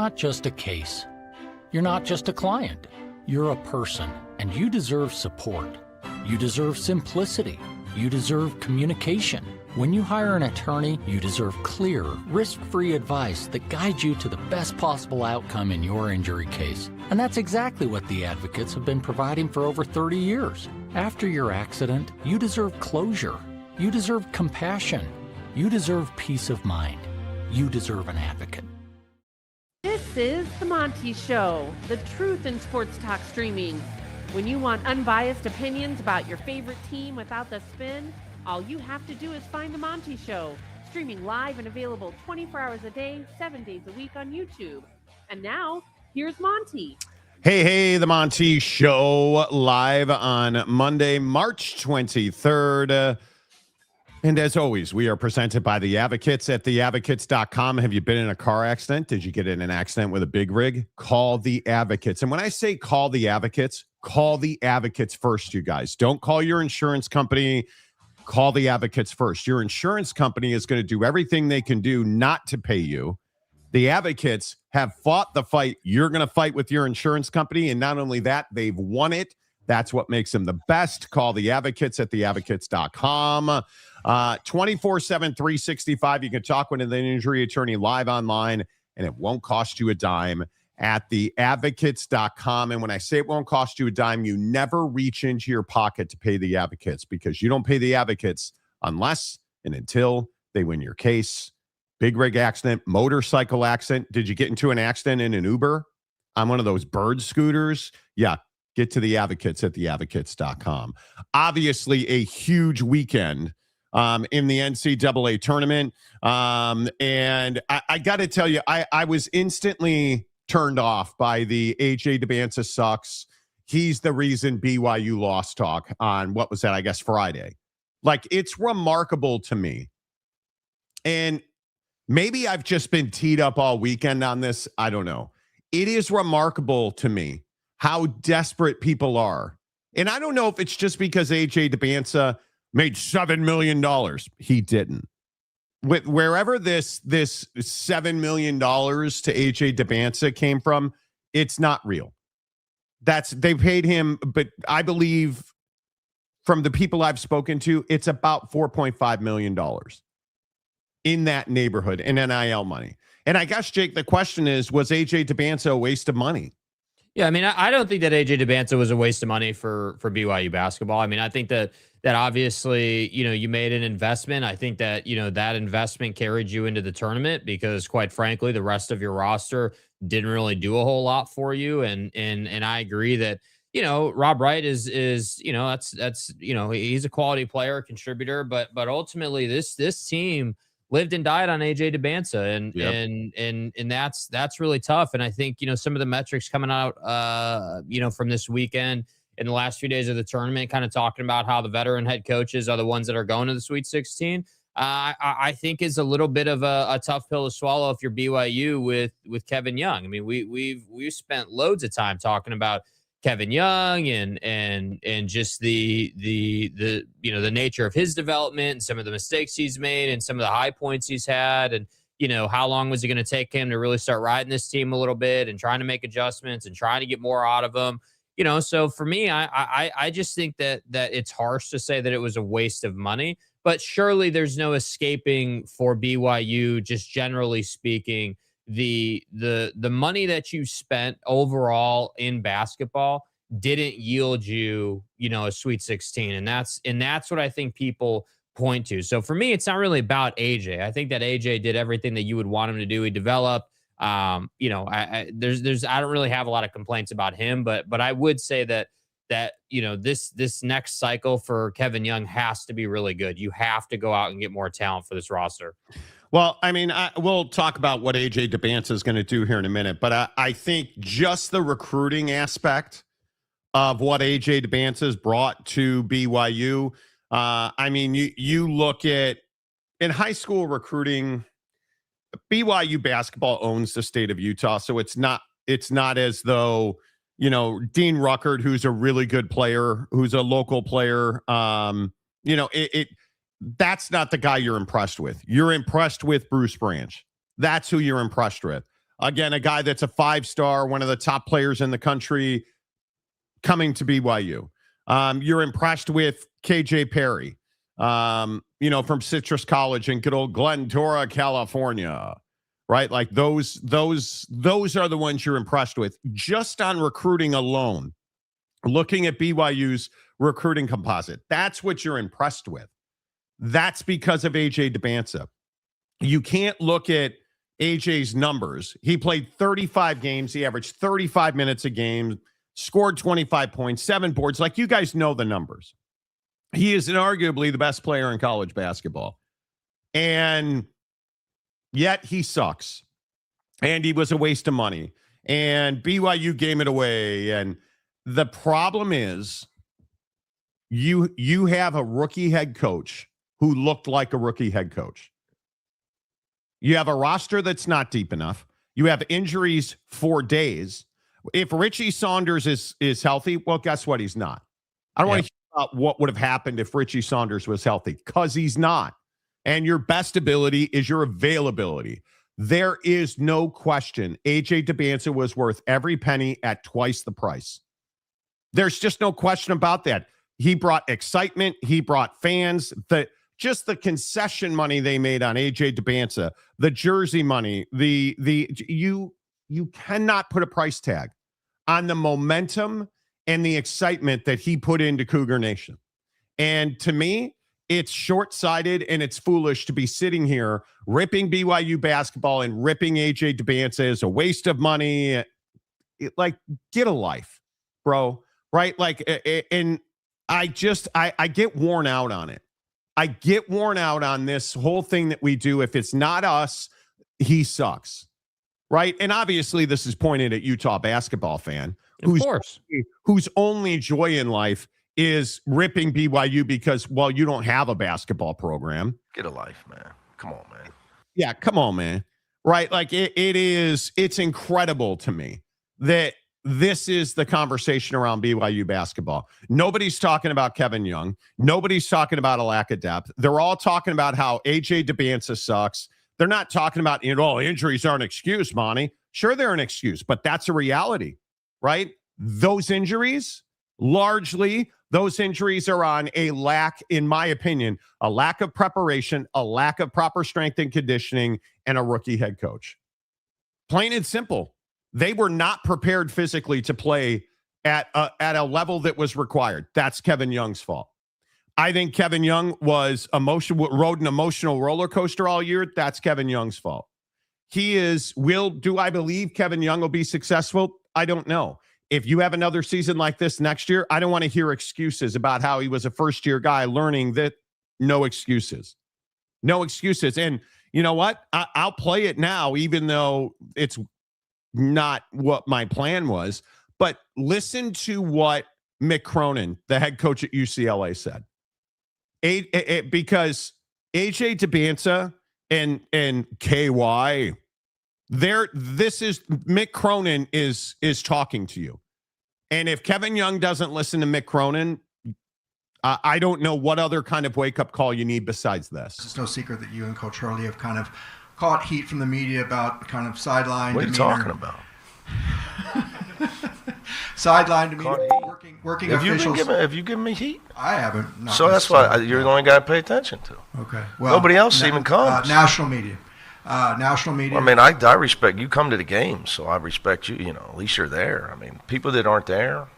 not just a case. You're not just a client. You're a person, and you deserve support. You deserve simplicity. You deserve communication. When you hire an attorney, you deserve clear, risk-free advice that guides you to the best possible outcome in your injury case. And that's exactly what the advocates have been providing for over 30 years. After your accident, you deserve closure. You deserve compassion. You deserve peace of mind. You deserve an advocate. This is the Monty Show, the truth in sports talk streaming. When you want unbiased opinions about your favorite team without the spin, all you have to do is find the Monty Show, streaming live and available 24 hours a day, 7 days a week on YouTube. And now, here's Monty. Hey, the Monty Show, live on Monday, March 23rd. And as always, we are presented by The Advocates at theadvocates.com. Have you been in a car accident? Did you get in an accident with a big rig? Call The Advocates. And when I say call The Advocates first, you guys. Don't call your insurance company. Call The Advocates first. Your insurance company is going to do everything they can do not to pay you. The Advocates have fought the fight you're going to fight with your insurance company. And not only that, they've won it. That's what makes them the best. Call The Advocates at theadvocates.com. 24/7, 365. You can talk with an injury attorney live online, and it won't cost you a dime at theadvocates.com. And when I say it won't cost you a dime, you never reach into your pocket to pay the Advocates, because you don't pay the Advocates unless and until they win your case. Big rig accident, motorcycle accident. Did you get into an accident in an Uber on one of those bird scooters? Yeah. Get to the Advocates at theadvocates.com. Obviously, a huge weekend in the NCAA tournament. And I got to tell you, I was instantly turned off by the AJ Dybantsa sucks. He's the reason BYU lost talk on, what was that, I guess, Friday. Like, it's remarkable to me. And maybe I've just been teed up all weekend on this. I don't know. It is remarkable to me how desperate people are. And I don't know if it's just because AJ Dybantsa made $7 million. He didn't. Wherever this $7 million to AJ Dybantsa came from, it's not real. They paid him, but I believe from the people I've spoken to, it's about $4.5 million in that neighborhood in NIL money. And I guess, Jake, the question is, was AJ Dybantsa a waste of money? Yeah, I mean, I don't think that AJ Dybantsa was a waste of money for BYU basketball. I mean, I think that obviously, you made an investment. I think that, that investment carried you into the tournament because, quite frankly, the rest of your roster didn't really do a whole lot for you. And I agree that, Rob Wright is that's he's a quality player, contributor, but ultimately this team lived and died on AJ Dybantsa, and that's really tough. And I think, some of the metrics coming out, from this weekend in the last few days of the tournament, kind of talking about how the veteran head coaches are the ones that are going to the Sweet 16. I think is a little bit of a tough pill to swallow if you're BYU with Kevin Young. I mean, we've spent loads of time talking about Kevin Young and just the nature of his development and some of the mistakes he's made and some of the high points he's had, and how long was it going to take him to really start riding this team a little bit and trying to make adjustments and trying to get more out of him. So for me, I just think that it's harsh to say that it was a waste of money, but surely there's no escaping for BYU, just generally speaking, the money that you spent overall in basketball didn't yield you, a Sweet 16. And that's what I think people point to. So for me, it's not really about AJ. I think that AJ did everything that you would want him to do. He developed, I don't really have a lot of complaints about him, but I would say that this next cycle for Kevin Young has to be really good. You have to go out and get more talent for this roster. Well, I mean, we'll talk about what AJ Dybantsa is going to do here in a minute, but I think just the recruiting aspect of what AJ Dybantsa has brought to BYU. I mean, you look at in high school recruiting, BYU basketball owns the state of Utah, so it's not as though Dean Ruckert, who's a really good player, who's a local player, that's not the guy you're impressed with. You're impressed with Bruce Branch. That's who you're impressed with. Again, a guy that's a 5-star, one of the top players in the country coming to BYU. You're impressed with KJ Perry, from Citrus College in good old Glendora, California, right? Like those are the ones you're impressed with just on recruiting alone. Looking at BYU's recruiting composite, that's what you're impressed with. That's because of AJ Dybantsa. You can't look at AJ's numbers. He played 35 games. He averaged 35 minutes a game, scored 25 points, 7 boards. Like, you guys know the numbers. He is arguably the best player in college basketball. And yet he sucks. And he was a waste of money. And BYU gave it away. And the problem is you have a rookie head coach who looked like a rookie head coach. You have a roster that's not deep enough. You have injuries for days. If Richie Saunders is healthy, well, guess what? He's not. I don't want to hear about what would have happened if Richie Saunders was healthy, because he's not. And your best ability is your availability. There is no question AJ Dybantsa was worth every penny at twice the price. There's just no question about that. He brought excitement. He brought fans. Just the concession money they made on AJ Dybantsa, the jersey money, you cannot put a price tag on the momentum and the excitement that he put into Cougar Nation. And to me, it's short-sighted and it's foolish to be sitting here ripping BYU basketball and ripping AJ Dybantsa as a waste of money. Get a life, bro. Right? And I get worn out on it. I get worn out on this whole thing that we do. If it's not us, he sucks. Right? And obviously this is pointed at Utah basketball fan whose only joy in life is ripping BYU because, well, you don't have a basketball program. Get a life, man. Come on, man. Yeah, come on, man. Right? Like it's incredible to me that this is the conversation around BYU basketball. Nobody's talking about Kevin Young. Nobody's talking about a lack of depth. They're all talking about how AJ Dybantsa sucks. They're not talking about, injuries aren't an excuse, Monty. Sure, they're an excuse, but that's a reality, right? Those injuries are on a lack, in my opinion, a lack of preparation, a lack of proper strength and conditioning, and a rookie head coach. Plain and simple. They were not prepared physically to play at a level that was required. That's Kevin Young's fault. I think Kevin Young rode an emotional roller coaster all year. That's Kevin Young's fault. Do I believe Kevin Young will be successful? I don't know. If you have another season like this next year, I don't want to hear excuses about how he was a first-year guy learning that. No excuses. No excuses. And you know what? I'll play it now, even though it's not what my plan was. But listen to what Mick Cronin, the head coach at UCLA, said. Because AJ Dybantsa and KY, Mick Cronin is talking to you. And if Kevin Young doesn't listen to Mick Cronin, I don't know what other kind of wake-up call you need besides this. It's no secret that you and Coach Hurley have kind of caught heat from the media about kind of sideline demeanor. What are you talking about? Sideline demeanor, working officials. Have you given me heat? I haven't. So that's why you're the only guy to pay attention to. Okay. Well, nobody else even comes. National media. National media. Well, I mean, I respect you. Come to the games, so I respect you. At least you're there. I mean, people that aren't there.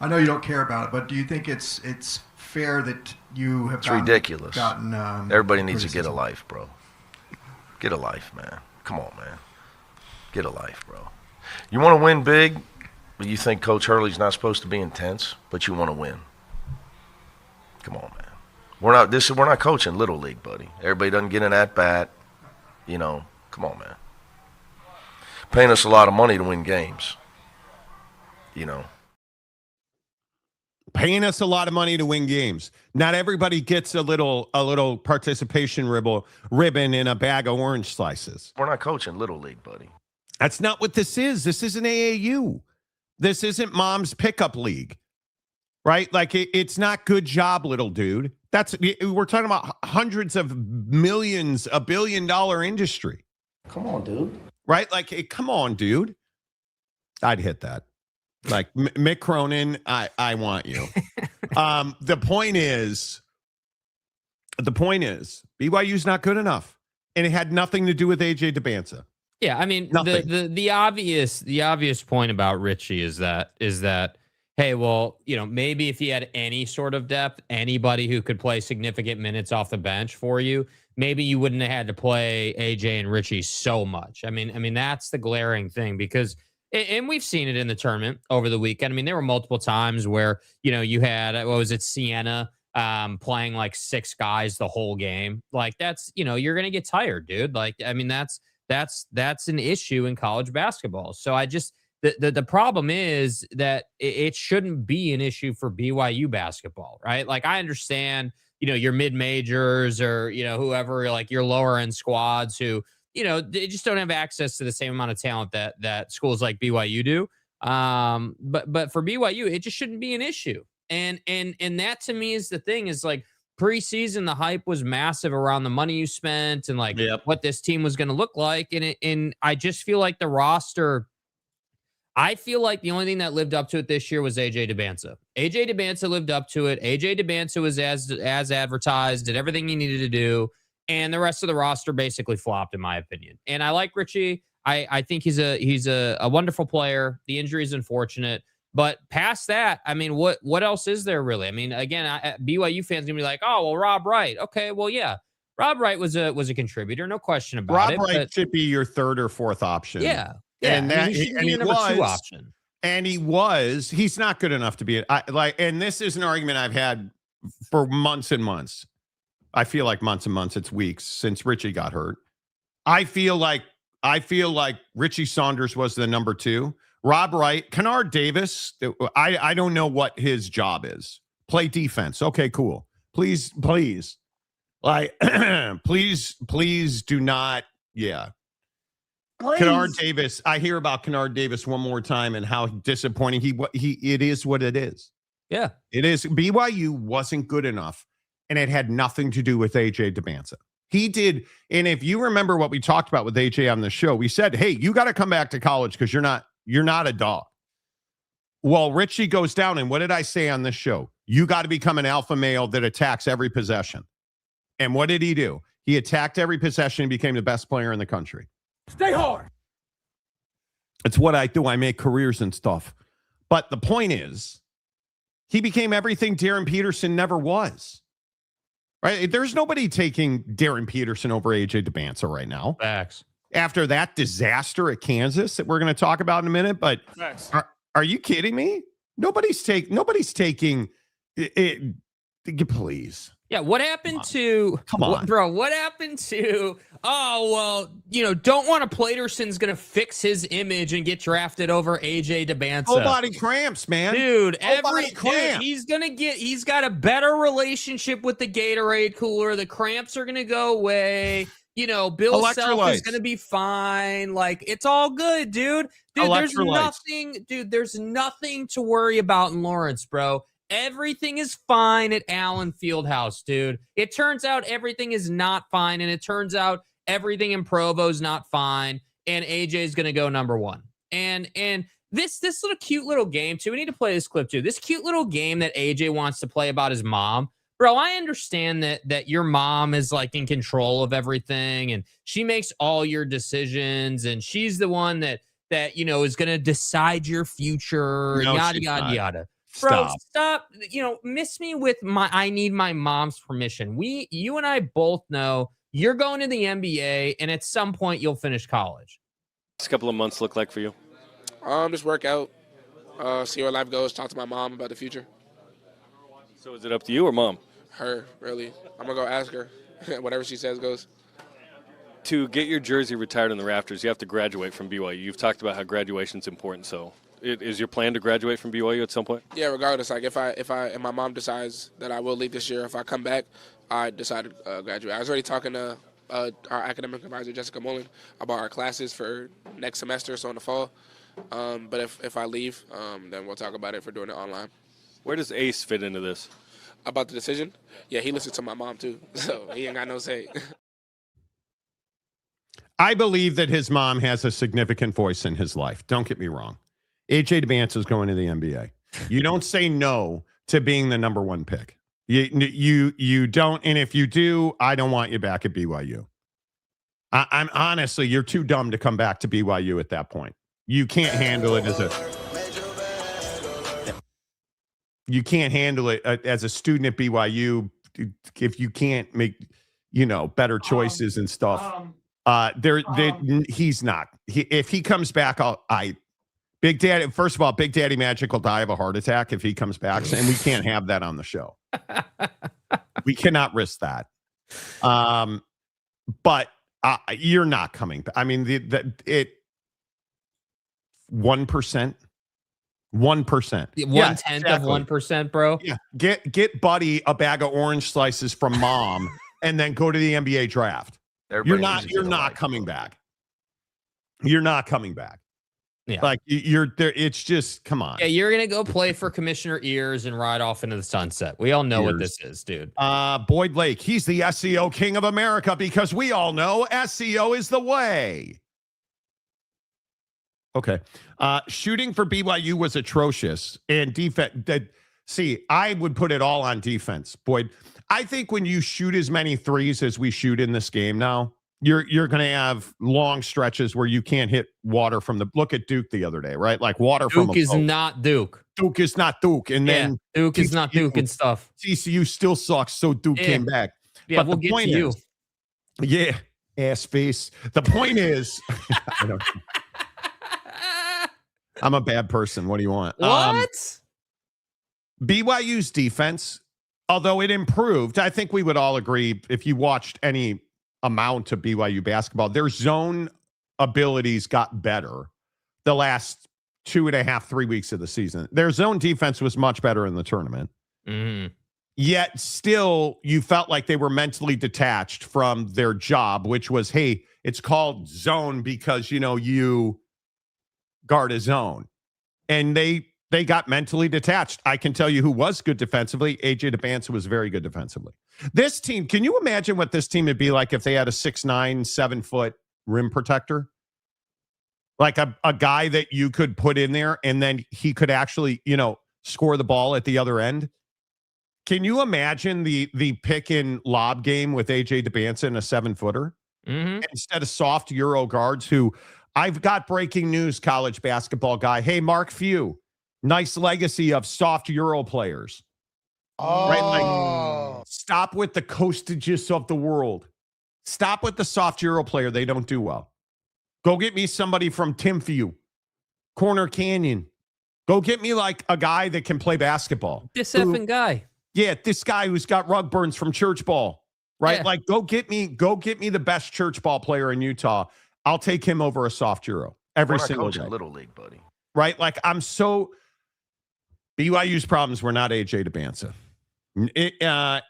I know you don't care about it, but do you think it's fair that you have? It's ridiculous. Everybody needs criticism? To get a life, bro. Get a life, man. Come on, man. Get a life, bro. You want to win big, but you think Coach Hurley's not supposed to be intense, but you want to win. Come on, man. We're not coaching Little League, buddy. Everybody doesn't get an at-bat. Come on, man. Paying us a lot of money to win games. Paying us a lot of money to win games. Not everybody gets a little participation ribbon in a bag of orange slices. We're not coaching Little League, buddy. That's not what this is. This isn't AAU. This isn't mom's pickup league, right? Like it's not good job, little dude. We're talking about hundreds of millions, $1 billion industry. Come on, dude. right? Like, hey, come on, dude. I'd hit that. Like, Mick Cronin, I want you. The point is, BYU's not good enough. And it had nothing to do with AJ Dybantsa. Yeah, I mean, Nothing. the obvious point about Richie is that hey, well, maybe if he had any sort of depth, anybody who could play significant minutes off the bench for you, maybe you wouldn't have had to play AJ and Richie so much. I mean that's the glaring thing, because and we've seen it in the tournament over the weekend. I mean, there were multiple times where you had, what was it, Sienna playing like 6 guys the whole game. Like, that's, you're gonna get tired, dude. Like, I mean, that's an issue in college basketball. So I just, the problem is that it shouldn't be an issue for BYU basketball, right? Like, I understand, your mid-majors or, whoever, like your lower end squads who, they just don't have access to the same amount of talent that schools like BYU do. But for BYU, it just shouldn't be an issue. And that to me is the thing, is like, preseason, the hype was massive around the money you spent and like what this team was going to look like. And I just feel like the roster, I feel like the only thing that lived up to it this year was AJ Dybantsa. AJ Dybantsa lived up to it. AJ Dybantsa was as advertised, did everything he needed to do. And the rest of the roster basically flopped, in my opinion. And I like Richie. I think he's a wonderful player. The injury is unfortunate. But past that, I mean, what else is there really? I mean, again, BYU fans gonna be like, oh, well, Rob Wright. Okay, well, yeah, Rob Wright was a contributor, no question about it. Rob Wright should be your 3rd or 4th option. Yeah, and I mean, he number 2 option. And he's not good enough to be and this is an argument I've had for months and months. I feel like months and months. It's weeks since Richie got hurt. I feel like Richie Saunders was the number 2. Rob Wright, Kennard Davis, I don't know what his job is. Play defense. Okay, cool. Please. Like, please do not. Yeah. Please. Kennard Davis. I hear about Kennard Davis one more time and how disappointing it is what it is. Yeah. It is. BYU wasn't good enough, and it had nothing to do with AJ Dybantsa. He did. And if you remember what we talked about with AJ on the show, we said, hey, you got to come back to college because you're not a dog. Well, Richie goes down, and what did I say on this show? You got to become an alpha male that attacks every possession. And what did he do? He attacked every possession and became the best player in the country. Stay hard. It's what I do. I make careers and stuff. But the point is, he became everything Darren Peterson never was. Right? There's nobody taking Darren Peterson over AJ Dybantsa right now. Facts. After that disaster at Kansas that we're going to talk about in a minute, but are you kidding me? Nobody's taking it. Please. Yeah. What happened to? Come on, bro. What happened to? Oh well, don't want to. Platerson's going to fix his image and get drafted over AJ Dybantsa. Whole body cramps, man. Dude, he's got a better relationship with the Gatorade cooler. The cramps are going to go away. Bill Self is going to be fine. Like, it's all good, dude. There's nothing to worry about in Lawrence, bro. Everything is fine at Allen Fieldhouse, dude. It turns out everything is not fine, and it turns out everything in Provo is not fine, and AJ is going to go number 1. And this little cute little game, too. We need to play this clip, too. This cute little game that AJ wants to play about his mom. Bro, I understand that your mom is like in control of everything, and she makes all your decisions, and she's the one that is going to decide your future, yada yada yada. Bro, stop. Miss me with I need my mom's permission. You and I both know you're going to the NBA, and at some point you'll finish college. What's a couple of months look like for you? Just work out, see where life goes, talk to my mom about the future. So is it up to you or mom? Her, really. I'm going to go ask her. Whatever she says goes. To get your jersey retired in the rafters, you have to graduate from BYU. You've talked about how graduation's important, so is your plan to graduate from BYU at some point? Yeah, regardless. Like, if my mom decides that I will leave this year, if I come back, I decide to graduate. I was already talking to our academic advisor, Jessica Mullen, about our classes for next semester, so in the fall. But if I leave, then we'll talk about it for doing it online. Where does Ace fit into this? About the decision? Yeah, he listens to my mom, too, so he ain't got no say. I believe that his mom has a significant voice in his life. Don't get me wrong. AJ Dybantsa is going to the NBA. You don't say no to being the number one pick. You don't. And if you do, I don't want you back at BYU. I'm honestly, you're too dumb to come back to BYU at that point. You can't handle it as a student at BYU if you can't make, better choices and stuff. He's not. If he comes back, Big Daddy. First of all, Big Daddy Magic will die of a heart attack if he comes back, and we can't have that on the show. We cannot risk that. But you're not coming back. I mean, 1%. 1%. 1/10 of 1%, bro. Yeah. Get Buddy a bag of orange slices from mom and then go to the NBA draft. You're not coming back. You're not coming back. Yeah. Like you're there. It's just, come on. Yeah, you're gonna go play for Commissioner Ears and ride off into the sunset. We all know what this is, dude. Boyd Lake, he's the SEO king of America because we all know SEO is the way. Okay. Shooting for BYU was atrocious, and defense. I would put it all on defense, Boyd. I think when you shoot as many threes as we shoot in this game now, you're going to have long stretches where you can't hit water from the. Look at Duke the other day, right? Like water from. Duke is not Duke. Duke is not Duke, and then Duke is not Duke and stuff. TCU still sucks, so Duke came back. Yeah, but we'll get to you. Yeah, ass face. The point is, I don't. I'm a bad person. What do you want? What? BYU's defense, although it improved, I think we would all agree if you watched any amount of BYU basketball, their zone abilities got better the last 2.5, 3 weeks of the season. Their zone defense was much better in the tournament. Mm-hmm. Yet still, you felt like they were mentally detached from their job, which was, hey, it's called zone because, you guard a zone. And they got mentally detached. I can tell you who was good defensively. AJ Dybantsa was very good defensively. This team, can you imagine what this team would be like if they had a 6'9", 7-foot rim protector? Like a guy that you could put in there and then he could actually, score the ball at the other end. Can you imagine the pick and lob game with AJ Dybantsa and a 7-footer? Mm-hmm. Instead of soft Euro guards who I've got breaking news, college basketball guy. Hey, Mark Few, nice legacy of soft Euro players. Oh. Right? Like, stop with the coastages of the world. Stop with the soft Euro player. They don't do well. Go get me somebody from Tim Few, Corner Canyon. Go get me like a guy that can play basketball. This effing guy. Yeah, this guy who's got rug burns from church ball, right? Yeah. Like, go get me the best church ball player in Utah. I'll take him over a soft Euro every single day. Little league, buddy. Right? Like, BYU's problems were not AJ Dybantsa.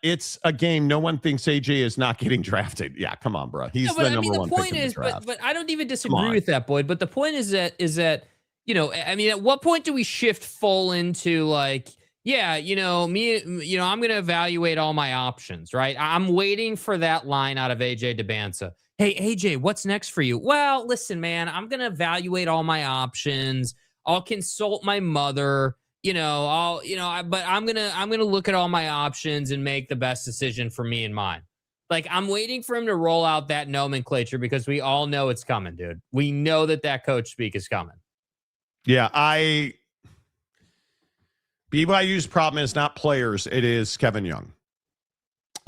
It's a game. No one thinks AJ is not getting drafted. Yeah, come on, bro. He's the number one pick in the draft. But I don't even disagree with that, Boyd. But the point is that at what point do we shift full into like, I'm going to evaluate all my options, right? I'm waiting for that line out of AJ Dybantsa. Hey, AJ, what's next for you? Well, listen, man, I'm going to evaluate all my options. I'll consult my mother. But I'm going to look at all my options and make the best decision for me and mine. Like, I'm waiting for him to roll out that nomenclature because we all know it's coming, dude. We know that coach speak is coming. Yeah, BYU's problem is not players. It is Kevin Young.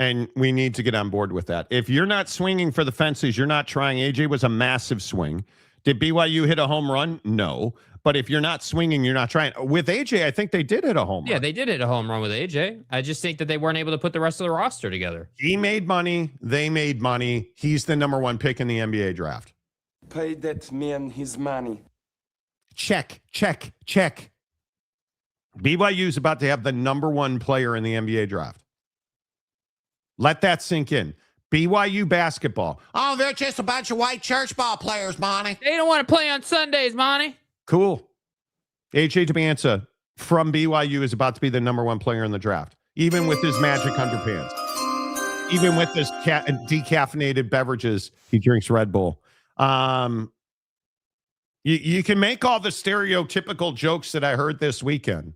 And we need to get on board with that. If you're not swinging for the fences, you're not trying. AJ was a massive swing. Did BYU hit a home run? No. But if you're not swinging, you're not trying. With AJ, I think they did hit a home run. Yeah, they did hit a home run with AJ. I just think that they weren't able to put the rest of the roster together. He made money. They made money. He's the number one pick in the NBA draft. Pay that man his money. Check. BYU's about to have the number one player in the NBA draft. Let that sink in. BYU basketball. Oh, they're just a bunch of white church ball players, Monty. They don't want to play on Sundays, Monty. Cool. AJ Dybantsa from BYU is about to be the number one player in the draft, even with his magic underpants, even with his decaffeinated beverages. He drinks Red Bull. You can make all the stereotypical jokes that I heard this weekend,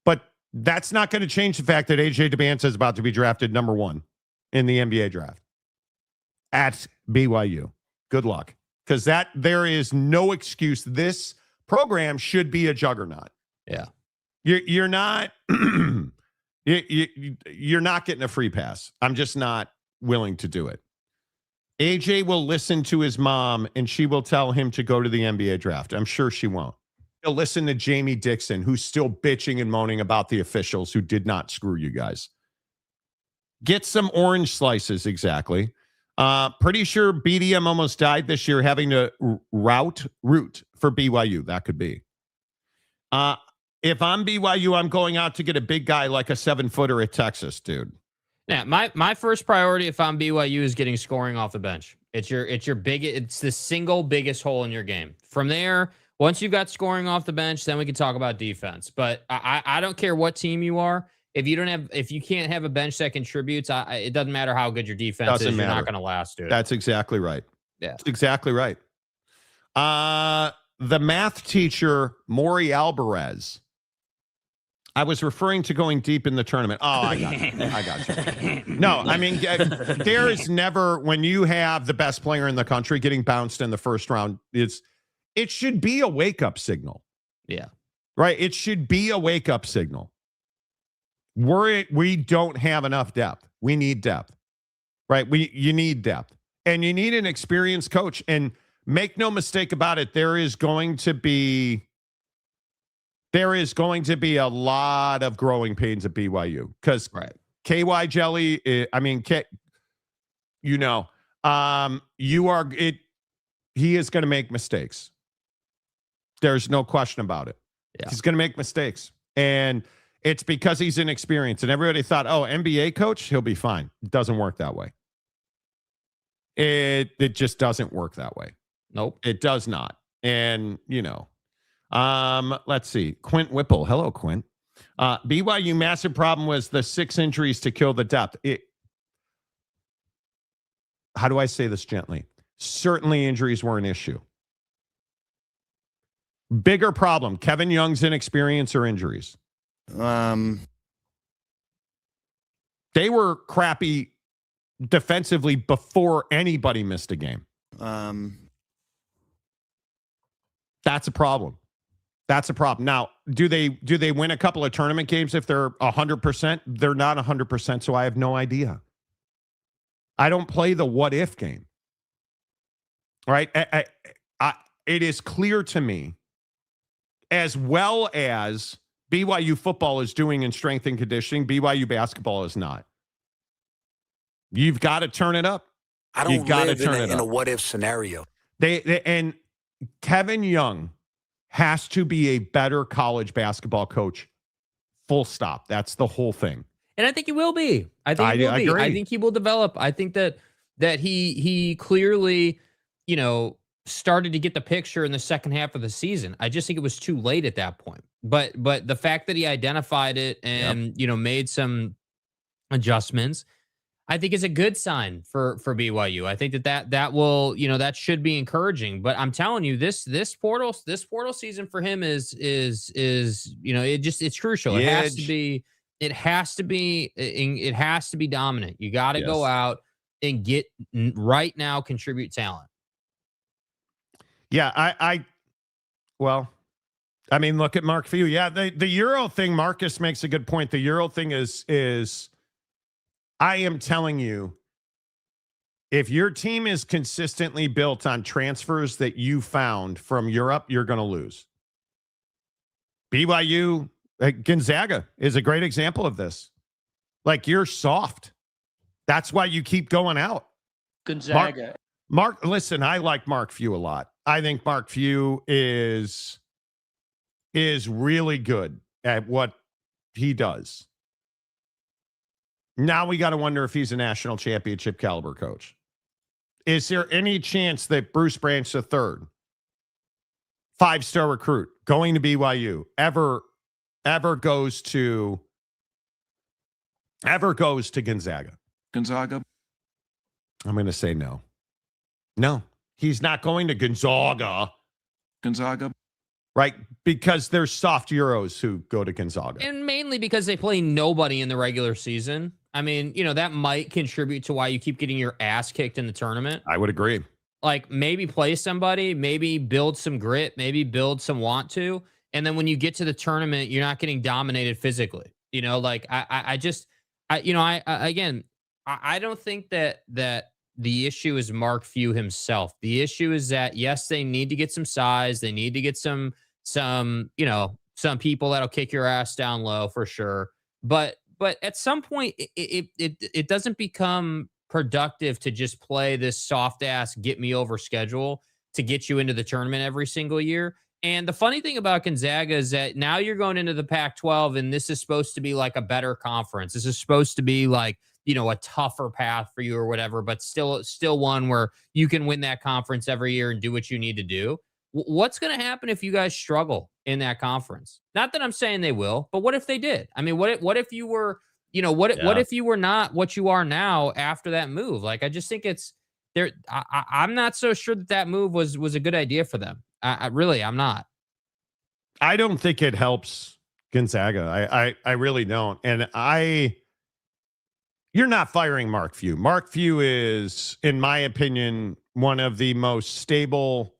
but that's not going to change the fact that AJ Dybantsa is about to be drafted number 1 in the NBA draft at BYU. Good luck, because there is no excuse. This program should be a juggernaut. Yeah, you're not you're not getting a free pass. I'm just not willing to do it. AJ will listen to his mom, and she will tell him to go to the NBA draft. I'm sure she won't. He'll listen to Jamie Dixon, who's still bitching and moaning about the officials who did not screw you guys. Get some orange slices, exactly. Pretty sure BDM almost died this year having to root for BYU. That could be. If I'm BYU, I'm going out to get a big guy like a 7-footer at Texas, dude. Yeah, my first priority if I'm BYU is getting scoring off the bench. It's the single biggest hole in your game. From there, once you've got scoring off the bench, then we can talk about defense. But I don't care what team you are. If you can't have a bench that contributes, it doesn't matter how good your defense is. You're not going to last, dude. That's exactly right. Yeah, that's exactly right. The math teacher Maury Alvarez. I was referring to going deep in the tournament. Oh, I got you. No, I mean, there is never, when you have the best player in the country getting bounced in the first round, it should be a wake-up signal. Yeah. Right? It should be a wake-up signal. We don't have enough depth. We need depth. Right? You need depth. And you need an experienced coach. And make no mistake about it, there is going to be a lot of growing pains at BYU because KY Jelly, he is going to make mistakes. There's no question about it. Yeah. He's going to make mistakes. And it's because he's inexperienced. And everybody thought, NBA coach, he'll be fine. It doesn't work that way. It just doesn't work that way. Nope. It does not. And, let's see. Quint Whipple. Hello, Quint. BYU massive problem was the 6 injuries to kill the depth. How do I say this gently? Certainly injuries were an issue. Bigger problem, Kevin Young's inexperience or injuries? They were crappy defensively before anybody missed a game. That's a problem. That's a problem. Now, do they win a couple of tournament games if they're 100%? They're not 100%, so I have no idea. I don't play the what if game. All right? It is clear to me, as well as BYU football is doing in strength and conditioning, BYU basketball is not. You've got to turn it up. I don't live in a what if scenario. And Kevin Young has to be a better college basketball coach. Full stop. That's the whole thing. And I think he will be. I think he will develop. I think that he clearly, started to get the picture in the second half of the season. I just think it was too late at that point. But the fact that he identified it and made some adjustments, I think is a good sign for BYU. I think that will, that should be encouraging. But I'm telling you, this portal season for him is it's crucial. It has to be dominant. You got to go out and get right now, contribute talent. Yeah, look at Mark Few. Yeah, the Euro thing, Marcus makes a good point. The Euro thing is I am telling you, if your team is consistently built on transfers that you found from Europe, you're going to lose. BYU, Gonzaga is a great example of this. Like, you're soft. That's why you keep going out. Gonzaga. Mark, listen, I like Mark Few a lot. I think Mark Few is really good at what he does. Now we got to wonder if he's a national championship caliber coach. Is there any chance that Bruce Branch III, 5-star recruit, going to BYU, ever goes to Gonzaga? Gonzaga. I'm going to say no. No, he's not going to Gonzaga. Right, because there's soft Euros who go to Gonzaga. And mainly because they play nobody in the regular season. I mean, that might contribute to why you keep getting your ass kicked in the tournament. I would agree. Like, maybe play somebody, maybe build some grit, maybe build some want to. And then when you get to the tournament, you're not getting dominated physically. Like I don't think that the issue is Mark Few himself. The issue is that, yes, they need to get some size. They need to get some people that'll kick your ass down low for sure. But at some point, it doesn't become productive to just play this soft ass get me over schedule to get you into the tournament every single year. And the funny thing about Gonzaga is that now you're going into the Pac-12, and this is supposed to be like a better conference. This is supposed to be like, a tougher path for you or whatever, but still one where you can win that conference every year and do what you need to do. What's going to happen if you guys struggle in that conference? Not that I'm saying they will, but what if they did? I mean, what if you were, what if you were not what you are now after that move? Like, I just think it's there. I'm not so sure that move was a good idea for them. I'm not. I don't think it helps Gonzaga. I really don't. And you're not firing Mark Few. Mark Few is, in my opinion, one of the most stable,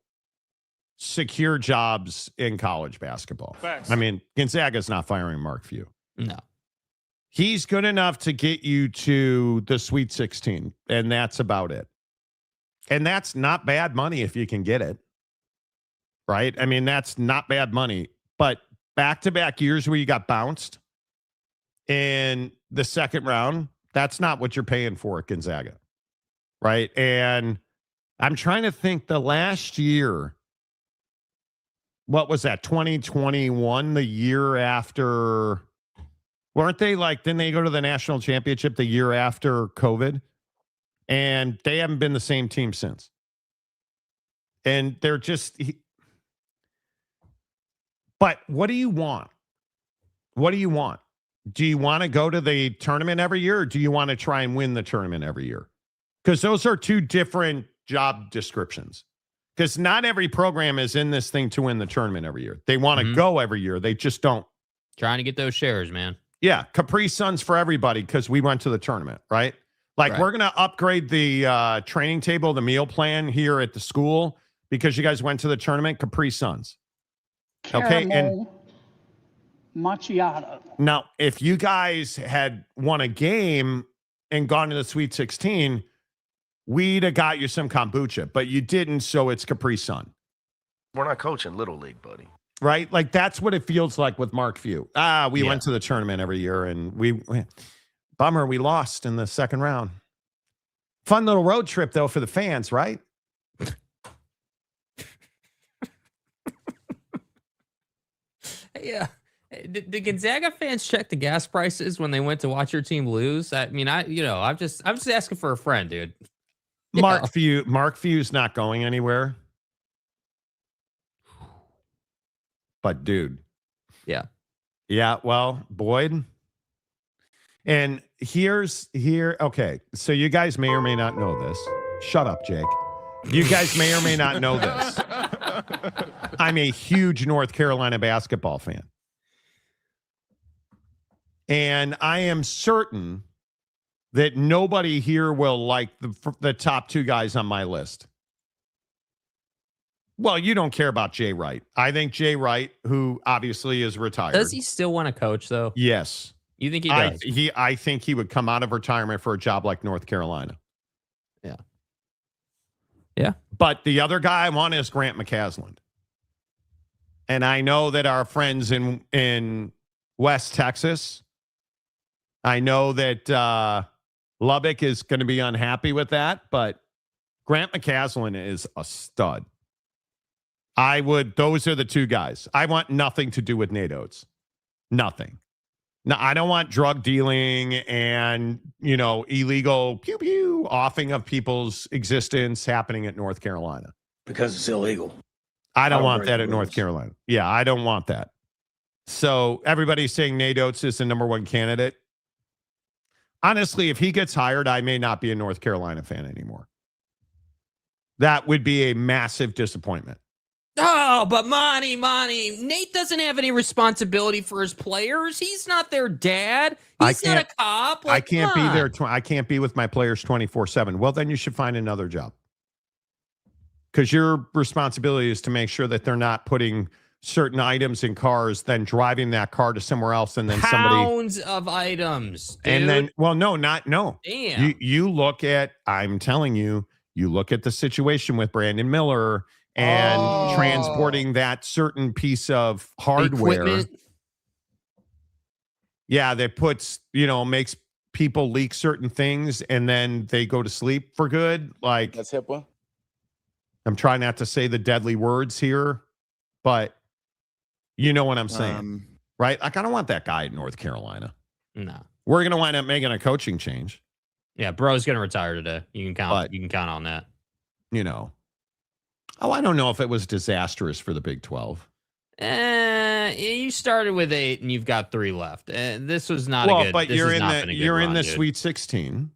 secure jobs in college basketball. Facts. I mean, Gonzaga's not firing Mark Few. No. He's good enough to get you to the Sweet 16, and that's about it. And that's not bad money if you can get it. Right? I mean, that's not bad money. But back-to-back years where you got bounced in the second round, that's not what you're paying for at Gonzaga. Right? And I'm trying to think the last year, what was that, 2021, the year after, weren't they didn't they go to the national championship the year after COVID? And they haven't been the same team since. And they're just, but what do you want? What do you want? Do you want to go to the tournament every year, or do you want to try and win the tournament every year? Because those are two different job descriptions. Because not every program is in this thing to win the tournament every year. They want to go every year. They just don't. Trying to get those shares, man. Yeah. Capri Suns for everybody because we went to the tournament, right? We're going to upgrade the training table, the meal plan here at the school because you guys went to the tournament. Capri Suns. Okay. And macchiato. Now, if you guys had won a game and gone to the Sweet 16, we'd have got you some kombucha, but you didn't, so it's Capri Sun. We're not coaching Little League, buddy. Right? Like, that's what it feels like with Mark Few. We went to the tournament every year, and we lost in the second round. Fun little road trip, though, for the fans, right? Yeah. Did Gonzaga fans check the gas prices when they went to watch your team lose? I mean, I'm just asking for a friend, dude. Mark Few's not going anywhere. But dude. Yeah, well, Boyd. And okay. So you guys may or may not know this. Shut up, Jake. You guys may or may not know this. I'm a huge North Carolina basketball fan. And I am certain that nobody here will like the top two guys on my list. Well, you don't care about Jay Wright. I think Jay Wright, who obviously is retired. Does he still want to coach, though? Yes. You think he does? I think he would come out of retirement for a job like North Carolina. Yeah. Yeah. But the other guy I want is Grant McCasland. And I know that our friends in West Texas, I know that Lubbock is going to be unhappy with that, but Grant McCasland is a stud. Those are the two guys. I want nothing to do with Nate Oates. Nothing. No, I don't want drug dealing and, illegal offing of people's existence happening at North Carolina. Because it's illegal. I don't want that at North Carolina. Yeah, I don't want that. So everybody's saying Nate Oates is the number one candidate. Honestly, if he gets hired, I may not be a North Carolina fan anymore. That would be a massive disappointment. Oh, but Monty, Nate doesn't have any responsibility for his players. He's not their dad. He's not a cop. Like, I can't be there. I can't be with my players 24/7. Well, then you should find another job. Because your responsibility is to make sure that they're not putting certain items in cars, then driving that car to somewhere else, and then pounds of items, dude. And then, well, no. Damn. You look at, I'm telling you, you look at the situation with Brandon Miller and transporting that certain piece of hardware. Equipment. Yeah, that puts, makes people leak certain things and then they go to sleep for good. Like, That's HIPAA. I'm trying not to say the deadly words here, but you know what I'm saying, right? Like, I don't want that guy in North Carolina. No. We're going to wind up making a coaching change. Yeah, bro's going to retire today. You can count on that. I don't know if it was disastrous for the Big 12. You started with 8 and you've got 3 left. This was not a good. But you're in the dude. Sweet 16.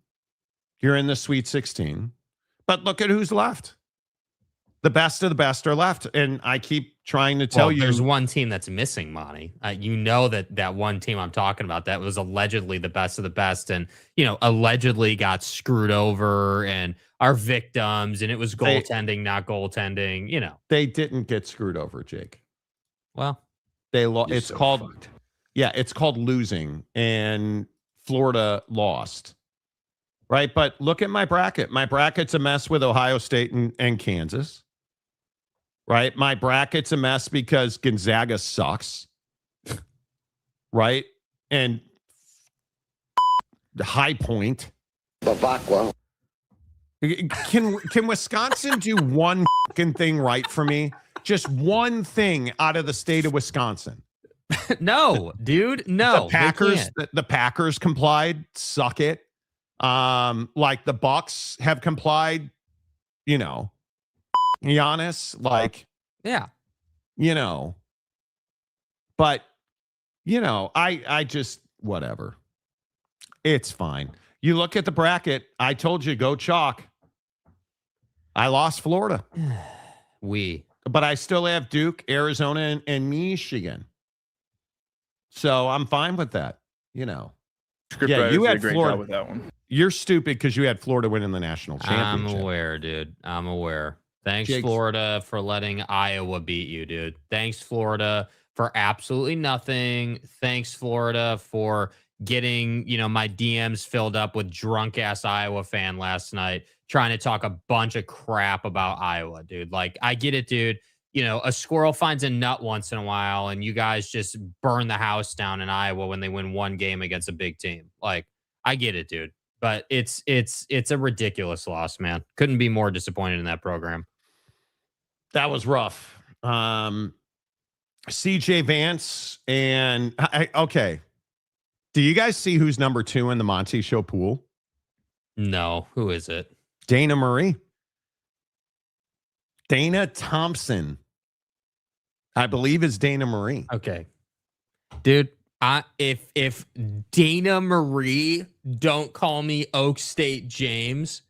You're in the Sweet 16. But look at who's left. The best of the best are left, and I keep trying to tell you. There's one team that's missing, Monty. You know that one team I'm talking about that was allegedly the best of the best, and allegedly got screwed over and are victims, and it was goaltending, not goaltending. They didn't get screwed over, Jake. Well, they lost. It's called losing, and Florida lost. Right, but look at my bracket. My bracket's a mess with Ohio State and Kansas. Right, my bracket's a mess because Gonzaga sucks. Right, and the High Point. Bavacqua. Can Wisconsin do one fucking thing right for me? Just one thing out of the state of Wisconsin. No, dude. No. The Packers complied. Suck it. Like the Bucks have complied. Giannis, yeah. But I just whatever. It's fine. You look at the bracket. I told you go chalk. I lost Florida. But I still have Duke, Arizona, and Michigan. So I'm fine with that. You had a great Florida job with that one. You're stupid because you had Florida winning the national championship. I'm aware, dude. I'm aware. Thanks, Jake's Florida, for letting Iowa beat you, dude. Thanks, Florida, for absolutely nothing. Thanks, Florida, for getting, my DMs filled up with drunk-ass Iowa fan last night trying to talk a bunch of crap about Iowa, dude. Like, I get it, dude. A squirrel finds a nut once in a while, and you guys just burn the house down in Iowa when they win one game against a big team. Like, I get it, dude. But it's a ridiculous loss, man. Couldn't be more disappointed in that program. That was rough. CJ Vance and okay. Do you guys see who's number 2 in the Monty Show pool? No. Who is it? Dana Marie. Dana Thompson, I believe, is Dana Marie. Okay, dude. If Dana Marie, don't call me Oak State James,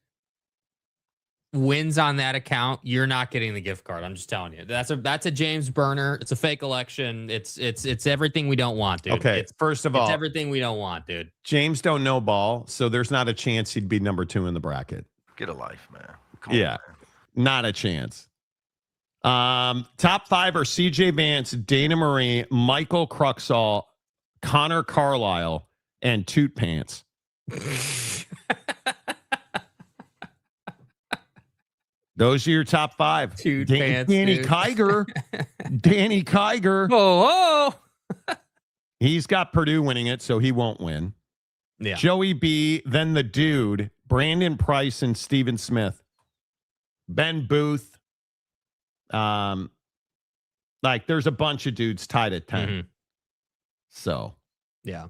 wins on that account, you're not getting the gift card. I'm just telling you. That's a James burner. It's a fake election. It's everything we don't want, dude. Okay, first of all, it's everything we don't want, dude. James don't know ball, so there's not a chance he'd be number 2 in the bracket. Get a life, man. Come on, man. Not a chance. Top 5 are CJ Vance, Dana Marie, Michael Cruxall, Connor Carlisle, and Toot Pants. Those are your top 5. Danny Kiger. Danny Kiger. Oh. He's got Purdue winning it, so he won't win. Yeah. Joey B, then the dude, Brandon Price and Steven Smith. Ben Booth. There's a bunch of dudes tied at 10. Mm-hmm. So, yeah.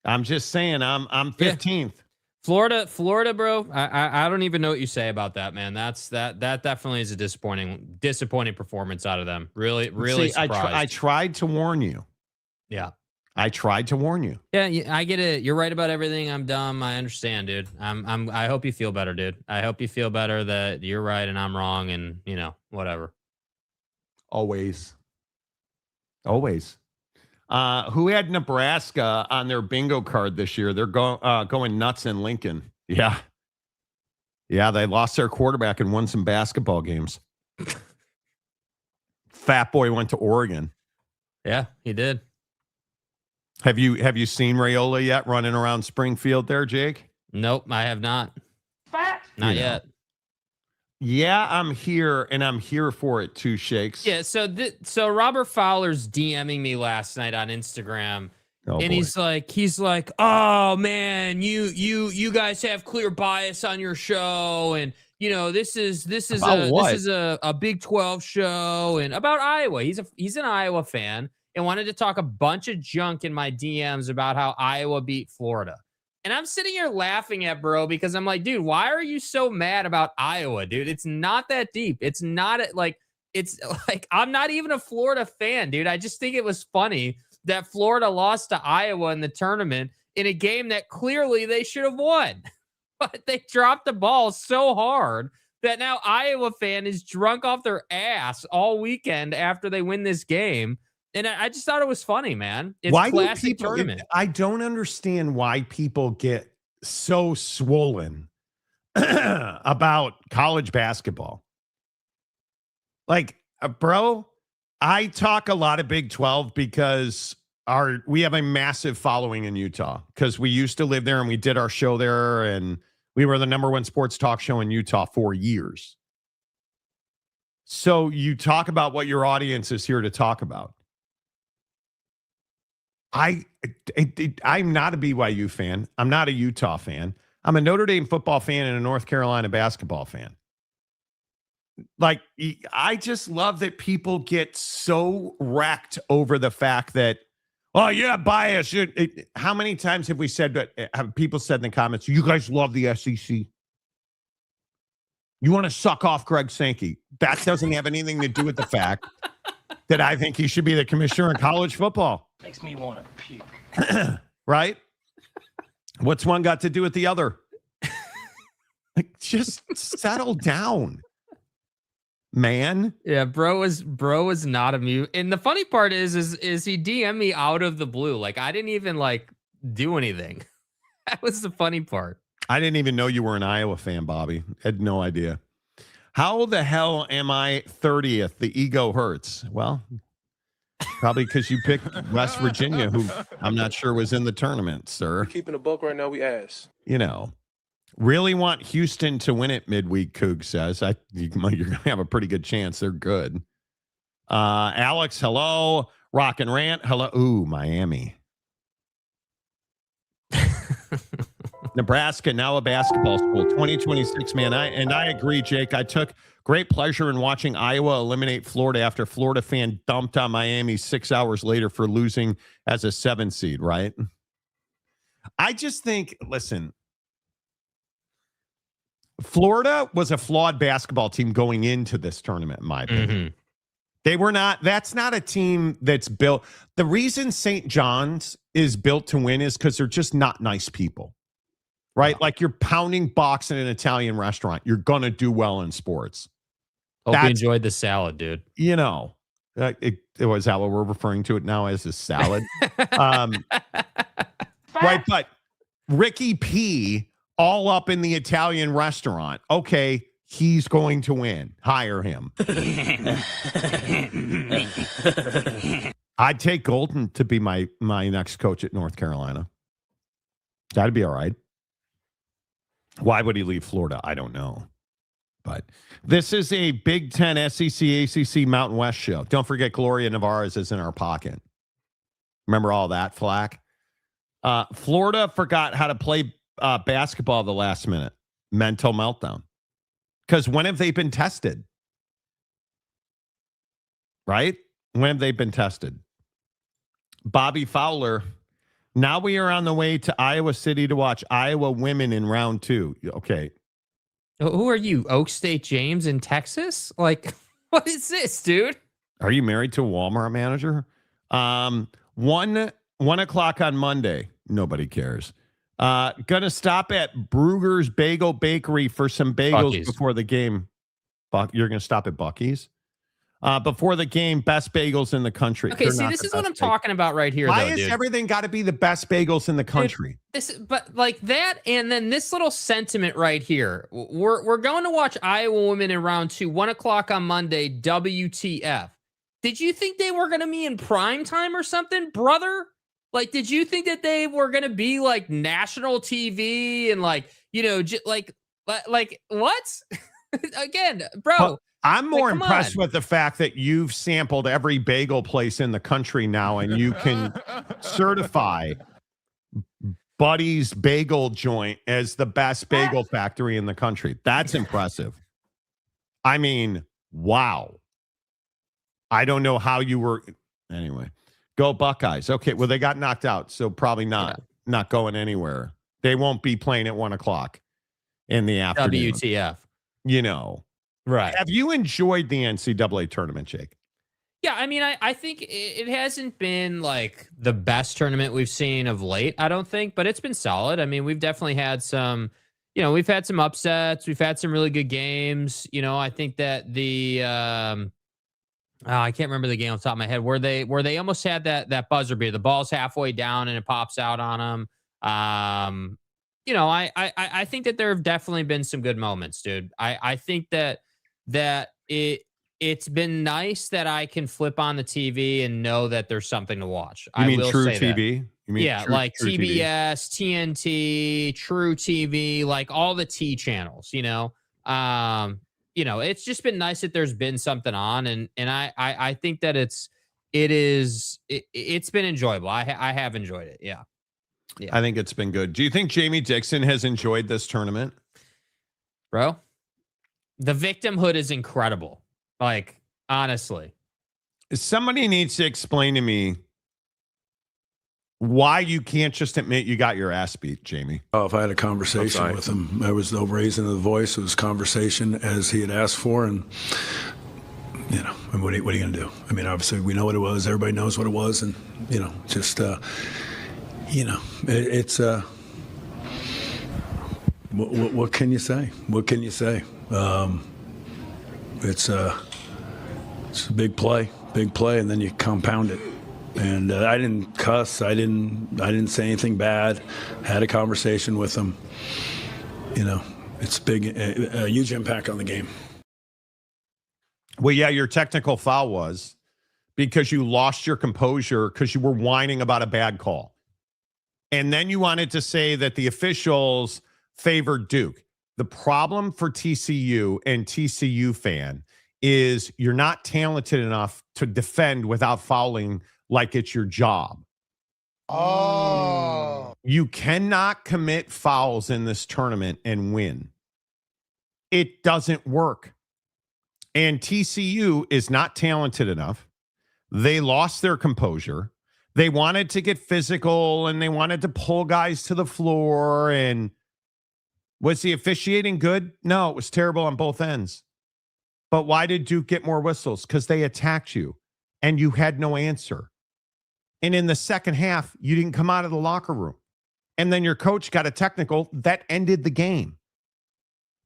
I'm just saying I'm 15th. Florida, bro. I don't even know what you say about that, man. That definitely is a disappointing performance out of them. Really See, surprised. I tried to warn you. Yeah. I tried to warn you. Yeah, I get it. You're right about everything. I'm dumb. I understand, dude. I hope you feel better, dude. I hope you feel better that you're right and I'm wrong, and whatever. Always. Who had Nebraska on their bingo card this year? They're going nuts in Lincoln. Yeah. Yeah, they lost their quarterback and won some basketball games. Fat boy went to Oregon. Yeah, he did. Have you seen Raiola yet running around Springfield there, Jake? Nope, I have not. Not yet. Yeah, I'm here, and I'm here for it too, Shakes. Yeah, so Robert Fowler's DMing me last night on Instagram, and boy. he's like, oh man, you guys have clear bias on your show, and this is a Big 12 show, and about Iowa. He's an Iowa fan and wanted to talk a bunch of junk in my DMs about how Iowa beat Florida. And I'm sitting here laughing at bro because I'm like, dude, why are you so mad about Iowa, dude? It's not that deep. It's like I'm not even a Florida fan, dude. I just think it was funny that Florida lost to Iowa in the tournament in a game that clearly they should have won. But they dropped the ball so hard that now Iowa fan is drunk off their ass all weekend after they win this game. And I just thought it was funny, man. It's why classic tournament. I don't understand why people get so swollen about college basketball. Like, bro, I talk a lot of Big 12 because we have a massive following in Utah because we used to live there and we did our show there, and we were the #1 sports talk show in Utah for years. So you talk about what your audience is here to talk about. I'm not a BYU fan. I'm not a Utah fan. I'm a Notre Dame football fan and a North Carolina basketball fan. Like, I just love that people get so wrecked over the fact that, oh, yeah, bias. How many times have we said that? Have people said in the comments, you guys love the SEC? You want to suck off Greg Sankey. That doesn't have anything to do with the fact that I think he should be the commissioner in college football. Makes me want to puke. Right? What's one got to do with the other? Like, just settle down, man. Yeah, bro was not amused. And the funny part is he DM'd me out of the blue. Like, I didn't even do anything. That was the funny part. I didn't even know you were an Iowa fan, Bobby. Had no idea. How the hell am I 30th? The ego hurts. Well, probably because you picked West Virginia, who I'm not sure was in the tournament, sir. We're keeping a book right now. We ass. Really want Houston to win it midweek, Coog says. You're going to have a pretty good chance. They're good. Alex, hello. Rock and Rant, hello. Ooh, Miami. Nebraska, now a basketball school. 2026, man. I agree, Jake. I took great pleasure in watching Iowa eliminate Florida after Florida fan dumped on Miami 6 hours later for losing as a 7 seed, right? I just think, listen, Florida was a flawed basketball team going into this tournament, in my opinion. Mm-hmm. They were not. That's not a team that's built. The reason St. John's is built to win is because they're just not nice people, right? Like, you're pounding box in an Italian restaurant. You're going to do well in sports. Hope you enjoyed the salad, dude. It was that what we're referring to it now as, a salad. Right. But Ricky P all up in the Italian restaurant. Okay. He's going to win. Hire him. I'd take Golden to be my next coach at North Carolina. That'd be all right. Why would he leave Florida? I don't know. But this is a Big Ten, SEC, ACC, Mountain West show. Don't forget Gloria Navarez is in our pocket. Remember all that flack? Florida forgot how to play basketball the last minute. Mental meltdown. Because when have they been tested? Right? When have they been tested? Bobby Fowler. Now we are on the way to Iowa City to watch Iowa women in round 2. Okay. Who are you? Oak State James in Texas? Like, what is this, dude? Are you married to a Walmart manager? One 1 o'clock on Monday. Nobody cares. Gonna stop at Brugger's Bagel Bakery for some bagels Buc-ee's. before the game. You're gonna stop at Buc-ee's? Before the game, best bagels in the country. Okay, see, this is what I'm talking about right here. Why though, is dude. everything got to be the best bagels in the country? But like that, and then this little sentiment right here. We're going to watch Iowa women in round 2, 1 o'clock on Monday. WTF? Did you think they were going to be in prime time or something, brother? Like, did you think that they were going to be like national TV and like, you know, like what? Again, bro. Well, I'm more impressed on. with the fact that you've sampled every bagel place in the country now, and you can certify Buddy's Bagel Joint as the best bagel factory in the country. That's impressive. I mean, wow. I don't know how you were. Anyway, go Buckeyes. Okay, well, they got knocked out, so probably not going anywhere. They won't be playing at 1 o'clock in the afternoon. WTF. You know. Right. Have you enjoyed the NCAA tournament, Jake? Yeah, I mean, I think it hasn't been like the best tournament we've seen of late, I don't think, but it's been solid. I mean, we've definitely had some, we've had some upsets. We've had some really good games. I think that the I can't remember the game off the top of my head where they almost had that buzzer beater. The ball's halfway down and it pops out on them. I think that there have definitely been some good moments, dude. I think that it's been nice that I can flip on the TV and know that there's something to watch. You mean will True say TV? That. You mean yeah, true, like true TBS, TV. TNT, True TV, like all the T channels, it's just been nice that there's been something on, and I think that it's been enjoyable. I have enjoyed it. Yeah. I think it's been good. Do you think Jamie Dixon has enjoyed this tournament? Bro, the victimhood is incredible. Like, honestly. Somebody needs to explain to me why you can't just admit you got your ass beat, Jamie. Oh, if I had a conversation with him, there was no raising of the voice. It was conversation as he had asked for, and what are you going to do? I mean, obviously we know what it was. Everybody knows what it was, and what can you say? What can you say? It's a big play, and then you compound it. And I didn't cuss. I didn't say anything bad. Had a conversation with him. It's big, a huge impact on the game. Well, yeah, your technical foul was because you lost your composure because you were whining about a bad call. And then you wanted to say that the officials favored Duke. The problem for TCU and TCU fan is you're not talented enough to defend without fouling like it's your job. Oh. You cannot commit fouls in this tournament and win. It doesn't work. And TCU is not talented enough. They lost their composure. They wanted to get physical and they wanted to pull guys to the floor. And was the officiating good? No, it was terrible on both ends. But why did Duke get more whistles? Because they attacked you and you had no answer. And in the second half, you didn't come out of the locker room. And then your coach got a technical that ended the game.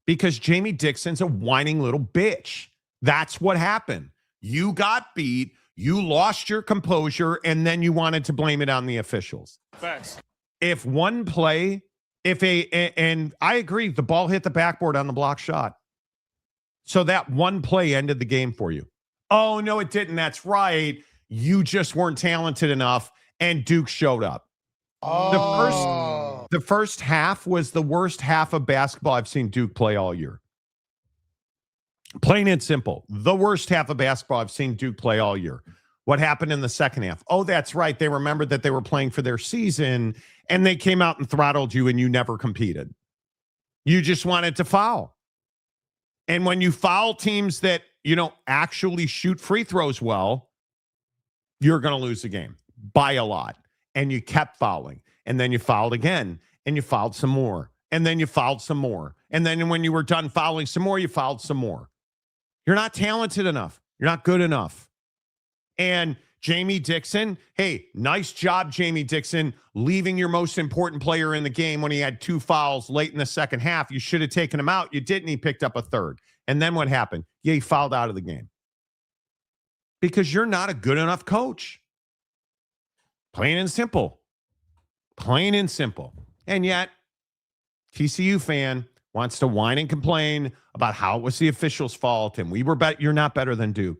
Because Jamie Dixon's a whining little bitch. That's what happened. You got beat, you lost your composure, and then you wanted to blame it on the officials. Facts. If one play, and I agree, the ball hit the backboard on the block shot. So that one play ended the game for you. Oh, no, it didn't. That's right. You just weren't talented enough, and Duke showed up. Oh. The first half was the worst half of basketball I've seen Duke play all year. Plain and simple. The worst half of basketball I've seen Duke play all year. What happened in the second half? Oh, that's right. They remembered that they were playing for their season, and they came out and throttled you, and you never competed. You just wanted to foul. And when you foul teams that, actually shoot free throws well, you're going to lose the game by a lot. And you kept fouling. And then you fouled again. And you fouled some more. And then you fouled some more. And then when you were done fouling some more, you fouled some more. You're not talented enough. You're not good enough. And Jamie Dixon, hey, nice job, Jamie Dixon, leaving your most important player in the game when he had 2 fouls late in the second half. You should have taken him out. You didn't. He picked up a third. And then what happened? Yeah, he fouled out of the game. Because you're not a good enough coach. Plain and simple. Plain and simple. And yet, TCU fan wants to whine and complain about how it was the officials' fault and we were you're not better than Duke.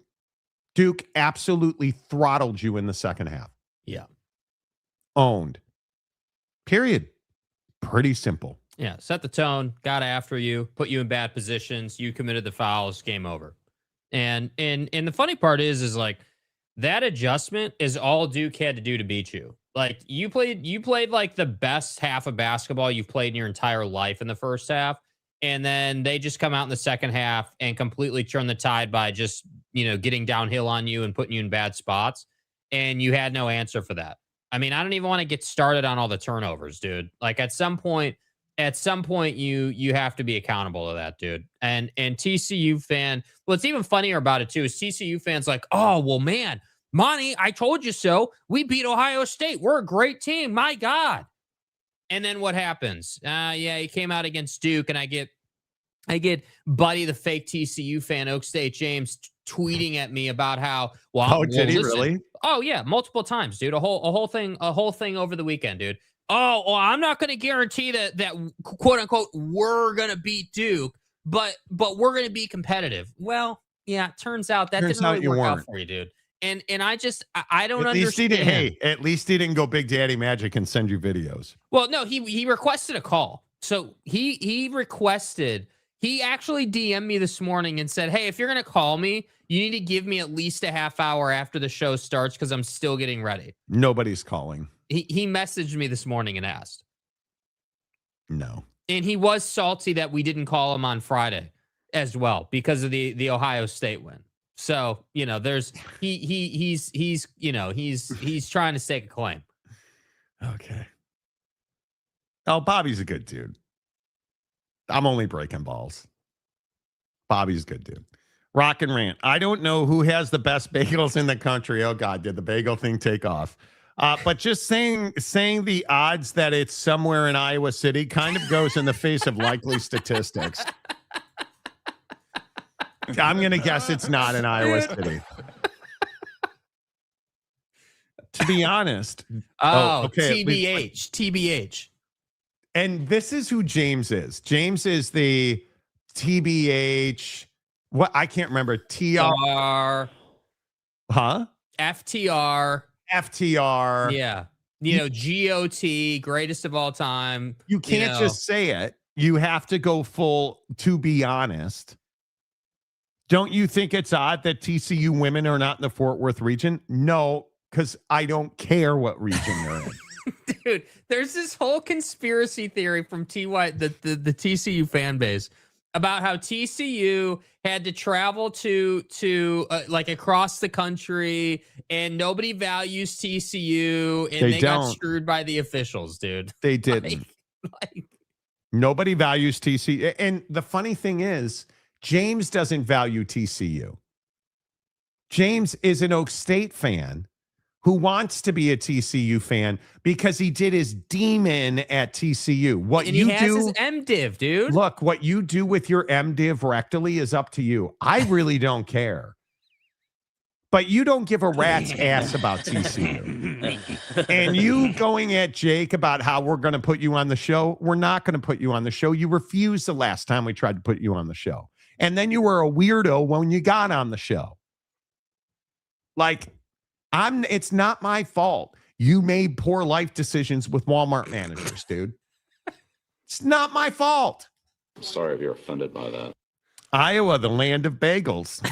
Duke absolutely throttled you in the second half. Yeah. Owned. Period. Pretty simple. Yeah. Set the tone, got after you, put you in bad positions. You committed the fouls, game over. And the funny part is like that adjustment is all Duke had to do to beat you. Like you played like the best half of basketball you've played in your entire life in the first half. And then they just come out in the second half and completely turn the tide by just, getting downhill on you and putting you in bad spots. And you had no answer for that. I mean, I don't even want to get started on all the turnovers, dude. Like at some point you have to be accountable to that, dude. And TCU fan, what's even funnier about it too is TCU fans like, oh, well, man, Monty, I told you so. We beat Ohio State. We're a great team. My God. And then what happens? He came out against Duke, and I get Buddy, the fake TCU fan, Oak State James, tweeting at me about how. Did he really? Oh yeah, multiple times, dude. A whole thing over the weekend, dude. Oh, well, I'm not going to guarantee that quote unquote we're going to beat Duke, but we're going to be competitive. Well, yeah, it turns out that didn't really work out for you, dude. And I don't understand. At least he didn't go Big Daddy Magic and send you videos. Well, no, he requested a call. So he actually DM'd me this morning and said, hey, if you're going to call me, you need to give me at least a half hour after the show starts because I'm still getting ready. Nobody's calling. He messaged me this morning and asked. No. And he was salty that we didn't call him on Friday as well because of the Ohio State win. So, there's he's trying to stake a claim. Okay. Oh, Bobby's a good dude. I'm only breaking balls. Bobby's a good dude. Rock and rant. I don't know who has the best bagels in the country. Oh God, did the bagel thing take off? But just saying the odds that it's somewhere in Iowa City kind of goes in the face of likely statistics. I'm going to guess it's not in Iowa City. To be honest. Okay. TBH. And this is who James is. James is the TBH. What? I can't remember. TR. Huh? FTR. Yeah. GOT, greatest of all time. You can't just say it. You have to go full, to be honest. Don't you think it's odd that TCU women are not in the Fort Worth region? No, because I don't care what region they're in. Dude, there's this whole conspiracy theory from the TCU fan base about how TCU had to travel to like across the country and nobody values TCU and they got screwed by the officials, dude. They didn't. Nobody values TCU. And the funny thing is, James doesn't value TCU. James is an Oak State fan who wants to be a TCU fan because he did his demon at TCU. He has his MDiv, dude. Look, what you do with your MDiv rectally is up to you. I really don't care. But you don't give a rat's ass about TCU. And you going at Jake about how we're going to put you on the show, we're not going to put you on the show. You refused the last time we tried to put you on the show. And then you were a weirdo when you got on the show. It's not my fault. You made poor life decisions with Walmart managers, dude. It's not my fault. I'm sorry if you're offended by that. Iowa, the land of bagels.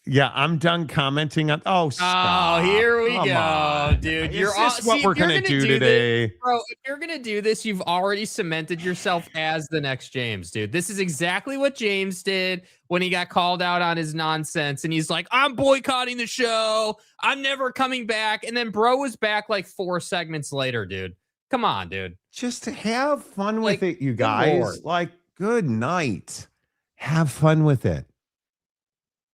Yeah, I'm done commenting on. Oh, stop. Here we go, dude. Is this what we're going to do today? Bro, if you're going to do this, you've already cemented yourself as the next James, dude. This is exactly what James did when he got called out on his nonsense. And he's like, I'm boycotting the show. I'm never coming back. And then bro was back like 4 segments later, dude. Come on, dude. Just have fun with it, you guys. Good night. Have fun with it.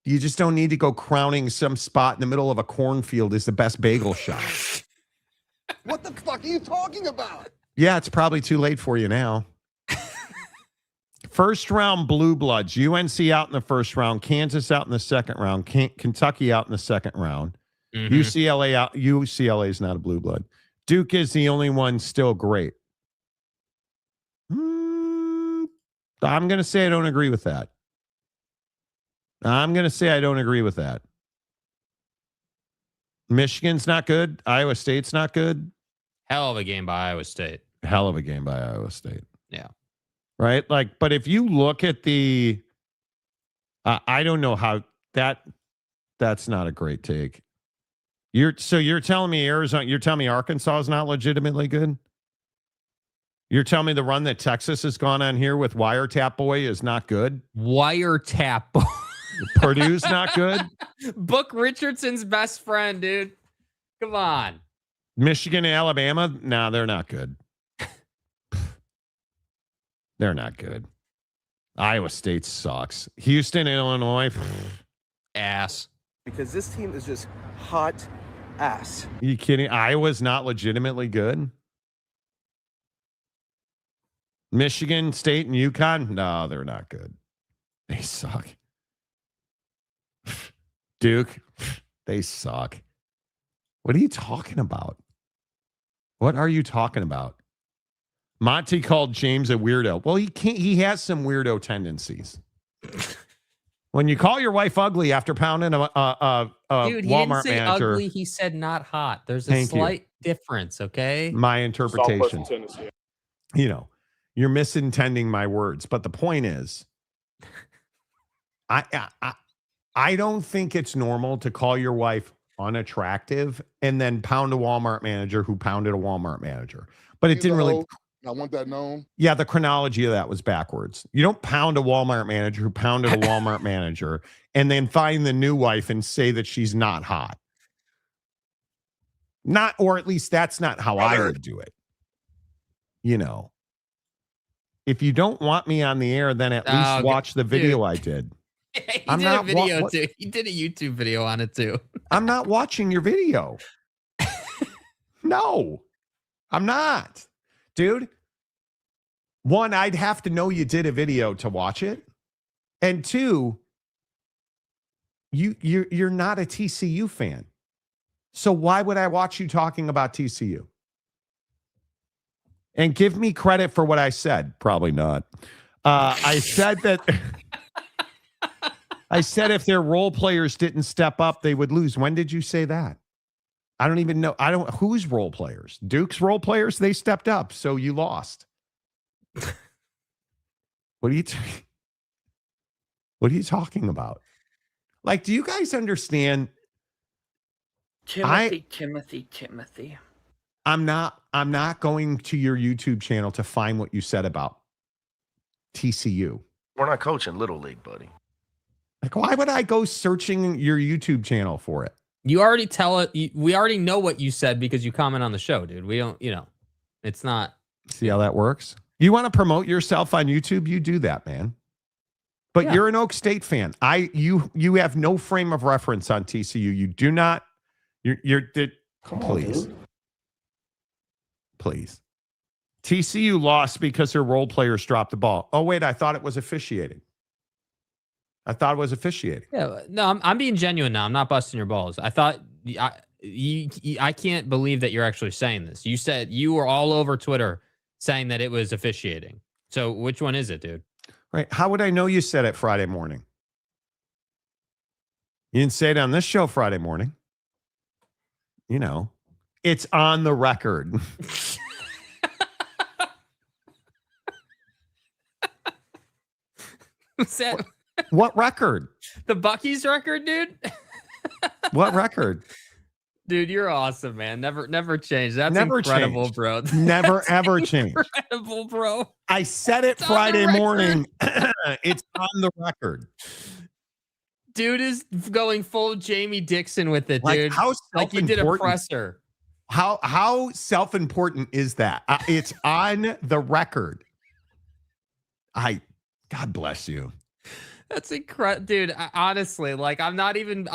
You just don't need to go crowning some spot in the middle of a cornfield as the best bagel shop. What the fuck are you talking about? Yeah, it's probably too late for you now. First round blue bloods. UNC out in the first round. Kansas out in the second round. Kentucky out in the second round. UCLA out. UCLA is not a blue blood. Duke is the only one still great. I'm going to say I don't agree with that. Michigan's not good. Iowa State's not good. Hell of a game by Iowa State. Yeah. Right? Like, but if you look at the, I don't know how that's not a great take. You're telling me Arkansas is not legitimately good? You're telling me the run that Texas has gone on here with Wiretap Boy is not good? Wiretap Boy. Purdue's not good? Book Richardson's best friend, dude. Come on. Michigan and Alabama? No, they're not good. They're not good. Iowa State sucks. Houston, Illinois, ass. Because this team is just hot ass. Are you kidding? Iowa's not legitimately good? Michigan State and UConn? No, they're not good. They suck. Duke, they suck. What are you talking about? Monty called James a weirdo. Well, he has some weirdo tendencies. When you call your wife ugly after pounding a dude, he Walmart didn't say manager, ugly, he said not hot. There's a slight difference, okay? My interpretation. You know, you're misintending my words, but the point is, I don't think it's normal to call your wife unattractive and then pound a Walmart manager who pounded a Walmart manager. But it didn't really. I want that known. Yeah, the chronology of that was backwards. You don't pound a Walmart manager who pounded a Walmart manager and then find the new wife and say that she's not hot. Not, or at least that's not how I would do it. You know, if you don't want me on the air, then at least watch the video I did. He did a video too. He did a YouTube video on it too. I'm not watching your video. No, I'm not. Dude, one, I'd have to know you did a video to watch it. And two, you're not a TCU fan. So why would I watch you talking about TCU? And give me credit for what I said. Probably not. I said that I said if their role players didn't step up, they would lose. When did you say that? I don't even know. Whose role players? Duke's role players? They stepped up, so you lost. What are you talking about? Like, do you guys understand? Timothy. I'm not going to your YouTube channel to find what you said about TCU. We're not coaching Little League, buddy. Like, why would I go searching your YouTube channel for it? You already tell it. We already know what you said because you comment on the show, dude. We don't, it's not. See how that works? You want to promote yourself on YouTube? You do that, man. But yeah. You're an Oak State fan. You have no frame of reference on TCU. You do not. Please. TCU lost because their role players dropped the ball. Oh, wait, I thought it was officiating. Yeah, no, I'm being genuine now. I'm not busting your balls. I thought I can't believe that you're actually saying this. You said you were all over Twitter saying that it was officiating. So which one is it, dude? Right. How would I know you said it Friday morning? You didn't say it on this show Friday morning. You know, it's on the record. What record? The Bucky's record, dude? What record? Dude, you're awesome, man. Never change. That's never incredible, changed. bro. Never ever change. Incredible, bro. I said it Friday morning. It's on the record. Dude is going full Jamie Dixon with it, dude. Like you did a presser. How self-important is that? It's on the record. God bless you. That's incredible, dude. Honestly, like I'm not even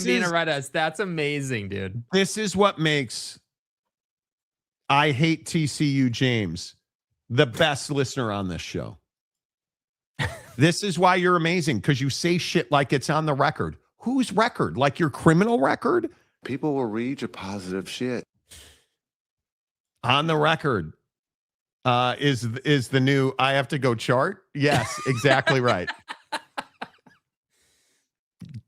being a red ass. That's amazing, dude. This is what makes I Hate TCU James the best listener on this show. This is why you're amazing, because you say shit like it's on the record. Whose record? Like your criminal record? People will read your positive shit. On the record is the new I have to go chart? Yes, exactly right.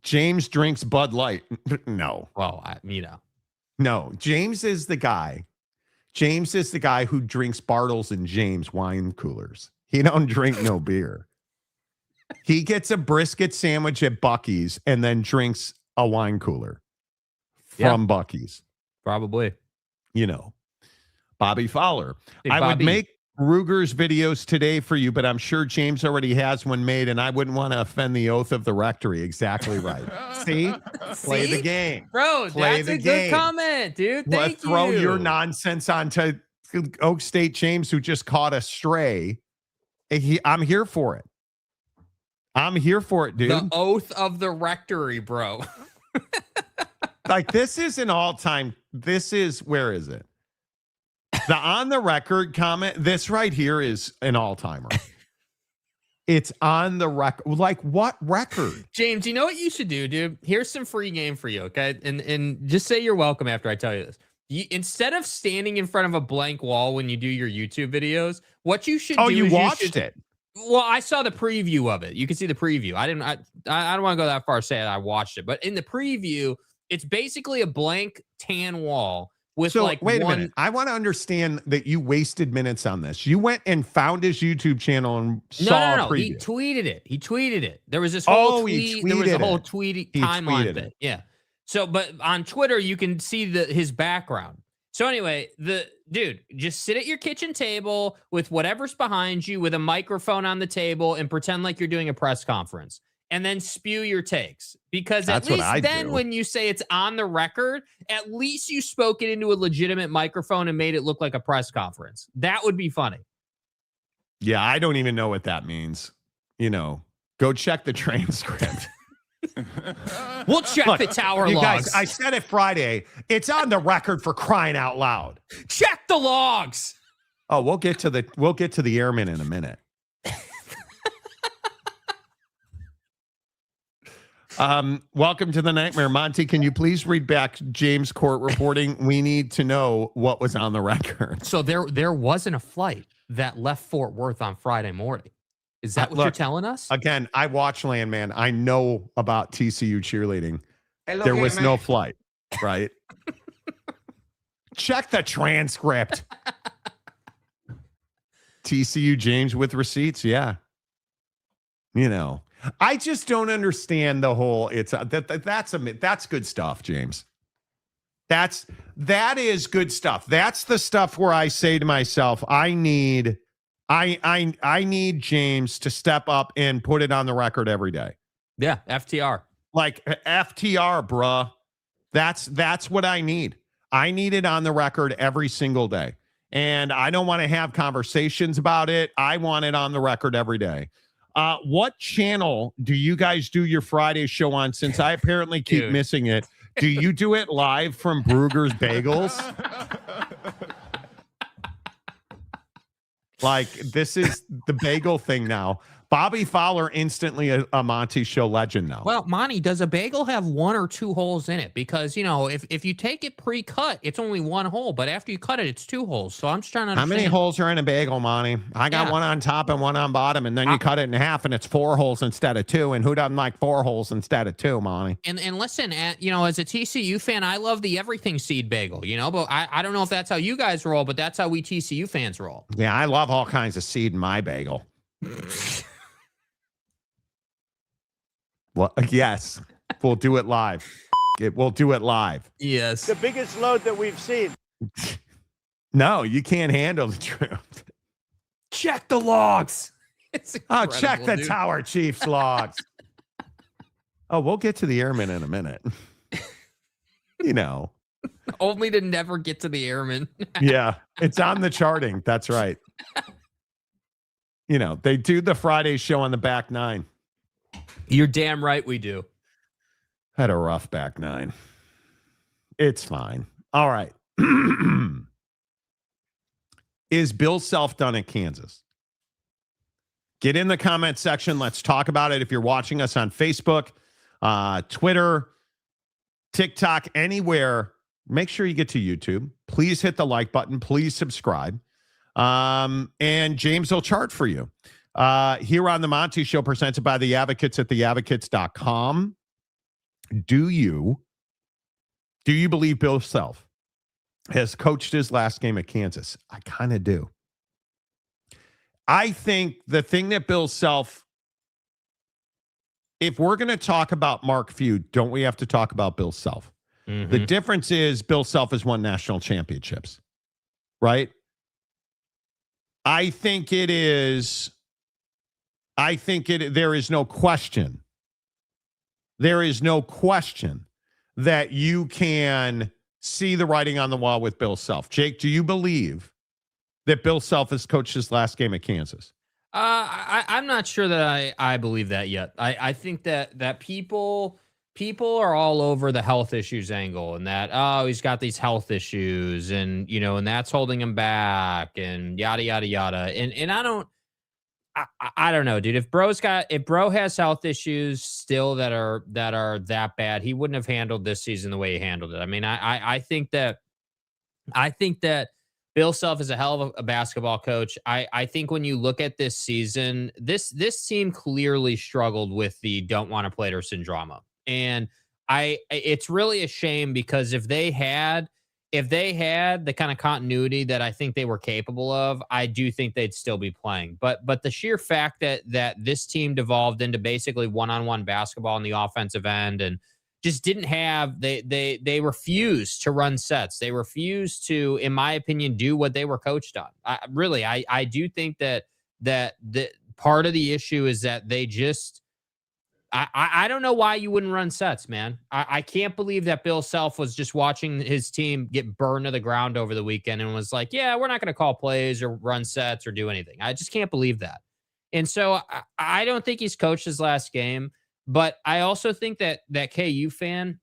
James drinks Bud Light. No. Well, No, James is the guy. James is the guy who drinks Bartles and James wine coolers. He don't drink no beer. He gets a brisket sandwich at Buc-ee's and then drinks a wine cooler from Buc-ee's. Probably. You know, Bobby Fowler. Hey, I would Bobby. make Ruger's videos today for you, but I'm sure James already has one made, and I wouldn't want to offend the oath of the rectory. Exactly right. See? Play the game. Bro, Play that's the a game. good comment, dude. Thank you. Throw your nonsense onto Oak State James, who just caught a stray. I'm here for it. I'm here for it, dude. The oath of the rectory, bro. Like, this is an all-time. This is, where is it? The on the record comment. This right here is an all-timer. It's on the record. Like, what record? James, you know what you should do, dude? Here's some free game for you, okay? And just say you're welcome after I tell you this. Instead of standing in front of a blank wall when you do your YouTube videos, what you should do is you watched it. Well, I saw the preview of it. You can see the preview. I don't want to go that far saying I watched it, but in the preview, it's basically a blank tan wall with wait a minute. I want to understand that you wasted minutes on this. You went and found his YouTube channel and saw a preview. He tweeted it. There was this whole tweet. There was a whole timeline of it. Yeah. So, but on Twitter, you can see his background. So anyway, dude, just sit at your kitchen table with whatever's behind you with a microphone on the table and pretend like you're doing a press conference and then spew your takes. Because at least then when you say it's on the record, at least you spoke it into a legitimate microphone and made it look like a press conference. That would be funny. Yeah, I don't even know what that means. You know, go check the transcript. We'll check the tower you logs. Guys, I said it Friday. It's on the record, for crying out loud. Check the logs. Oh, we'll get to the airmen in a minute. Welcome to the nightmare. Monty, can you please read back James' court reporting? We need to know what was on the record. So there wasn't a flight that left Fort Worth on Friday morning. Is that what you're telling us? Again, I watch Landman. I know about TCU cheerleading. There was no flight, right? Check the transcript. TCU James with receipts, yeah. You know, I just don't understand the whole. That's good stuff, James. That is good stuff. That's the stuff where I say to myself, I need James to step up and put it on the record every day. Yeah, FTR. Like FTR, bruh. That's what I need. I need it on the record every single day. And I don't want to have conversations about it. I want it on the record every day. What channel do you guys do your Friday show on? Since I apparently keep missing it, do you do it live from Brugger's Bagels? Like, this is the bagel thing now. Bobby Fowler, instantly a Monty Show legend now. Well, Monty, does a bagel have one or two holes in it? Because, you know, if you take it pre-cut, it's only one hole. But after you cut it, it's two holes. So I'm just trying to understand. How many holes are in a bagel, Monty? I got one on top and one on bottom. And then you cut it in half and it's 4 holes instead of 2. And who doesn't like 4 holes instead of 2, Monty? And listen, you know, as a TCU fan, I love the everything seed bagel, you know. But I don't know if that's how you guys roll, but that's how we TCU fans roll. Yeah, I love all kinds of seed in my bagel. Well, yes, we'll do it live. We'll do it live. Yes. The biggest load that we've seen. No, you can't handle the truth. Check the logs. Oh, check the Tower Chiefs logs. Oh, we'll get to the airmen in a minute. You know. Only to never get to the airmen. Yeah, it's on the charting. That's right. You know, they do the Friday show on the back 9. You're damn right we do. Had a rough back nine. It's fine. All right. Is Bill Self done at Kansas? Get in the comment section. Let's talk about it. If you're watching us on Facebook, Twitter, TikTok, anywhere, make sure you get to YouTube. Please hit the like button. Please subscribe. And James will chart for you. Here on the Monty Show, presented by the Advocates at theadvocates.com. Do you believe Bill Self has coached his last game at Kansas? I kind of do. I think the thing that Bill Self, if we're going to talk about Mark Few, don't we have to talk about Bill Self? Mm-hmm. The difference is Bill Self has won national championships, right? there is no question. There is no question that you can see the writing on the wall with Bill Self. Jake, do you believe that Bill Self has coached his last game at Kansas? I'm not sure that I believe that yet. I think that people are all over the health issues angle, and that, oh, he's got these health issues, and and that's holding him back, and yada yada yada. And I don't know, dude. If Bro has health issues still that are that bad, he wouldn't have handled this season the way he handled it. I mean, I think that Bill Self is a hell of a basketball coach. I think when you look at this season, this team clearly struggled with the don't want to play syndrome. And it's really a shame, because if they had the kind of continuity that I think they were capable of, I do think they'd still be playing. But the sheer fact that this team devolved into basically one-on-one basketball on the offensive end, and just didn't have, they refused to run sets. They refused to, in my opinion, do what they were coached on. I do think that the part of the issue is that they just, I don't know why you wouldn't run sets, man. I can't believe that Bill Self was just watching his team get burned to the ground over the weekend and was like, yeah, we're not going to call plays or run sets or do anything. I just can't believe that. And so I don't think he's coached his last game. But I also think that KU fan,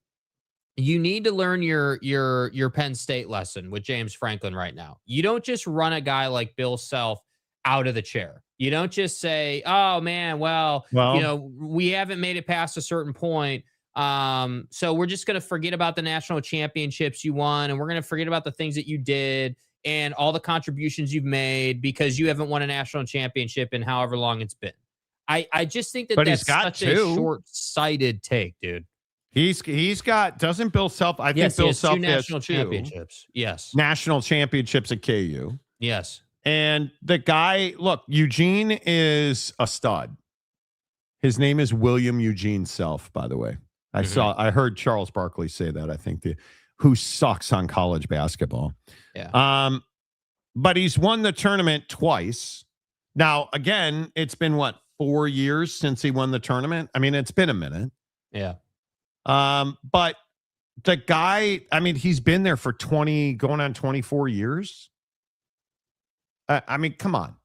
you need to learn your Penn State lesson with James Franklin right now. You don't just run a guy like Bill Self out of the chair. You don't just say, oh, man, well, we haven't made it past a certain point. So we're just going to forget about the national championships you won, and we're going to forget about the things that you did and all the contributions you've made, because you haven't won a national championship in however long it's been. I just think that's such a short-sighted take, dude. He's got, doesn't Bill Self, I think Bill Self has national championships. Yes. National championships at KU. Yes. And the guy, look, Eugene is a stud. His name is William Eugene Self, by the way. I heard Charles Barkley say that, I think, who sucks on college basketball. Yeah. But he's won the tournament twice. Now, again, it's been 4 years since he won the tournament. I mean, it's been a minute. Yeah. But the guy, I mean, he's been there for going on 24 years. I mean, come on.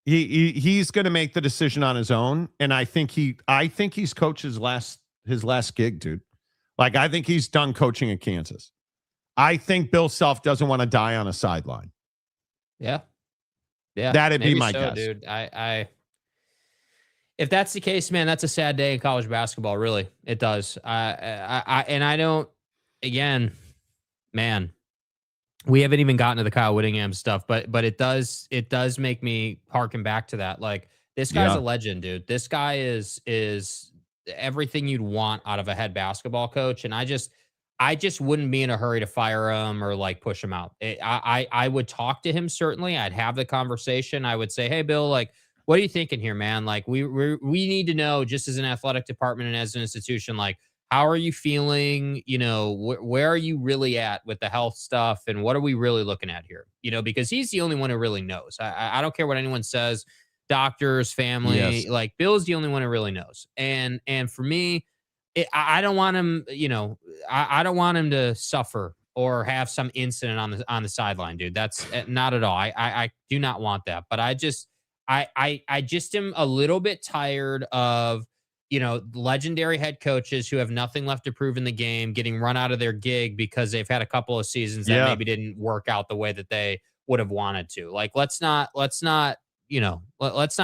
He's going to make the decision on his own. And I think he's coached his last gig, dude. Like, I think he's done coaching at Kansas. I think Bill Self doesn't want to die on a sideline. Yeah. Yeah. That'd be my guess. Dude. If that's the case, man, that's a sad day in college basketball. Really, it does. I don't. Again, man, we haven't even gotten to the Kyle Whittingham stuff, but it does make me harken back to that. Like, this guy's a legend, dude. This guy is everything you'd want out of a head basketball coach, and I just wouldn't be in a hurry to fire him or like push him out. I would talk to him, certainly. I'd have the conversation. I would say, hey, Bill, like, what are you thinking here, man? Like, we need to know, just as an athletic department and as an institution, like, how are you feeling? Where are you really at with the health stuff, and what are we really looking at here? Because he's the only one who really knows. I don't care what anyone says, doctors, family, like, Bill's the only one who really knows. And for me, I don't want him, I don't want him to suffer or have some incident on the sideline, dude. That's not at all. I do not want that. But I just am a little bit tired of legendary head coaches who have nothing left to prove in the game getting run out of their gig because they've had a couple of seasons that maybe didn't work out the way that they would have wanted to. Like, let's not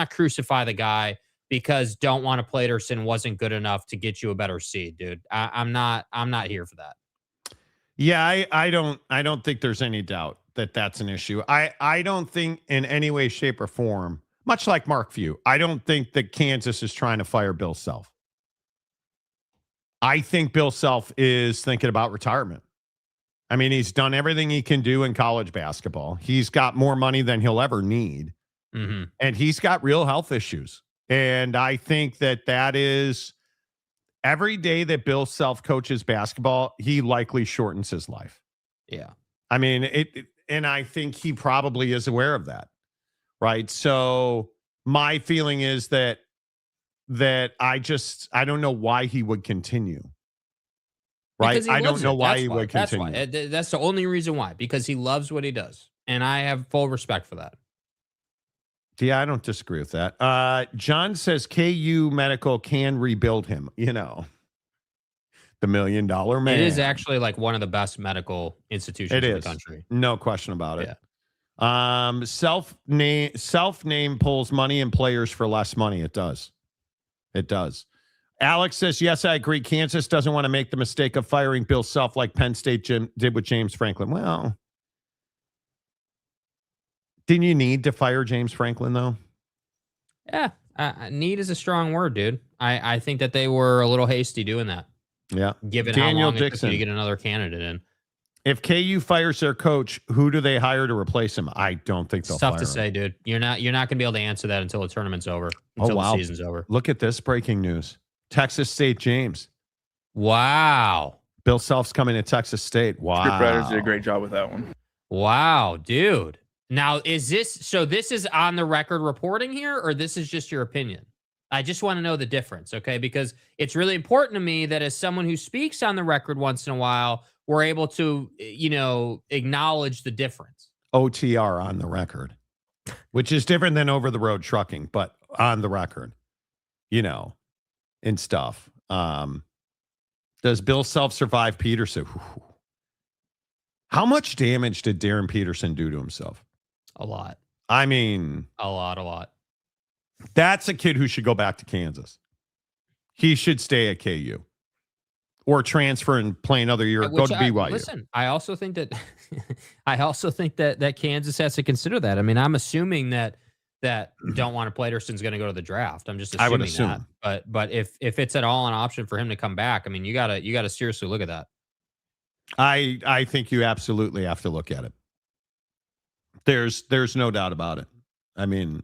crucify the guy because don't want to Playderson wasn't good enough to get you a better seed, dude. I'm not here for that. Yeah, I don't think there's any doubt that that's an issue. I don't think in any way, shape, or form, much like Mark Few, I don't think that Kansas is trying to fire Bill Self. I think Bill Self is thinking about retirement. I mean, he's done everything he can do in college basketball. He's got more money than he'll ever need. Mm-hmm. And he's got real health issues. And I think that is every day that Bill Self coaches basketball, he likely shortens his life. Yeah. I mean, and I think he probably is aware of that. Right. So my feeling is that I don't know why he would continue. Right. I don't know why he would continue. That's the only reason why, because he loves what he does. And I have full respect for that. Yeah, I don't disagree with that. John says KU Medical can rebuild him. The $1 million man. It is actually like one of the best medical institutions in the country. No question about it. Yeah. Self-name pulls money and players for less money. It does. Alex says, yes, I agree. Kansas doesn't want to make the mistake of firing Bill Self like Penn State did with James Franklin. Well, didn't you need to fire James Franklin, though? Yeah. Need is a strong word, dude. I think that they were a little hasty doing that. Yeah. Given Daniel how long Dixon. it took you to get another candidate in. If KU fires their coach, who do they hire to replace him? I don't think they'll It's tough fire to him. say, dude. You're not going to be able to answer that until the tournament's over. Until the season's over. Look at this breaking news. Texas State James. Wow. Bill Self's coming to Texas State. Wow. Scriptwriters did a great job with that one. Wow, dude. Now, this is on the record reporting here, or this is just your opinion? I just want to know the difference, okay? Because it's really important to me that as someone who speaks on the record once in a while, we're able to, acknowledge the difference. OTR on the record, which is different than over the road trucking, but on the record, and stuff. Does Bill Self survive Peterson? How much damage did Darren Peterson do to himself? A lot. I mean, a lot. That's a kid who should go back to Kansas. He should stay at KU or transfer and play another year. Go to BYU. Listen, I also think that that Kansas has to consider that. I mean, I'm assuming that don't want to play Playderson's going to go to the draft. I'm just assuming I would assume that. But if it's at all an option for him to come back, I mean, you gotta seriously look at that. I think you absolutely have to look at it. There's no doubt about it. I mean,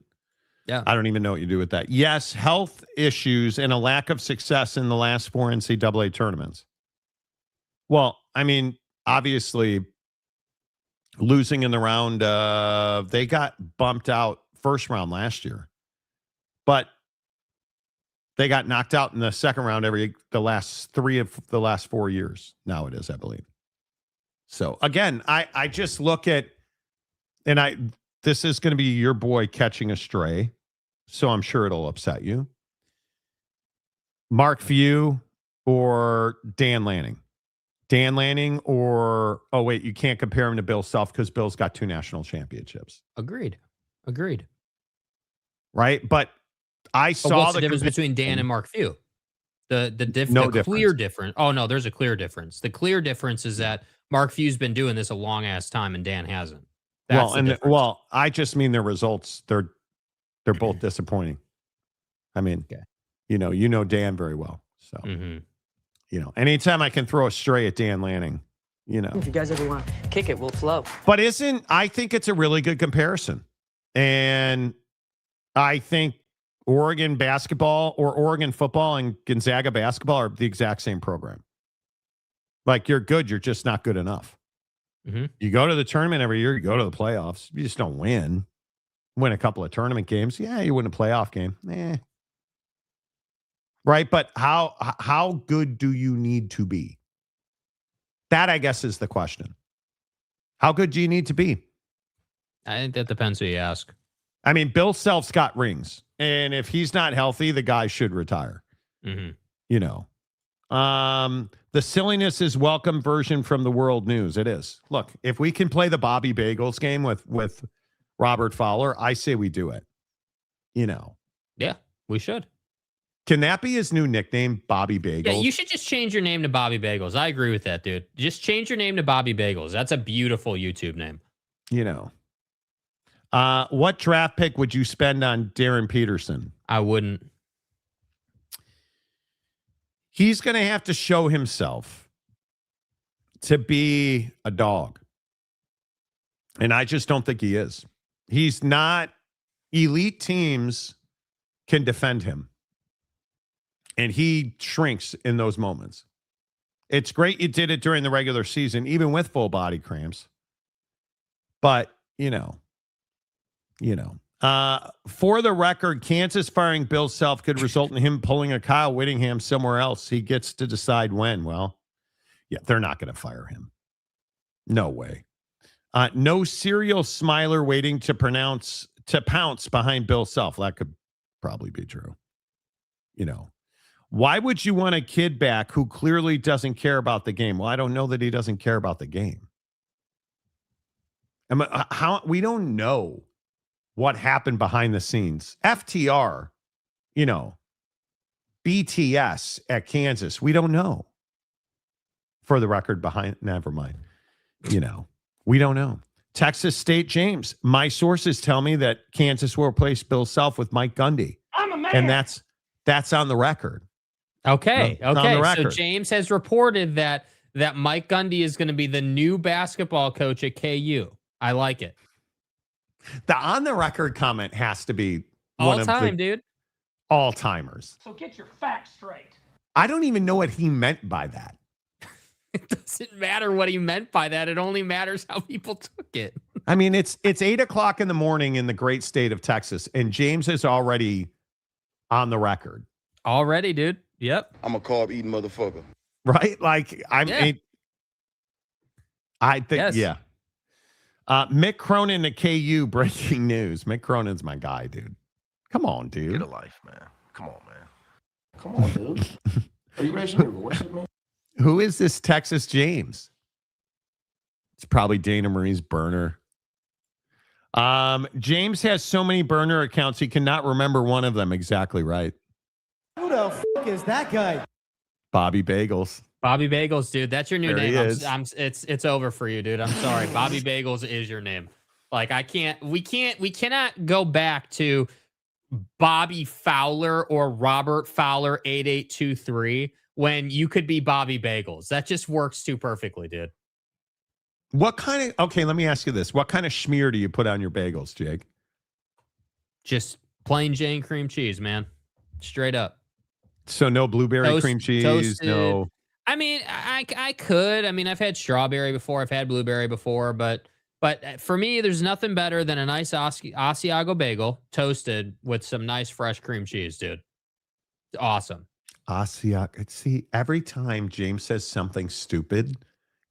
yeah, I don't even know what you do with that. Yes, health issues and a lack of success in the last 4 NCAA tournaments. Well, I mean, obviously, losing in the round, they got bumped out first round last year, but they got knocked out in the second round the last 3 of the last 4 years. Now it is, I believe. So again, I just look at, and this is going to be your boy catching a stray, so I'm sure it'll upset you. Mark Few or Dan Lanning? Dan Lanning or, oh, wait, you can't compare him to Bill Self because Bill's got 2 national championships. Agreed. Right? But what's the difference between Dan and Mark Few? The clear difference. Oh, no, there's a clear difference. The clear difference is that Mark Few's been doing this a long ass time and Dan hasn't. I just mean their results. They're both disappointing. I mean, okay. you know Dan very well. So, anytime I can throw a stray at Dan Lanning, If you guys ever want to kick it, we'll flow. But I think it's a really good comparison. And I think Oregon basketball or Oregon football and Gonzaga basketball are the exact same program. Like, you're good, you're just not good enough. Mm-hmm. You go to the tournament every year, you go to the playoffs, you just don't win. Win a couple of tournament games. Yeah, you win a playoff game. Right? But how good do you need to be? That, I guess, is the question. How good do you need to be? I think that depends who you ask. I mean, Bill Self's got rings. And if he's not healthy, the guy should retire. You know, the silliness is welcome version from the world news. It is. Look, if we can play the Bobby Bagels game with Robert Fowler, I say we do it. You know. Yeah, we should. Can that be his new nickname, Bobby Bagels? Yeah, you should just change your name to Bobby Bagels. I agree with that, dude. Just change your name to Bobby Bagels. That's a beautiful YouTube name. You know. What draft pick would you spend on Darren Peterson? I wouldn't. He's going to have to show himself to be a dog. And I just don't think he is. He's not. Elite teams can defend him. And he shrinks in those moments. It's great you did it during the regular season, even with full body cramps. But, you know. For the record, Kansas firing Bill Self could result in him pulling a Kyle Whittingham somewhere else. He gets to decide when. Well, yeah, they're not going to fire him. No way. No serial smiler waiting to pounce behind Bill Self. That could probably be true. You know. Why would you want a kid back who clearly doesn't care about the game? Well, I don't know that he doesn't care about the game. How we don't know what happened behind the scenes. FTR, you know, BTS at Kansas. We don't know. For the record, never mind. You know, we don't know. Texas State James. My sources tell me that Kansas will replace Bill Self with Mike Gundy. I'm a man. And that's on the record. Okay. On the record. So James has reported that Mike Gundy is going to be the new basketball coach at KU. I like it. The on the record comment has to be all time, dude. All timers. So get your facts straight. I don't even know what he meant by that. It doesn't matter what he meant by that. It only matters how people took it. I mean, it's 8:00 in the morning in the great state of Texas, and James is already on the record. Already, dude. Yep. I'm a carb eating motherfucker. Right? Like, I think, yes. Yeah. Mick Cronin to KU, breaking news. Mick Cronin's my guy, dude. Come on, dude. Get a life, man. Come on, man. Come on, dude. Are you raising your voice at me? Who is this Texas James? It's probably Dana Marie's burner. James has so many burner accounts, he cannot remember one of them. Exactly right. Who the fuck is that guy? Bobby Bagels. Bobby Bagels, dude. That's your new There name. he is. It's over for you, dude. I'm sorry. Bobby Bagels is your name. Like, we cannot go back to Bobby Fowler or Robert Fowler 8823 when you could be Bobby Bagels. That just works too perfectly, dude. Okay, let me ask you this. What kind of schmear do you put on your bagels, Jake? Just plain Jane cream cheese, man. Straight up. So no blueberry cream cheese, toasted. no. I mean, I could. I mean, I've had strawberry before. I've had blueberry before, but for me, there's nothing better than a nice Asiago bagel toasted with some nice fresh cream cheese, dude. It's awesome. Asiago. See, every time James says something stupid,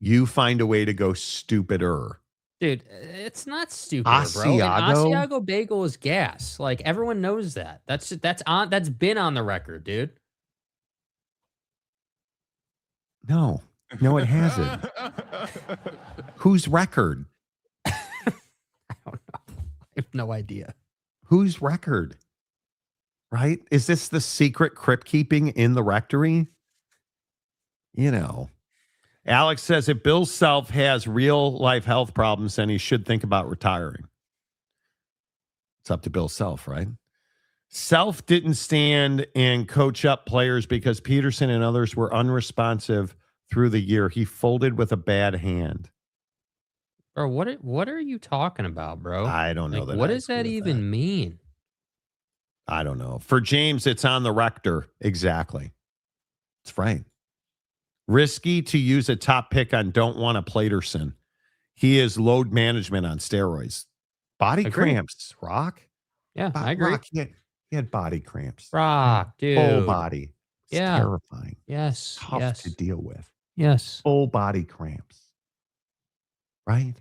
you find a way to go stupider. Dude, it's not stupid, bro. An Asiago bagel is gas. Like, everyone knows that. That's been on the record, dude. No, it hasn't. Whose record? I don't know. I have no idea. Whose record? Right? Is this the secret crypt keeping in the rectory? You know. Alex says if Bill Self has real life health problems, then he should think about retiring. It's up to Bill Self, right? Self didn't stand and coach up players because Peterson and others were unresponsive through the year. He folded with a bad hand. Bro, what are you talking about, bro? I don't know. Like, what does that even mean? I don't know. For James, it's on the rector. Exactly. That's right. Risky to use a top pick on don't want a Platerson. He is load management on steroids. Body cramps, Rock. Yeah, I agree. Rock, he had body cramps. Rock, dude. Full body. It's yeah. terrifying. Yes. Tough to deal with. Yes. Full body cramps. Right?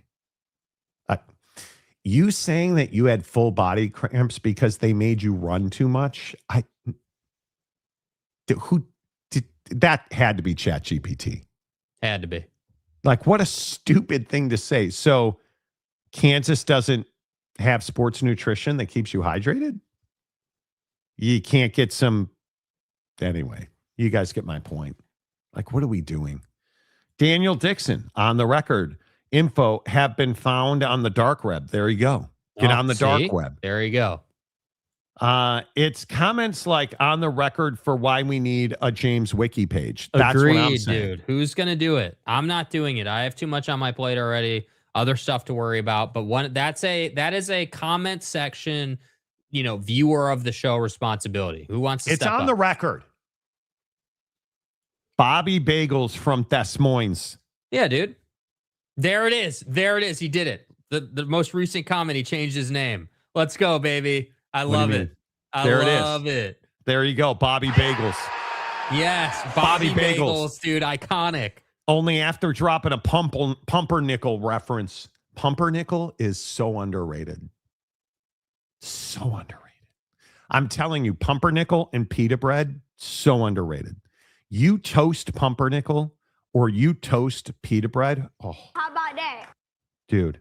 You saying that you had full body cramps because they made you run too much? Who did that? Had to be ChatGPT. Had to be. Like, what a stupid thing to say. So Kansas doesn't have sports nutrition that keeps you hydrated? You can't get some. Anyway, you guys get my point. Like, what are we doing? Daniel Dixon, on the record, info have been found on the dark web. There you go. Get on the dark web. There you go. It's comments like on the record for why we need a James Wiki page. That's Agreed, what I'm saying. dude. Who's going to do it? I'm not doing it. I have too much on my plate already. Other stuff to worry about. But that is a comment section, viewer of the show responsibility. Who wants to It's step on up? the record. Bobby Bagels from Des Moines. Yeah, dude. There it is. There it is. He did it. The most recent comment, he changed his name. Let's go, baby. I love it. I love it. There you go. Bobby Bagels. Yes. Bobby Bagels, dude. Iconic. Only after dropping a pumpernickel reference. Pumpernickel is so underrated. So underrated. I'm telling you, pumpernickel and pita bread, so underrated. You toast pumpernickel or you toast pita bread. Oh, How about that? dude.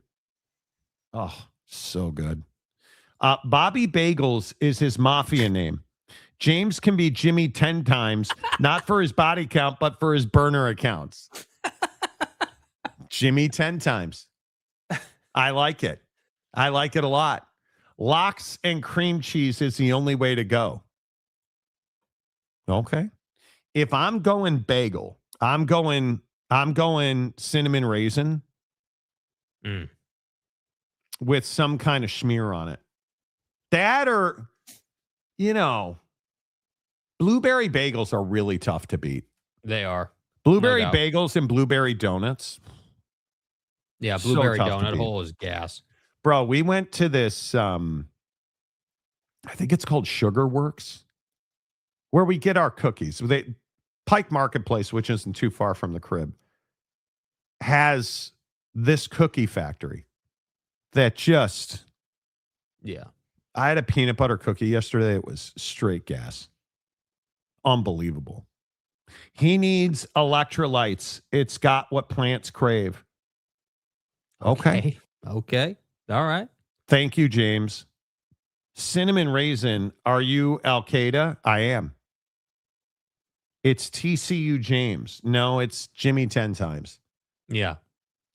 Oh, so good. Bobby Bagels is his mafia name. James can be Jimmy 10 times, not for his body count, but for his burner accounts. Jimmy 10 times. I like it. I like it a lot. Lox and cream cheese is the only way to go. Okay. If I'm going bagel, I'm going cinnamon raisin with some kind of schmear on it. That or, blueberry bagels are really tough to beat. They are. Blueberry bagels and blueberry donuts. Yeah, blueberry so tough to donut beat. hole is gas. Bro, we went to this, I think it's called Sugar Works, where we get our cookies. Pike Marketplace, which isn't too far from the crib, has this cookie factory that just... Yeah. I had a peanut butter cookie yesterday. It was straight gas. Unbelievable. He needs electrolytes. It's got what plants crave. Okay. Okay. All right. Thank you, James. Cinnamon raisin. Are you Al Qaeda? I am. It's TCU James. No, it's Jimmy 10 times. Yeah.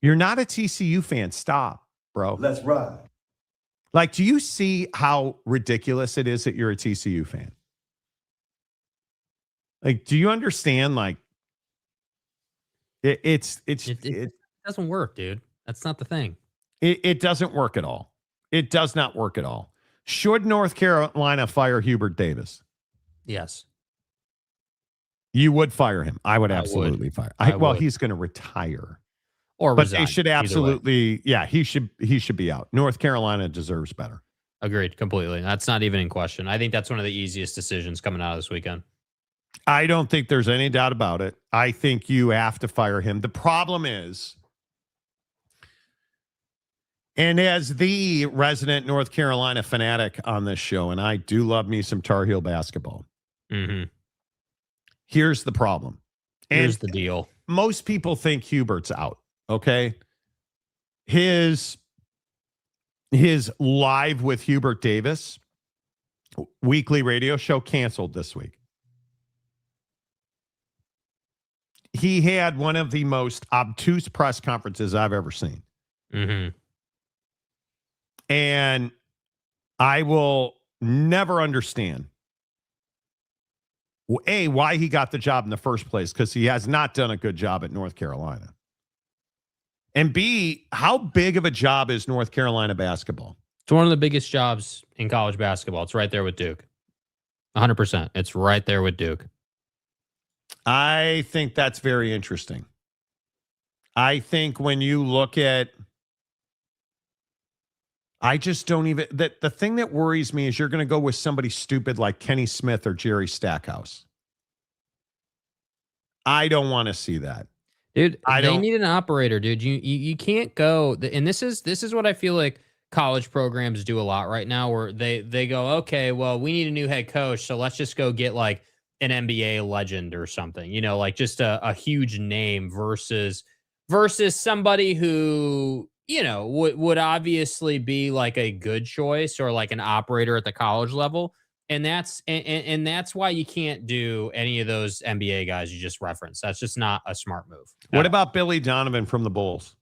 You're not a TCU fan. Stop, bro. Let's ride. Like, do you see how ridiculous it is that you're a TCU fan? Like, do you understand? Like, it doesn't work, dude. That's not the thing. It doesn't work at all. It does not work at all. Should North Carolina fire Hubert Davis? Yes. You would fire him. I would absolutely fire. Well, he's going to retire. Or but resign, they should absolutely, he should be out. North Carolina deserves better. Agreed completely. That's not even in question. I think that's one of the easiest decisions coming out of this weekend. I don't think there's any doubt about it. I think you have to fire him. The problem is, and as the resident North Carolina fanatic on this show, and I do love me some Tar Heel basketball. Mm-hmm. Here's the problem. Here's the deal. Most people think Hubert's out. Okay. His Live with Hubert Davis weekly radio show canceled this week. He had one of the most obtuse press conferences I've ever seen. Mm-hmm. And I will never understand why he got the job in the first place, because he has not done a good job at North Carolina. And B, how big of a job is North Carolina basketball? It's one of the biggest jobs in college basketball. It's right there with Duke. 100%. It's right there with Duke. I think that's very interesting. I think when you look at, I just don't even, the thing that worries me is you're going to go with somebody stupid like Kenny Smith or Jerry Stackhouse. I don't want to see that. Dude, they need an operator, dude. You can't go, and this is what I feel like college programs do a lot right now, where they go, okay, well, we need a new head coach, so let's just go get like an NBA legend or something, like just a huge name versus somebody who, would obviously be like a good choice or like an operator at the college level. And that's why you can't do any of those NBA guys you just referenced. That's just not a smart move. What about Billy Donovan from the Bulls?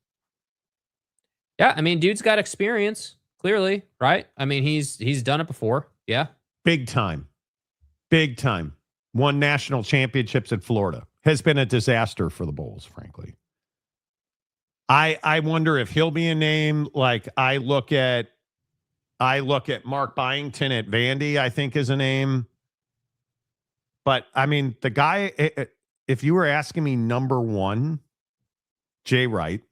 Yeah, I mean, dude's got experience, clearly, right? I mean, he's done it before. Yeah. Big time. Big time. Won national championships at Florida. Has been a disaster for the Bulls, frankly. I wonder if he'll be a name. Like I look at Mark Byington at Vandy, I think is a name. But I mean, the guy, if you were asking me number one, Jay Wright.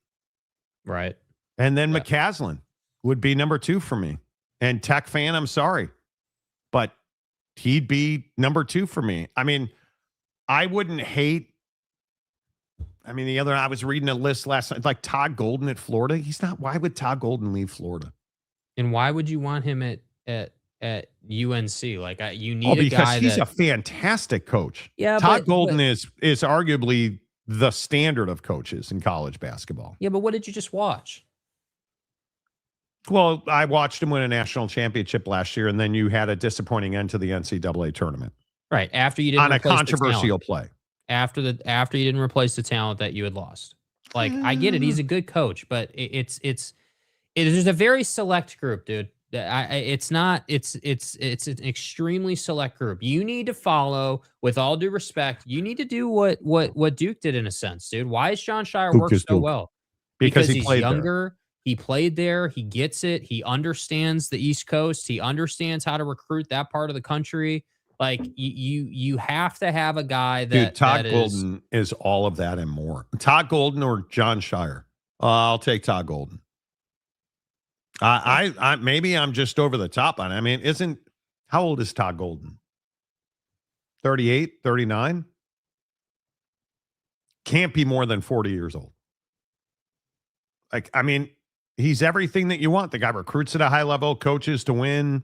Right. And then McCaslin would be number two for me. And Tech fan, I'm sorry. But he'd be number two for me. I mean, I wouldn't hate. I mean, I was reading a list last night, like Todd Golden at Florida. He's not. Why would Todd Golden leave Florida? And why would you want him at UNC? Like you need a because guy he's a fantastic coach. Yeah, Todd Golden is arguably the standard of coaches in college basketball. Yeah, but what did you just watch? Well, I watched him win a national championship last year, and then you had a disappointing end to the NCAA tournament. Right after you didn't on a controversial play. After you didn't replace the talent that you had lost. Like I get it, he's a good coach, but it's a very select group, dude. It's an extremely select group. You need to follow, with all due respect, you need to do what Duke did in a sense, dude. Why is John Shire work so well? Because he's younger. He played there. He gets it. He understands the East Coast. He understands how to recruit that part of the country. Like you have to have a guy that. Dude, Todd Golden is all of that and more. Todd Golden or John Shire? I'll take Todd Golden. I maybe I'm just over the top on it. I mean, how old is Todd Golden? 38, 39? Can't be more than 40 years old. Like, I mean, he's everything that you want. The guy recruits at a high level, coaches to win.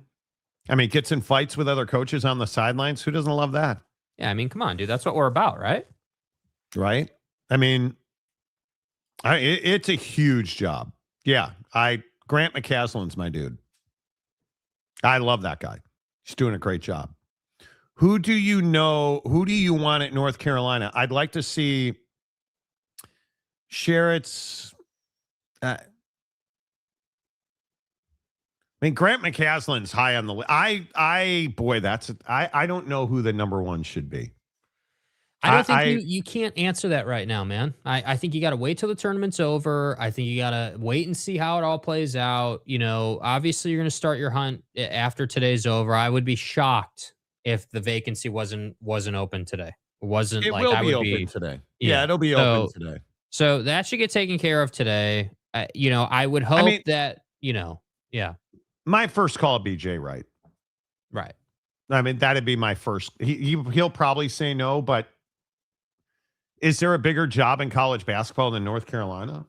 I mean, gets in fights with other coaches on the sidelines. Who doesn't love that? Yeah, I mean, come on, dude. That's what we're about, right? Right? I mean, it's a huge job. Yeah, Grant McCaslin's my dude. I love that guy. He's doing a great job. Who do you want at North Carolina? I'd like to see Sherritt's. I mean, Grant McCaslin's high on the list. I don't know who the number one should be. I don't think you can't answer that right now, man. I think you got to wait till the tournament's over. I think you got to wait and see how it all plays out. Obviously you're going to start your hunt after today's over. I would be shocked if the vacancy wasn't open today. It will be open today. Yeah, it'll be open today. So that should get taken care of today. I would hope that, yeah. My first call would be Jay Wright. Right. I mean, that'd be my first. He'll probably say no, but is there a bigger job in college basketball than North Carolina?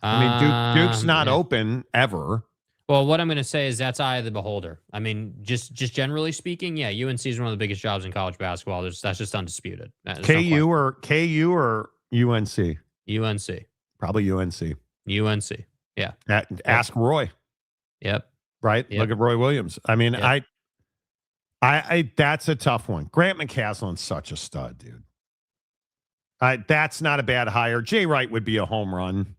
I mean, Duke's not open ever. Well, what I'm going to say is that's eye of the beholder. I mean, just generally speaking, yeah, UNC is one of the biggest jobs in college basketball. That's just undisputed. KU or UNC? UNC. Probably UNC. UNC. Yeah. Ask Roy. Yep. Right. Yep. Look at Roy Williams. I mean, yep. I that's a tough one. Grant McCaslin's such a stud, dude. That's not a bad hire. Jay Wright would be a home run.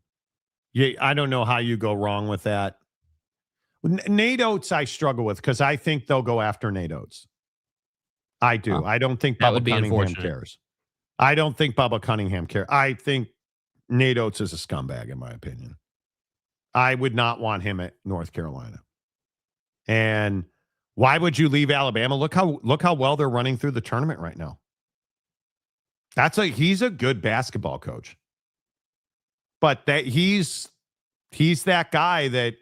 Yeah, I don't know how you go wrong with that. Nate Oates, I struggle with because I think they'll go after Nate Oates. I do. Huh. I don't think Bubba Cunningham cares. I don't think Bubba Cunningham cares. I think Nate Oates is a scumbag, in my opinion. I would not want him at North Carolina. And why would you leave Alabama? Look how well they're running through the tournament right now. He's a good basketball coach. But that he's that guy that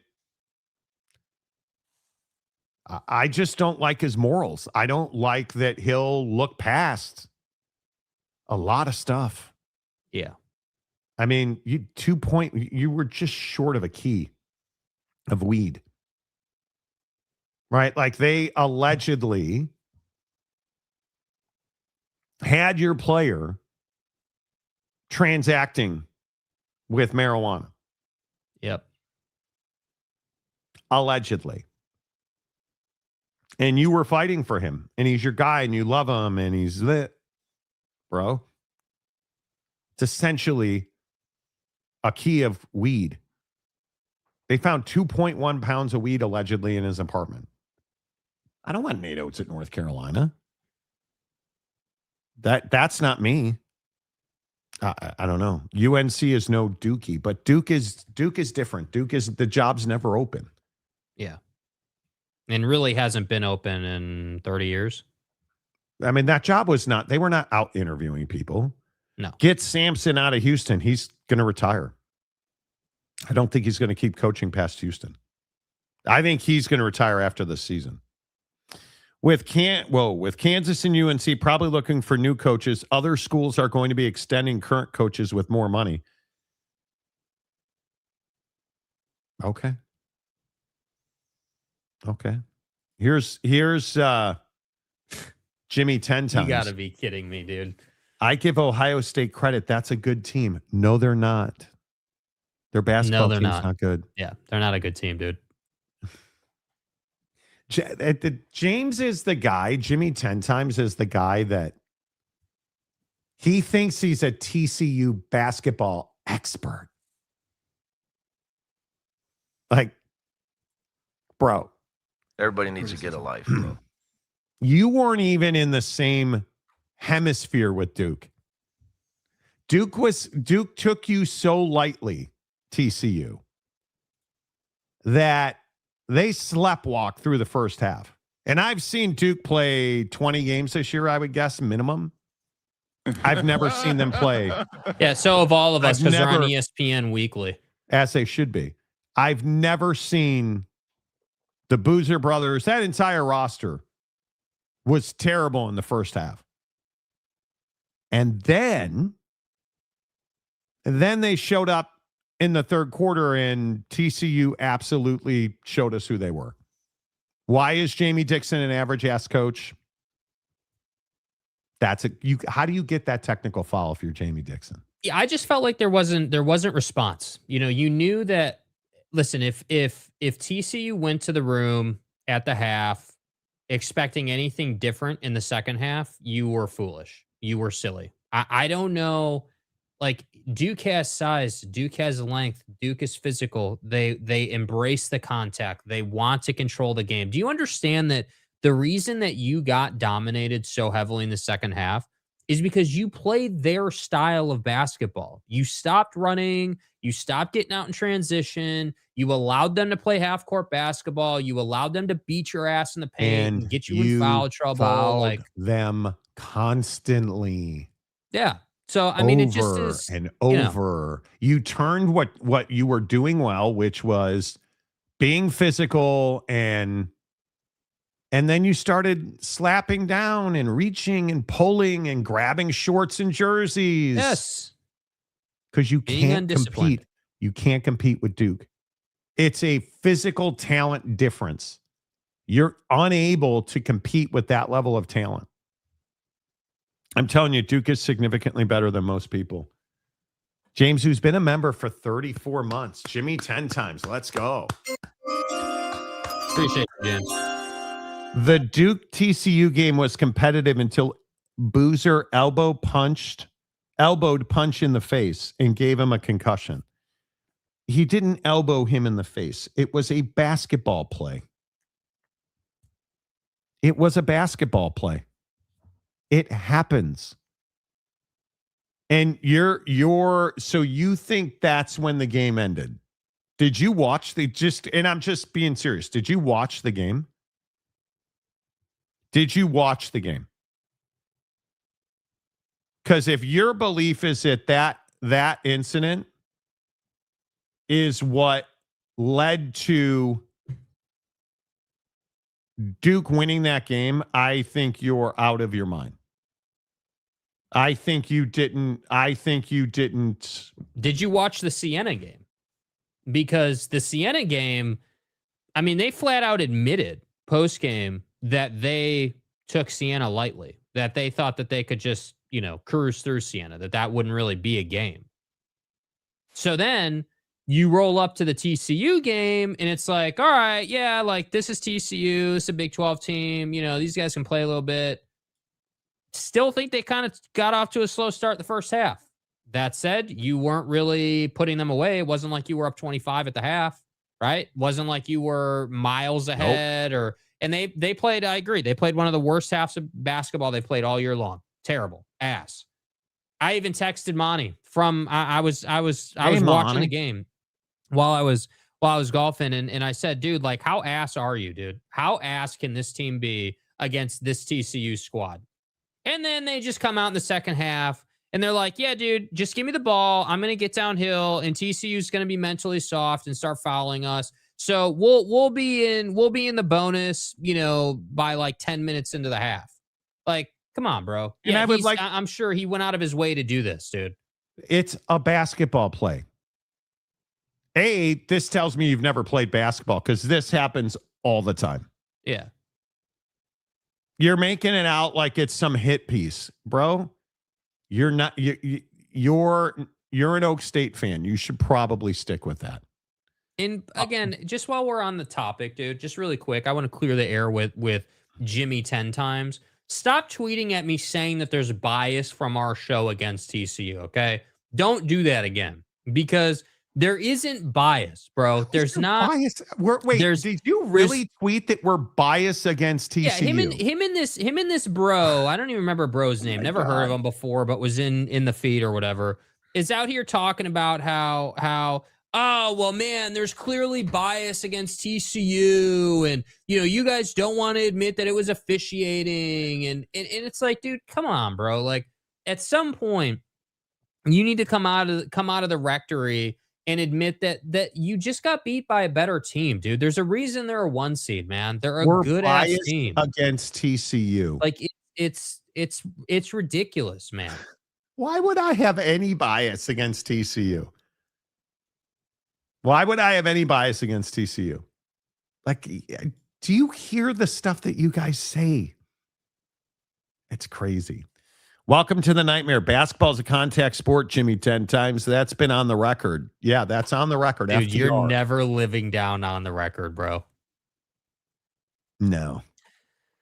I just don't like his morals. I don't like that he'll look past a lot of stuff. Yeah. I mean, you were just short of a key of weed. Right? Like they allegedly had your player transacting with marijuana. Yep. Allegedly. And you were fighting for him, and he's your guy, and you love him, and he's lit, bro. It's essentially a key of weed. They found 2.1 pounds of weed allegedly in his apartment. I don't want Nate Oates at North Carolina. That's not me. I don't know. UNC is no Dookie, but Duke is different. Duke is, the job's never open. Yeah. And really hasn't been open in 30 years. I mean, that job was not, they were not out interviewing people. No. Get Sampson out of Houston. He's going to retire. I don't think he's going to keep coaching past Houston. I think he's going to retire after this season. With Kansas and UNC probably looking for new coaches, other schools are going to be extending current coaches with more money. Okay. Here's Jimmy 10 times. You got to be kidding me, dude. I give Ohio State credit. That's a good team. No, they're not. Their basketball team's not good. Yeah, they're not a good team, dude. James is the guy, Jimmy 10 times is the guy that he thinks he's a TCU basketball expert. Like, bro. Everybody needs to get a life, bro. You weren't even in the same hemisphere with Duke. Duke took you so lightly, TCU, that they sleptwalked through the first half. And I've seen Duke play 20 games this year, I would guess, minimum. I've never seen them play. Yeah, so have all of us, because they're on ESPN weekly. As they should be. I've never seen the Boozer brothers, that entire roster was terrible in the first half. And then they showed up in the third quarter, and TCU absolutely showed us who they were. Why is Jamie Dixon an average ass coach? How do you get that technical foul if you're Jamie Dixon? Yeah, I just felt like there wasn't response. You know, you knew that. Listen, if TCU went to the room at the half expecting anything different in the second half, you were foolish. You were silly. I don't know. Like, Duke has size, Duke has length, Duke is physical. They embrace the contact. They want to control the game. Do you understand that the reason that you got dominated so heavily in the second half is because you played their style of basketball? You stopped running. You stopped getting out in transition. You allowed them to play half-court basketball. You allowed them to beat your ass in the paint and get you in foul trouble. Like them constantly. Yeah. So, I mean, it just is. And over. You turned what you were doing well, which was being physical, and then you started slapping down and reaching and pulling and grabbing shorts and jerseys. Yes. Because you can't compete. You can't compete with Duke. It's a physical talent difference. You're unable to compete with that level of talent. I'm telling you, Duke is significantly better than most people. James, who's been a member for 34 months. Jimmy 10 times. Let's go. Appreciate it, James. The Duke TCU game was competitive until Boozer elbowed punch in the face and gave him a concussion. He didn't elbow him in the face. It was a basketball play. It was a basketball play. It happens. And so you think that's when the game ended? Did you watch and I'm just being serious. Did you watch the game? Did you watch the game? Because if your belief is that incident is what led to Duke winning that game, I think you're out of your mind. I think you didn't. Did you watch the Siena game? Because the Siena game, I mean, they flat out admitted post-game that they took Siena lightly, that they thought that they could just, cruise through Siena, that wouldn't really be a game. So then you roll up to the TCU game and it's like, all right, yeah, like this is TCU. It's a Big 12 team. These guys can play a little bit. Still think they kind of got off to a slow start the first half. That said, you weren't really putting them away. It wasn't like you were up 25 at the half, right? Wasn't like you were miles ahead and they played, I agree. They played one of the worst halves of basketball they played all year long. Terrible. Ass. I even texted Monty from I was watching the game while I was golfing and I said, dude, like how ass are you, dude? How ass can this team be against this TCU squad? And then they just come out in the second half and they're like, yeah, dude, just give me the ball. I'm going to get downhill and TCU's going to be mentally soft and start fouling us. So we'll be in the bonus, by like 10 minutes into the half. Like, come on, bro. And yeah, I'm sure he went out of his way to do this, dude. It's a basketball play. This tells me you've never played basketball because this happens all the time. Yeah. You're making it out like it's some hit piece, bro. You're not. You're an Oak State fan. You should probably stick with that. And again, just while we're on the topic, dude, just really quick, I want to clear the air with Jimmy 10 times. Stop tweeting at me saying that there's bias from our show against TCU. Okay, don't do that again because there isn't bias, bro. There's not bias. Did you really tweet that we're biased against TCU? Yeah, him and this bro. I don't even remember bro's name. Never heard of him before, but was in the feed or whatever. Is out here talking about how oh well, man, there's clearly bias against TCU, and you guys don't want to admit that it was officiating, and it's like, dude, come on, bro. Like at some point, you need to come out of the rectory and admit that you just got beat by a better team, dude. There's a reason they're a 1 seed, man. They're a good ass team against TCU. Like it's ridiculous, man. Why would I have any bias against TCU? Why would I have any bias against TCU? Like, do you hear the stuff that you guys say? It's crazy. Welcome to the nightmare. Basketball is a contact sport, Jimmy 10 times. That's been on the record. Yeah, that's on the record. Dude, FTR. You're never living down on the record, bro. No.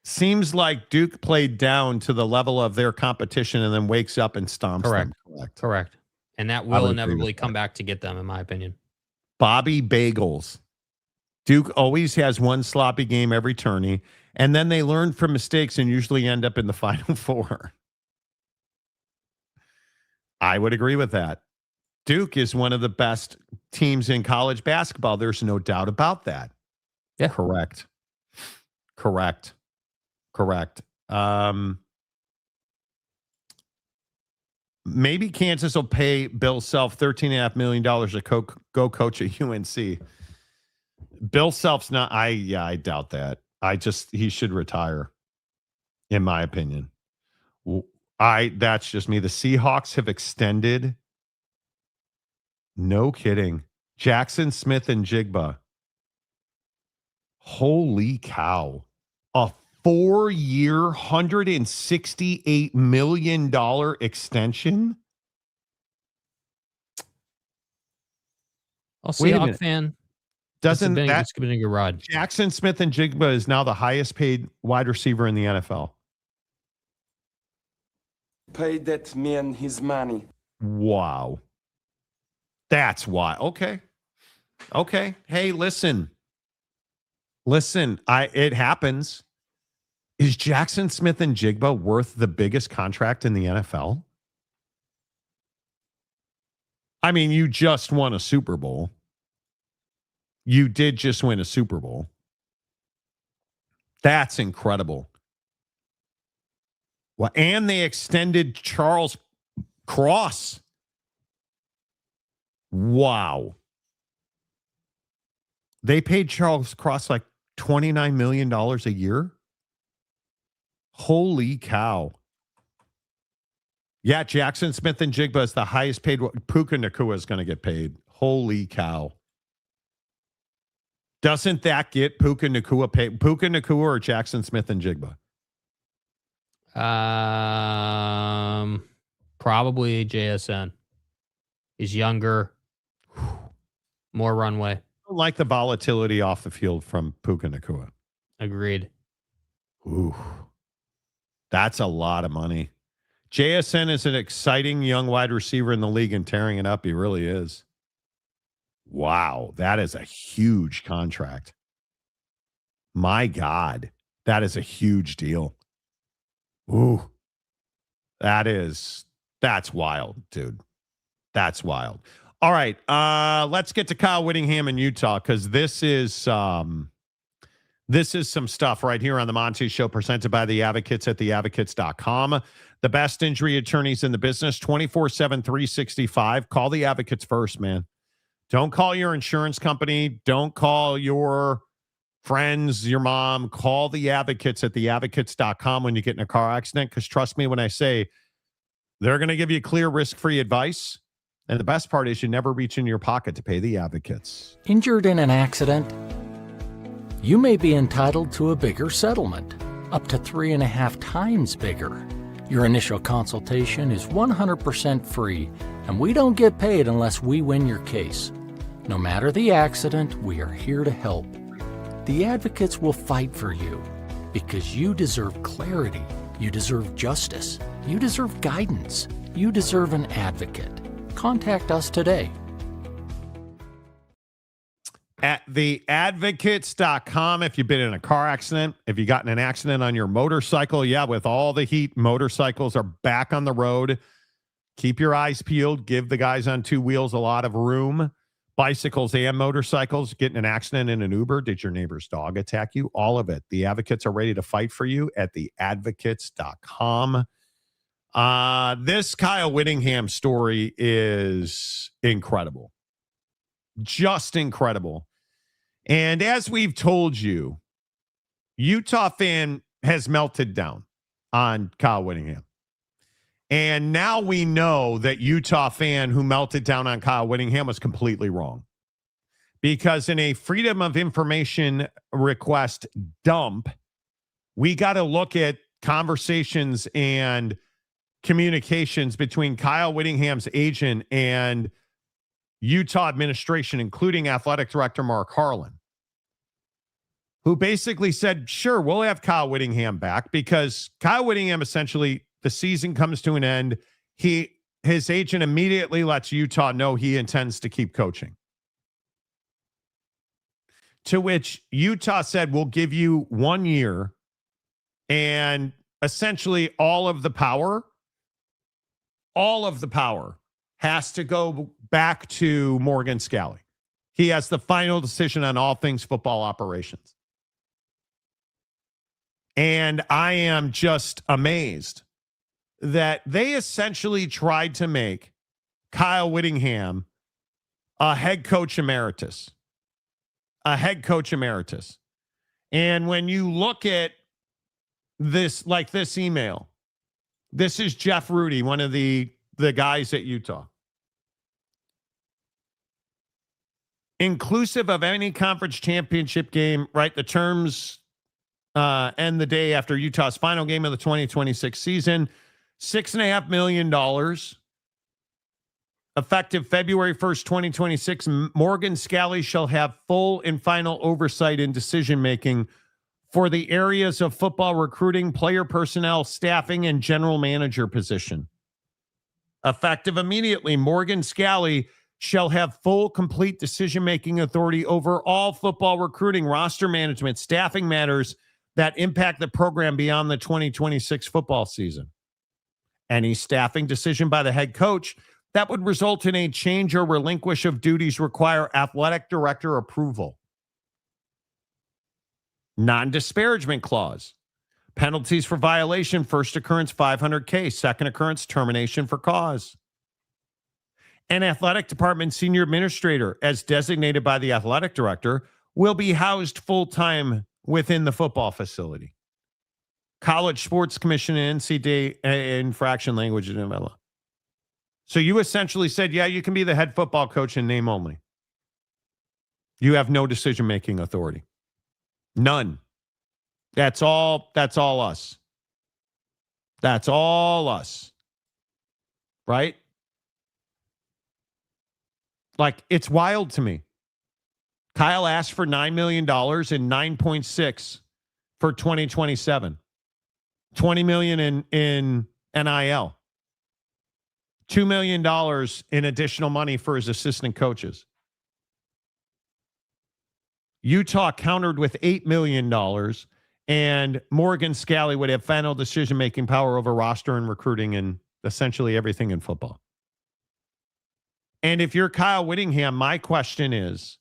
Seems like Duke played down to the level of their competition and then wakes up and stomps them. Correct. And that will inevitably come back to get them, in my opinion. Bobby Bagels. Duke always has one sloppy game every tourney, and then they learn from mistakes and usually end up in the Final Four. I would agree with that. Duke is one of the best teams in college basketball. There's no doubt about that. Yeah. Correct. Maybe Kansas will pay Bill Self $13.5 million to go coach at UNC. Bill Self's not. I doubt that. He should retire, in my opinion. That's just me. The Seahawks have extended. No kidding. Jackson Smith and Jigba. Holy cow. A 4-year, $168 million extension? I'll see a fan. Doesn't that it's been a good ride. Jackson Smith and Jigba is now the highest paid wide receiver in the NFL. Pay that man his money. Wow. That's why. Okay. Hey, listen. It happens. Is Jackson Smith and Jigba worth the biggest contract in the NFL? I mean, you just won a Super Bowl. You did just win a Super Bowl. That's incredible. Well, and they extended Charles Cross. Wow. They paid Charles Cross like $29 million a year. Holy cow. Yeah, Jackson Smith and Jigba is the highest paid. Puka Nacua is going to get paid. Holy cow. Doesn't that get Puka Nacua paid? Puka Nacua or Jackson Smith and Jigba? Probably JSN. He's younger, more runway. I don't like the volatility off the field from Puka Nacua. Agreed. Ooh, that's a lot of money. JSN is an exciting young wide receiver in the league and tearing it up. He really is. Wow, that is a huge contract. My God, that is a huge deal. Ooh, that's wild, dude. That's wild. All right, let's get to Kyle Whittingham in Utah because this is some stuff right here on the Monty Show presented by the Advocates at theadvocates.com. The best injury attorneys in the business, 24/7, 365. Call the Advocates first, man. Don't call your insurance company. Don't call your friends, your mom. Call the Advocates at theadvocates.com when you get in a car accident because trust me when I say they're going to give you clear, risk-free advice. And the best part is you never reach in your pocket to pay the Advocates. Injured in an accident? You may be entitled to a bigger settlement, up to 3.5 times bigger. Your initial consultation is 100% free, and we don't get paid unless we win your case. No matter the accident, we are here to help. The Advocates will fight for you because you deserve clarity, you deserve justice, you deserve guidance, you deserve an advocate. Contact us today. At theadvocates.com, if you've been in a car accident, if you got in an accident on your motorcycle, with all the heat, motorcycles are back on the road. Keep your eyes peeled. Give the guys on two wheels a lot of room. Bicycles and motorcycles, get in an accident in an Uber. Did your neighbor's dog attack you? All of it. The Advocates are ready to fight for you at theadvocates.com. This Kyle Whittingham story is incredible. Just incredible. And as we've told you, Utah fan has melted down on Kyle Whittingham. And now we know that Utah fan who melted down on Kyle Whittingham was completely wrong. Because in a Freedom of Information request dump, we got to look at conversations and communications between Kyle Whittingham's agent and Utah administration, including athletic director Mark Harlan, who basically said, sure, we'll have Kyle Whittingham back because Kyle Whittingham essentially, the season comes to an end. His agent immediately lets Utah know he intends to keep coaching. To which Utah said, we'll give you 1 year and essentially all of the power has to go back to Morgan Scalley. He has the final decision on all things football operations. And I am just amazed that they essentially tried to make Kyle Whittingham a head coach emeritus. And when you look at this, like this email, this is Jeff Rudy, one of the guys at Utah. Inclusive of any conference championship game, right? The terms end the day after Utah's final game of the 2026 season. $6.5 million. Effective February 1st, 2026, Morgan Scalley shall have full and final oversight in decision-making for the areas of football recruiting, player personnel, staffing, and general manager position. Effective immediately, Morgan Scalley shall have full, complete decision-making authority over all football recruiting, roster management, staffing matters that impact the program beyond the 2026 football season. Any staffing decision by the head coach that would result in a change or relinquish of duties require athletic director approval. Non-disparagement clause. Penalties for violation, first occurrence $500K, second occurrence termination for cause. An athletic department senior administrator, as designated by the athletic director, will be housed full-time within the football facility. College Sports Commission and NCAA infraction language in MLA. So you essentially said, yeah, you can be the head football coach in name only. You have no decision-making authority. None. That's all us. That's all us. Right? Like, it's wild to me. Kyle asked for $9 million and 9.6 for 2027. $20 million in NIL. $2 million in additional money for his assistant coaches. Utah countered with $8 million, and Morgan Scalley would have final decision-making power over roster and recruiting and essentially everything in football. And if you're Kyle Whittingham, my question is,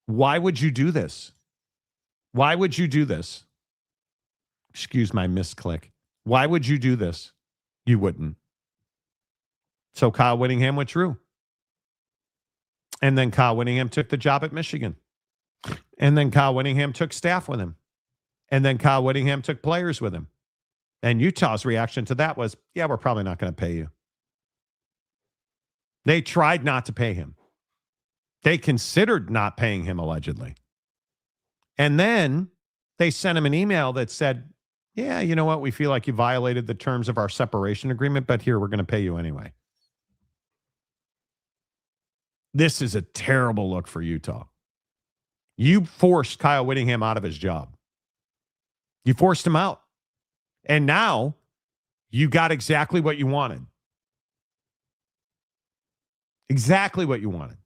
why would you do this? Why would you do this? Excuse my misclick. Why would you do this? You wouldn't. So Kyle Whittingham withdrew. And then Kyle Whittingham took the job at Michigan. And then Kyle Whittingham took staff with him. And then Kyle Whittingham took players with him. And Utah's reaction to that was, yeah, we're probably not going to pay you. They tried not to pay him. They considered not paying him, allegedly. And then they sent him an email that said, yeah, you know what? We feel like you violated the terms of our separation agreement, but here, we're going to pay you anyway. This is a terrible look for Utah. You forced Kyle Whittingham out of his job. You forced him out. And now you got exactly what you wanted. Exactly what you wanted.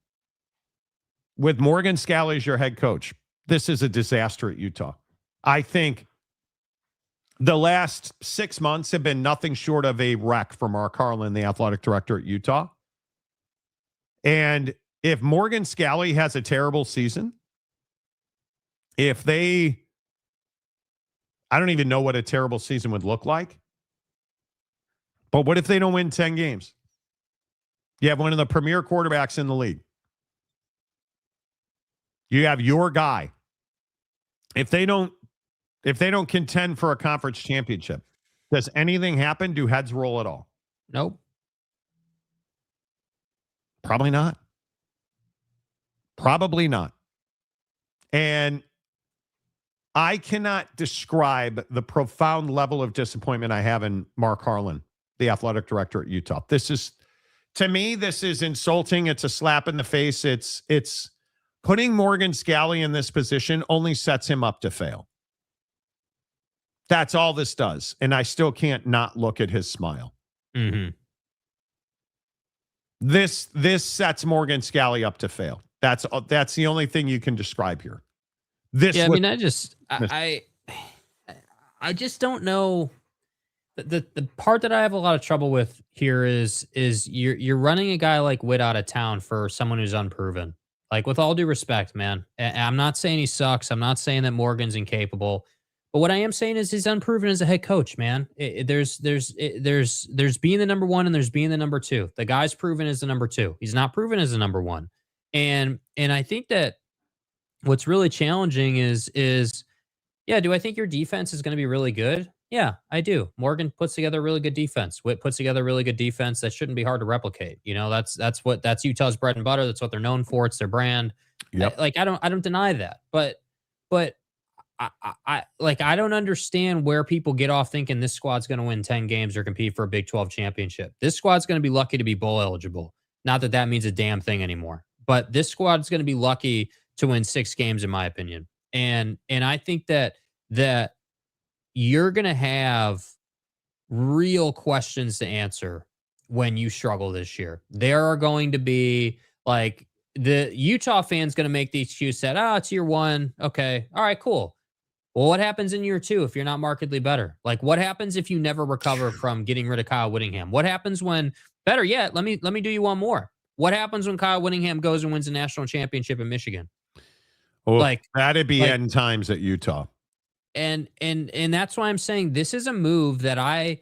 With Morgan Scalley as your head coach, this is a disaster at Utah. I think the last 6 months have been nothing short of a wreck for Mark Harlan, the athletic director at Utah. And if Morgan Scalley has a terrible season, I don't even know what a terrible season would look like. But what if they don't win 10 games? You have one of the premier quarterbacks in the league. You have your guy. If they don't contend for a conference championship, does anything happen? Do heads roll at all? Nope. Probably not. Probably not. And I cannot describe the profound level of disappointment I have in Mark Harlan, the athletic director at Utah. To me, this is insulting. It's a slap in the face. It's putting Morgan Scalley in this position only sets him up to fail. That's all this does. And I still can't not look at his smile. Mm-hmm. This sets Morgan Scalley up to fail. That's the only thing you can describe here. I just don't know. The part that I have a lot of trouble with here is you're running a guy like Witt out of town for someone who's unproven. Like, with all due respect, man, I'm not saying he sucks. I'm not saying that Morgan's incapable. But what I am saying is he's unproven as a head coach, man. There's being the number one and there's being the number two. The guy's proven as the number two. He's not proven as the number one. And I think that what's really challenging is do I think your defense is going to be really good? Yeah, I do. Morgan puts together a really good defense. Witt puts together a really good defense that shouldn't be hard to replicate. You know, that's Utah's bread and butter. That's what they're known for. It's their brand. Yep. I don't deny that. But I don't understand where people get off thinking this squad's going to win 10 games or compete for a Big 12 championship. This squad's going to be lucky to be bowl eligible. Not that that means a damn thing anymore. But this squad's going to be lucky to win 6 games, in my opinion. And I think that you're going to have real questions to answer when you struggle this year. There are going to be, like, the Utah fans going to make the excuse that, it's year one. Okay. All right, cool. Well, what happens in year 2 if you're not markedly better? Like, what happens if you never recover from getting rid of Kyle Whittingham? What happens when, better yet, let me do you one more. What happens when Kyle Whittingham goes and wins a national championship in Michigan? Oh, that'd be end times at Utah. And that's why I'm saying this is a move that I'm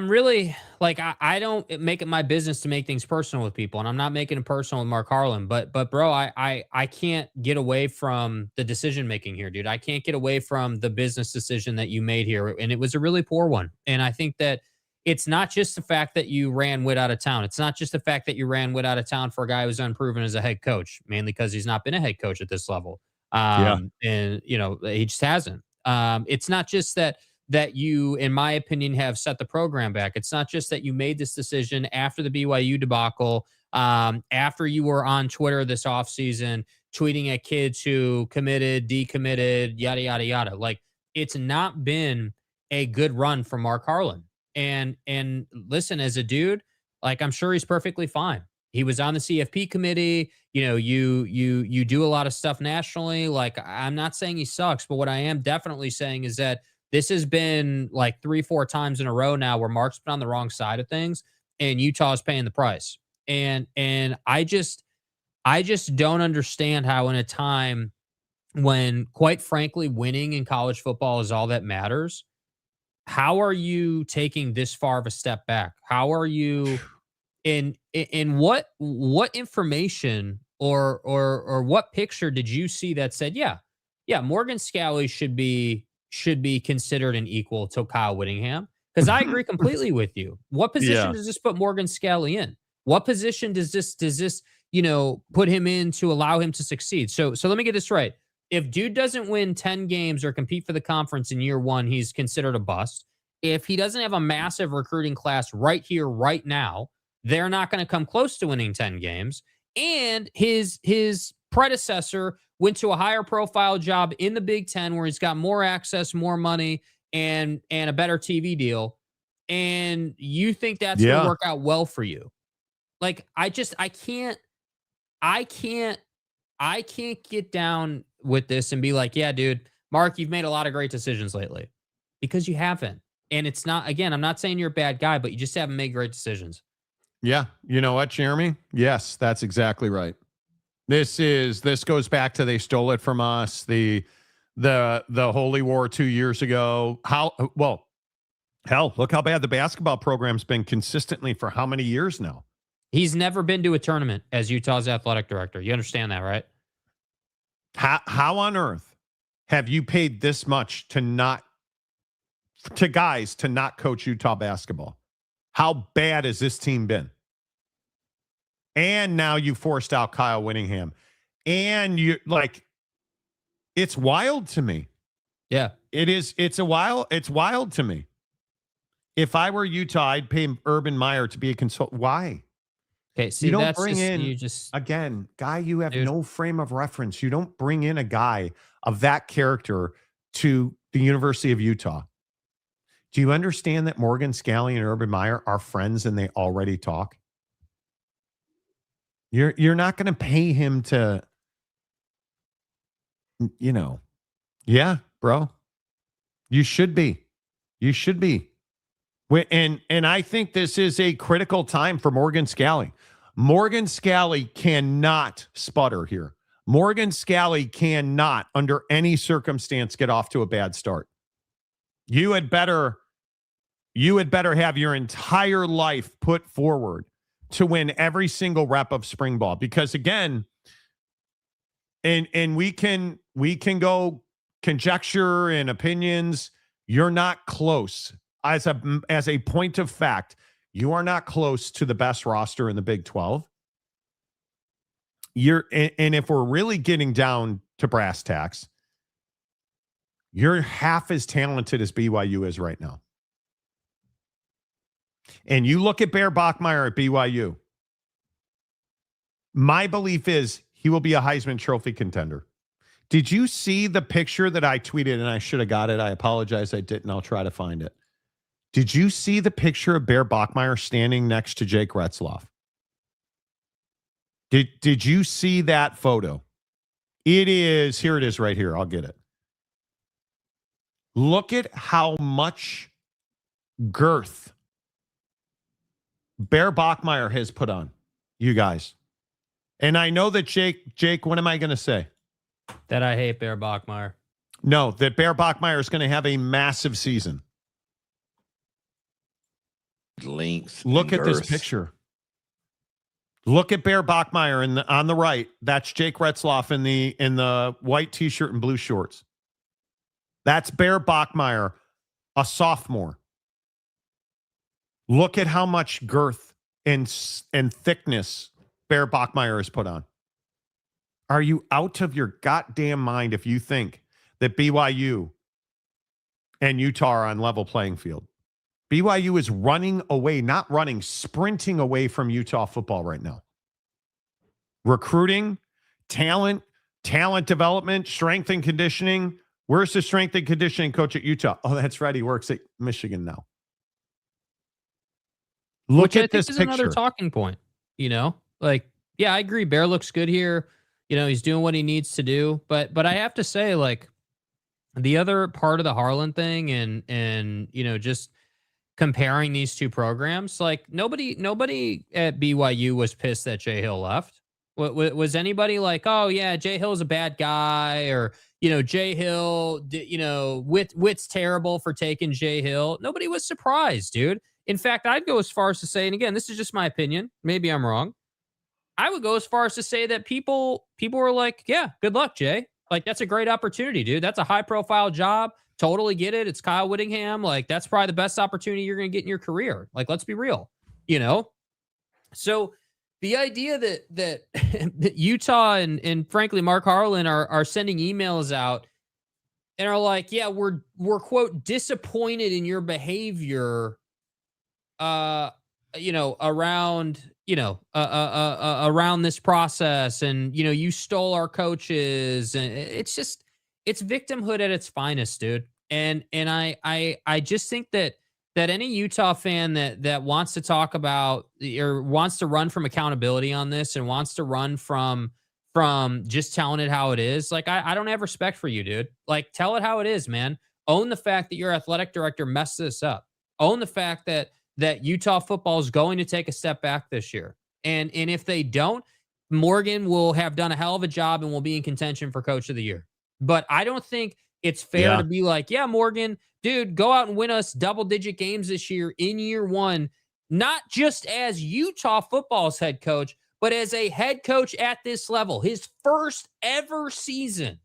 really, like, I don't make it my business to make things personal with people, and I'm not making it personal with Mark Harlan, but bro, I can't get away from the decision making here, dude. I can't get away from the business decision that you made here, and it was a really poor one. And I think that it's not just the fact that you ran Witt out of town. It's not just the fact that you ran Witt out of town for a guy who's unproven as a head coach, mainly because he's not been a head coach at this level. And he just hasn't. It's not just that you, in my opinion, have set the program back. It's not just that you made this decision after the BYU debacle, after you were on Twitter this offseason, tweeting at kids who committed, decommitted, yada, yada, yada. Like, it's not been a good run for Mark Harlan. And listen, as a dude, like, I'm sure he's perfectly fine. He was on the CFP committee. You know, you do a lot of stuff nationally. Like, I'm not saying he sucks, but what I am definitely saying is that this has been like 3-4 times in a row now where Mark's been on the wrong side of things and Utah is paying the price. And I just don't understand how, in a time when, quite frankly, winning in college football is all that matters, how are you taking this far of a step back? How are you in what information or what picture did you see that said, yeah, Morgan Scalley should be considered an equal to Kyle Whittingham? Because I agree completely with you. What position does this put Morgan Scalley in? What position does this put him in to allow him to succeed? So let me get this right. If dude doesn't win 10 games or compete for the conference in year one, he's considered a bust. If he doesn't have a massive recruiting class right here, right now, they're not going to come close to winning 10 games. And his predecessor went to a higher profile job in the Big Ten where he's got more access, more money, and a better TV deal. And you think that's going to work out well for you? Like, I can't get down with this and be like, yeah, dude, Mark, you've made a lot of great decisions lately, because you haven't. And it's not, again, I'm not saying you're a bad guy, but you just haven't made great decisions. Yeah. You know what, Jeremy? Yes, that's exactly right. This goes back to, they stole it from us. The Holy War 2 years ago. Hell, look how bad the basketball program's been consistently for how many years now? He's never been to a tournament as Utah's athletic director. You understand that, right? How on earth have you paid this much to guys to not coach Utah basketball? How bad has this team been? And now you forced out Kyle Whittingham. And it's wild to me. Yeah. It is. It's wild to me. If I were Utah, I'd pay Urban Meyer to be a consultant. Why? Okay, see, you don't that's bring just, in, you just, again, guy, you have no frame of reference. You don't bring in a guy of that character to the University of Utah. Do you understand that Morgan Scalley and Urban Meyer are friends and they already talk? You're not going to pay him to, yeah, bro. You should be. And I think this is a critical time for Morgan Scalley. Morgan Scalley cannot sputter here. Morgan Scalley cannot, under any circumstance, get off to a bad start. You had better have your entire life put forward to win every single rep of spring ball, because again, and we can go conjecture and opinions. You're not close. As a point of fact, you are not close to the best roster in the Big 12. And if we're really getting down to brass tacks, you're half as talented as BYU is right now. And you look at Bear Bachmeier at BYU. My belief is he will be a Heisman Trophy contender. Did you see the picture that I tweeted? And I should have got it. I apologize. I didn't. I'll try to find it. Did you see the picture of Bear Bachmeier standing next to Jake Retzloff? Did you see that photo? Here it is right here. I'll get it. Look at how much girth Bear Bachmeier has put on, you guys. And I know that Jake, what am I going to say? That I hate Bear Bachmeier. No, that Bear Bachmeier is going to have a massive season. Length. Look at this picture. Look at Bear Bachmeier on the right. That's Jake Retzloff in the white t-shirt and blue shorts. That's Bear Bachmeier, a sophomore. Look at how much girth and thickness Bear Bachmeier has put on. Are you out of your goddamn mind if you think that BYU and Utah are on level playing field. BYU is running away, not running, sprinting away from Utah football right now. Recruiting, talent development, strength and conditioning. Where's the strength and conditioning coach at Utah? Oh, that's right. He works at Michigan now. Look Which at I think this is picture. another talking point, like, yeah, I agree. Bear looks good here. He's doing what he needs to do. But I have to say, like, the other part of the Harlan thing and just comparing these two programs, like nobody at BYU was pissed that Jay Hill left. Was anybody like, oh yeah, Jay Hill's a bad guy, or Jay Hill, Witt's terrible for taking Jay Hill? Nobody was surprised, dude. In fact, I'd go as far as to say, and again, this is just my opinion, maybe I'm wrong, I would go as far as to say that people were like, yeah, good luck, Jay. Like, that's a great opportunity, dude. That's a high profile job. Totally get it. It's Kyle Whittingham. Like, that's probably the best opportunity you're going to get in your career. Like, let's be real, So the idea that Utah and frankly, Mark Harlan are sending emails out and are like, yeah, we're quote, disappointed in your behavior, around this process, and you stole our coaches, and it's victimhood at its finest, dude. And I just think that any Utah fan that wants to talk about or wants to run from accountability on this and wants to run from just telling it how it is, like, I don't have respect for you, dude. Like, tell it how it is, man. Own the fact that your athletic director messed this up. Own the fact that Utah football is going to take a step back this year. And if they don't, Morgan will have done a hell of a job and will be in contention for coach of the year. But I don't think it's fair to be like, yeah, Morgan, dude, go out and win us double-digit games this year in year one, not just as Utah football's head coach, but as a head coach at this level, his first ever season.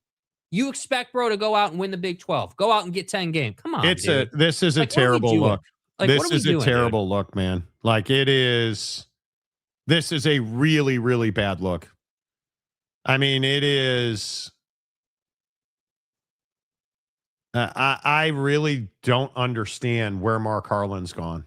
You expect, bro, to go out and win the Big 12. Go out and get 10 games. Come on, dude. This is a terrible look. This is a terrible look, man. Like, it is. This is a really, really bad look. I mean, it is. I really don't understand where Mark Harlan's gone.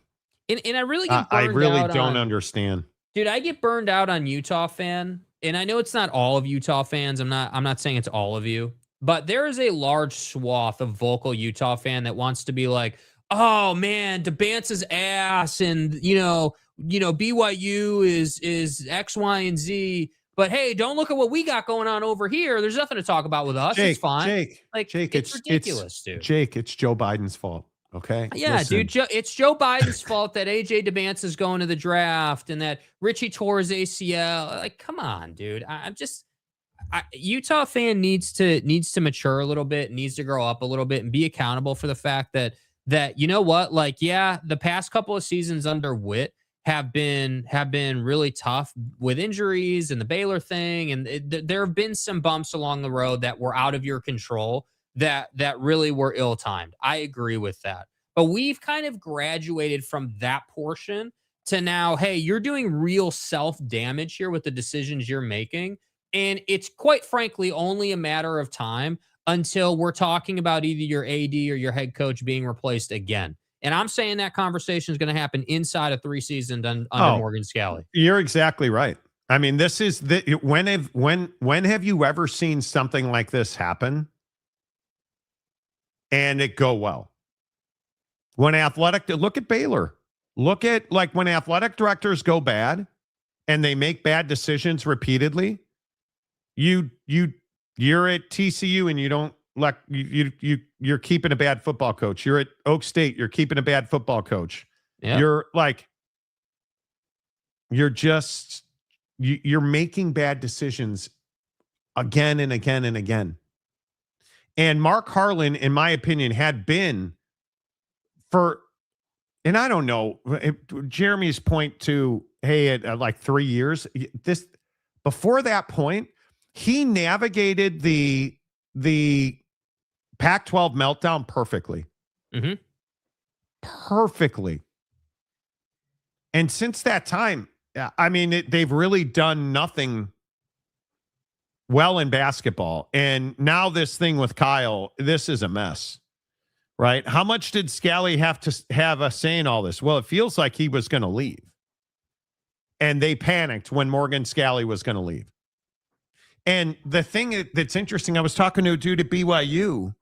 And I really get burned I really out don't understand. Dude, I get burned out on Utah fan. And I know it's not all of Utah fans. I'm not saying it's all of you. But there is a large swath of vocal Utah fan that wants to be like, oh man, Dybantsa's ass, and BYU is X, Y, and Z. But hey, don't look at what we got going on over here. There's nothing to talk about with us. It's fine. Jake, it's ridiculous, dude. Jake, it's Joe Biden's fault. Okay. Yeah, listen. Dude. It's Joe Biden's fault that AJ Dybantsa is going to the draft and that Richie tore his ACL. Like, come on, dude. Utah fan needs to mature a little bit, needs to grow up a little bit, and be accountable for the fact that you know what, like, yeah, the past couple of seasons under Witt have been really tough with injuries and the Baylor thing, and there have been some bumps along the road that were out of your control that really were ill-timed. I agree with that. But we've kind of graduated from that portion to now, hey, you're doing real self-damage here with the decisions you're making, and it's quite frankly only a matter of time until we're talking about either your AD or your head coach being replaced again. And I'm saying that conversation is going to happen inside of 3 seasons under Morgan Scalley. You're exactly right. I mean, this is when have you ever seen something like this happen and it go well? When look at Baylor. Look at, like, when athletic directors go bad and they make bad decisions repeatedly, you're at TCU and you don't like you're keeping a bad football coach. You're at Oak State, you're keeping a bad football coach. Yep. You're making bad decisions again and again and again. And Mark Harlan, in my opinion, had been and I don't know, Jeremy's point to, hey, at like 3 years, before that point, he navigated the Pac-12 meltdown perfectly. Mm-hmm. Perfectly. And since that time, I mean, they've really done nothing well in basketball. And now this thing with Kyle, this is a mess. right? How much did Scally have to have a say in all this? Well, it feels like he was going to leave. And they panicked when Morgan Scally was going to leave. And the thing that's interesting, I was talking to a dude at BYU.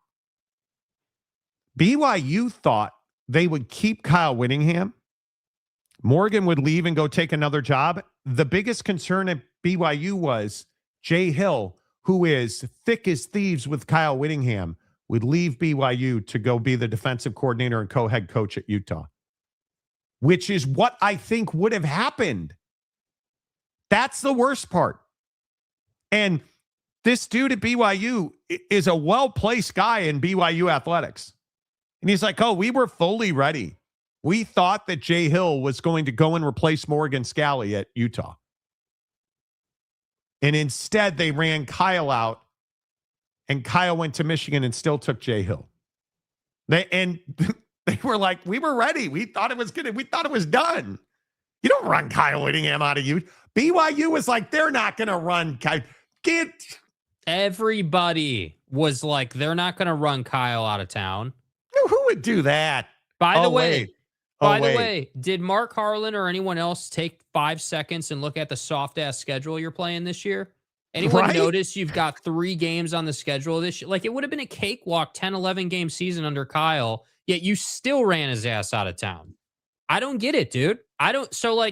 BYU thought they would keep Kyle Whittingham. Morgan would leave and go take another job. The biggest concern at BYU was Jay Hill, who is thick as thieves with Kyle Whittingham, would leave BYU to go be the defensive coordinator and co-head coach at Utah, which is what I think would have happened. That's the worst part. And this dude at BYU is a well-placed guy in BYU athletics. And he's like, oh, we were fully ready. We thought that Jay Hill was going to go and replace Morgan Scally at Utah. And instead, they ran Kyle out, and Kyle went to Michigan and still took Jay Hill. They were like, we were ready. We thought it was good. We thought it was done. You don't run Kyle Whittingham out of you. BYU was like, they're not going to run Kyle. Everybody was like, they're not going to run Kyle out of town. Who would do that? By the way, did Mark Harlan or anyone else take 5 seconds and look at the soft-ass schedule you're playing this year? Anyone notice you've got 3 games on the schedule this year? Like, it would have been a cakewalk 10, 11-game season under Kyle, yet you still ran his ass out of town. I don't get it, dude.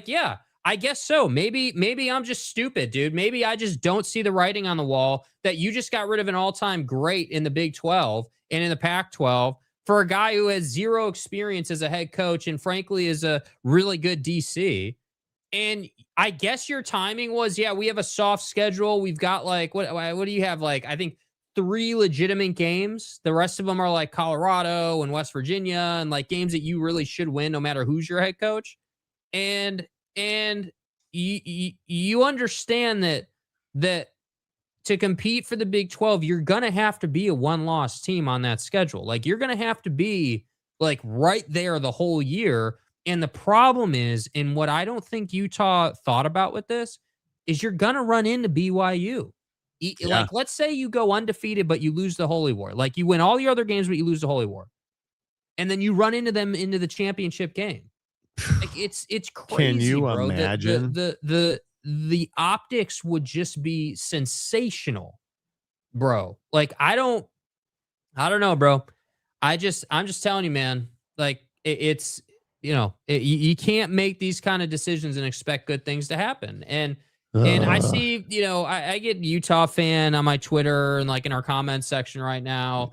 Yeah, I guess so. Maybe I'm just stupid, dude. Maybe I just don't see the writing on the wall that you just got rid of an all-time great in the Big 12 and in the Pac-12 for a guy who has 0 experience as a head coach and frankly is a really good DC. And I guess your timing was, yeah, we have a soft schedule. We've got like, what do you have? Like, I think 3 legitimate games. The rest of them are like Colorado and West Virginia and like games that you really should win no matter who's your head coach. And you understand that to compete for the Big 12, you're going to have to be a 1-loss team on that schedule. Like, you're going to have to be like right there the whole year. And the problem is, and what I don't think Utah thought about with this, is you're going to run into BYU. Like, let's say you go undefeated, but you lose the Holy War. Like, you win all your other games, but you lose the Holy War. And then you run into them into the championship game. Like, it's crazy. Can you imagine? The optics would just be sensational, bro. Like, I don't know, bro. I'm just telling you, man. Like, it's you can't make these kind of decisions and expect good things to happen. And I see, I get Utah fan on my Twitter and like in our comments section right now,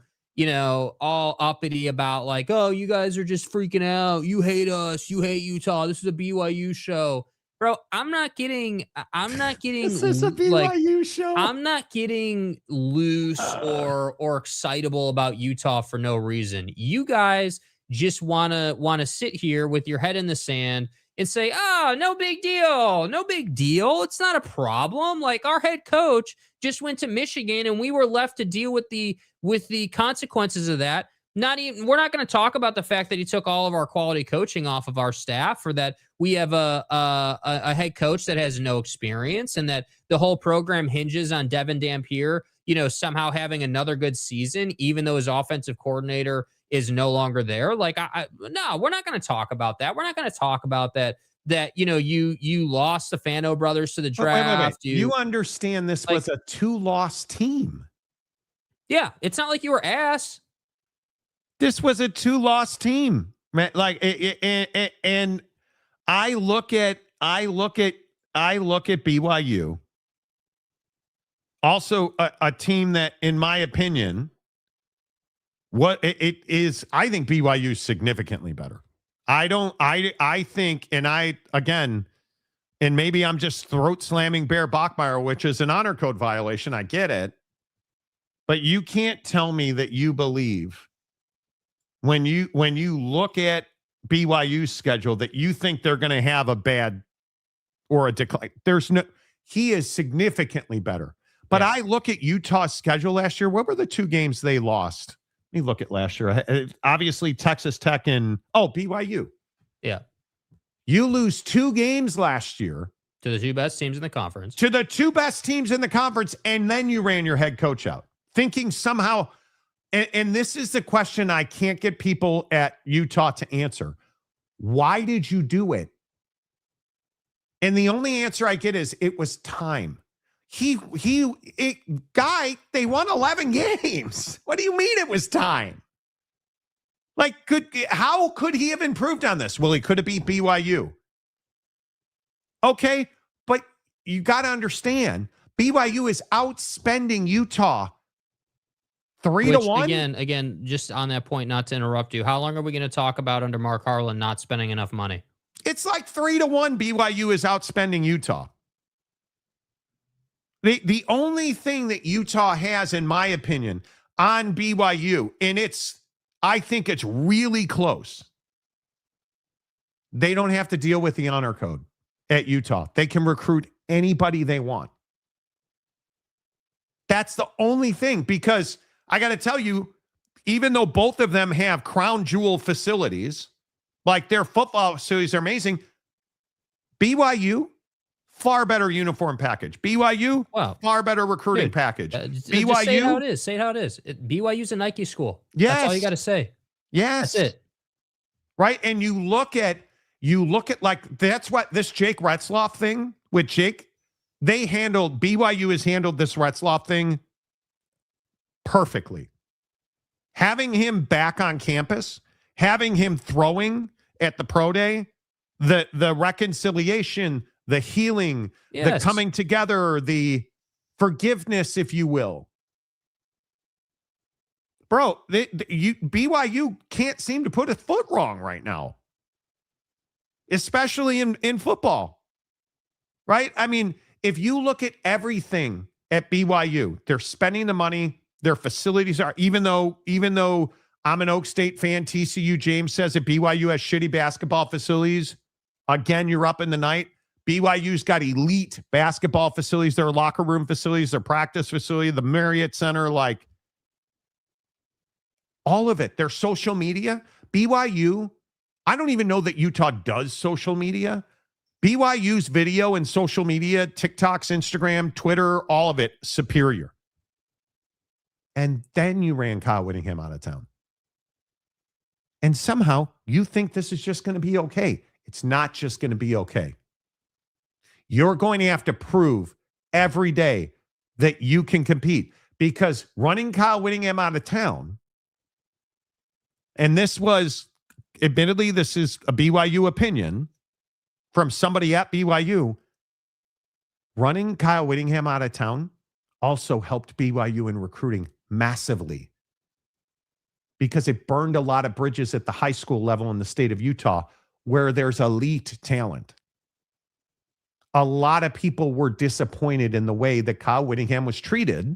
all uppity about like, oh, you guys are just freaking out. You hate us. You hate Utah. This is a BYU show. Bro, I'm not getting This is a BYU show. I'm not getting loose or excitable about Utah for no reason. You guys just want to sit here with your head in the sand and say, oh, no big deal. No big deal. It's not a problem. Like, our head coach just went to Michigan and we were left to deal with the consequences of that. We're not going to talk about the fact that he took all of our quality coaching off of our staff, or that we have a head coach that has no experience, and that the whole program hinges on Devin Dampier, somehow having another good season, even though his offensive coordinator is no longer there. Like, no, we're not going to talk about that. We're not going to talk about that you lost the Fano brothers to the draft. Wait. You understand this was a 2-loss team. Yeah, it's not like you were ass. This was a 2-loss team, man. Like, and I look at BYU, also a team that, in my opinion, what it is, I think BYU is significantly better. I think, and maybe I'm just throat slamming Bear Bachmeier, which is an honor code violation. I get it, but you can't tell me that you believe when you look at BYU's schedule that you think they're going to have a bad or a decline. He is significantly better. But I look at Utah's schedule last year. What were the 2 games they lost? Let me look at last year. Obviously, Texas Tech and BYU. Yeah. You lose 2 games last year to the 2 best teams in the conference. And then you ran your head coach out, thinking somehow And this is the question I can't get people at Utah to answer. Why did you do it? And the only answer I get is it was time. Guy, they won 11 games. What do you mean it was time? Like, how could he have improved on this? Well, he could have beat BYU. Okay, but you got to understand, BYU is outspending Utah 3-1. Again, just on that point, not to interrupt you, how long are we going to talk about under Mark Harlan not spending enough money? It's like 3-1 BYU is outspending Utah. The only thing that Utah has, in my opinion, on BYU, and I think it's really close. They don't have to deal with the honor code at Utah. They can recruit anybody they want. That's the only thing, because I got to tell you, even though both of them have crown jewel facilities, like their football facilities are amazing, BYU, far better uniform package. BYU, far better recruiting package. BYU, just say it how it is. Say it how it is. BYU's a Nike school. Yes. That's all you got to say. Yes. That's it. Right? And you look at like, that's what this Jake Retzloff thing with Jake, BYU has handled this Retzloff thing perfectly. Having him back on campus, having him throwing at the pro day, the reconciliation, the healing, the coming together, the forgiveness, if you will. Bro, BYU can't seem to put a foot wrong right now, especially in football, right? I mean, if you look at everything at BYU, they're spending the money, their facilities are, even though I'm an Oak State fan, TCU James says that BYU has shitty basketball facilities. Again, you're up in the night. BYU's got elite basketball facilities, their locker room facilities, their practice facility, the Marriott Center, like all of it. Their social media. BYU, I don't even know that Utah does social media. BYU's video and social media, TikToks, Instagram, Twitter, all of it, superior. And then you ran Kyle Whittingham out of town. And somehow you think this is just going to be okay. It's not just going to be okay. You're going to have to prove every day that you can compete, because running Kyle Whittingham out of town, and this was, admittedly, this is a BYU opinion from somebody at BYU, running Kyle Whittingham out of town also helped BYU in recruiting massively, because it burned a lot of bridges at the high school level in the state of Utah where there's elite talent. A lot of people were disappointed in the way that Kyle Whittingham was treated.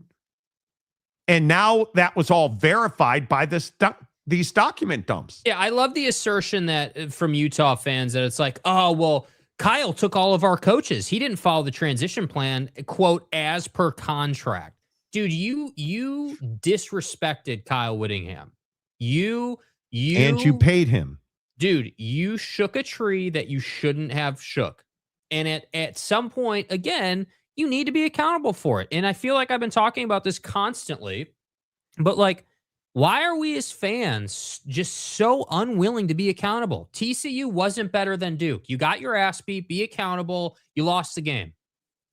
And now that was all verified by these document dumps. Yeah, I love the assertion that from Utah fans that it's like, oh, well, Kyle took all of our coaches. He didn't follow the transition plan, quote, as per contract. Dude, you disrespected Kyle Whittingham. And you paid him. Dude, you shook a tree that you shouldn't have shook. And at some point, again, you need to be accountable for it. And I feel like I've been talking about this constantly, but like, why are we as fans just so unwilling to be accountable? TCU wasn't better than Duke. You got your ass beat, be accountable. You lost the game.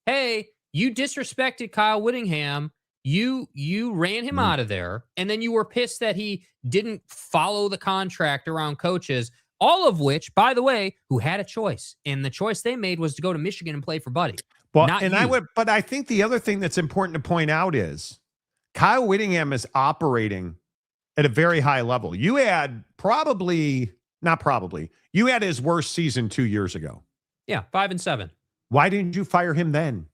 Hey, you disrespected Kyle Whittingham. You ran him out of there. And then you were pissed that he didn't follow the contract around coaches. All of which, by the way, who had a choice. And the choice they made was to go to Michigan and play for Buddy. Well, but I think the other thing that's important to point out is Kyle Whittingham is operating at a very high level. You had you had his worst season 2 years ago. Yeah, 5-7. Why didn't you fire him then?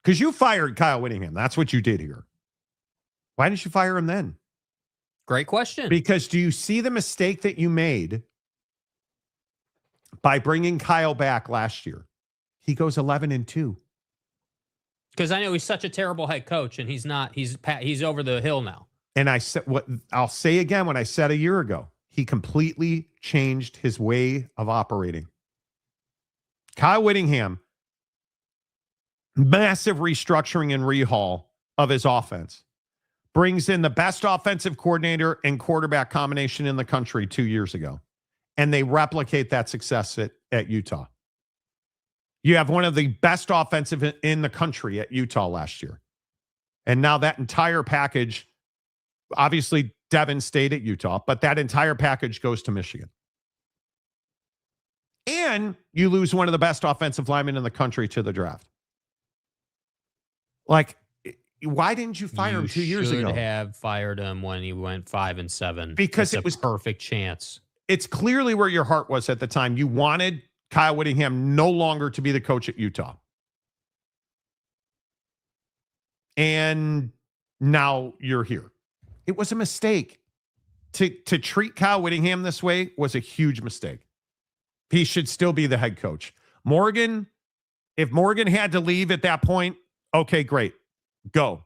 Because you fired Kyle Whittingham. That's what you did here. Why didn't you fire him then? Great question. Because do you see the mistake that you made by bringing Kyle back last year? He goes 11-2. Because I know he's such a terrible head coach, and he's not. He's over the hill now. And I said what I'll say again what I said a year ago. He completely changed his way of operating. Kyle Whittingham, massive restructuring and rehaul of his offense. brings in the best offensive coordinator and quarterback combination in the country 2 years ago. And they replicate that success at Utah. You have one of the best offensive in the country at Utah last year. And now that entire package, obviously Devin stayed at Utah, but that entire package goes to Michigan. And you lose one of the best offensive linemen in the country to the draft. Like, why didn't you fire him 2 years ago? You should have fired him when he went 5-7. Because it was perfect chance. It's clearly where your heart was at the time. You wanted Kyle Whittingham no longer to be the coach at Utah. And now you're here. It was a mistake. To treat Kyle Whittingham this way was a huge mistake. He should still be the head coach. Morgan, if Morgan had to leave at that point, okay, great. Go.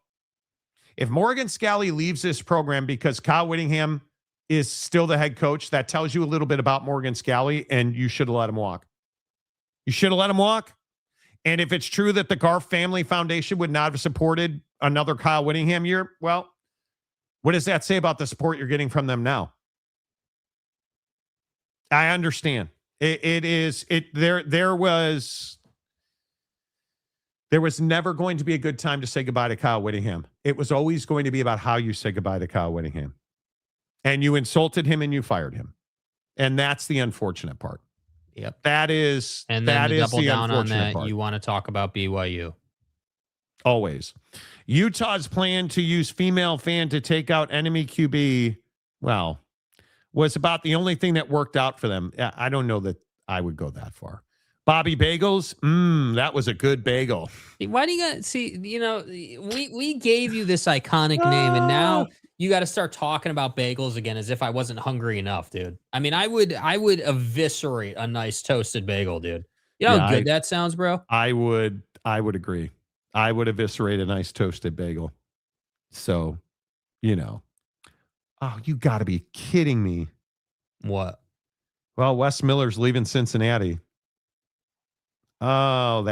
If Morgan Scalley leaves this program because Kyle Whittingham is still the head coach, that tells you a little bit about Morgan Scalley, and you should have let him walk. You should have let him walk. And if it's true that the Garf Family Foundation would not have supported another Kyle Whittingham year, well, what does that say about the support you're getting from them now? I understand. There was never going to be a good time to say goodbye to Kyle Whittingham. It was always going to be about how you say goodbye to Kyle Whittingham. And you insulted him and you fired him. And that's the unfortunate part. Yep. That is and then that to is double the down on unfortunate that, part. you want to talk about BYU. Always. Utah's plan to use female fan to take out enemy QB, well, was about the only thing that worked out for them. I don't know that I would go that far. Bobby Bagels, that was a good bagel. Why do you got see? You know, we gave you this iconic name, and now you got to start talking about bagels again as if I wasn't hungry enough, dude. I mean, I would eviscerate a nice toasted bagel, dude. You know how good that sounds, bro? I would agree. I would eviscerate a nice toasted bagel. So, you know. Oh, you got to be kidding me. What? Well, Wes Miller's leaving Cincinnati. Oh,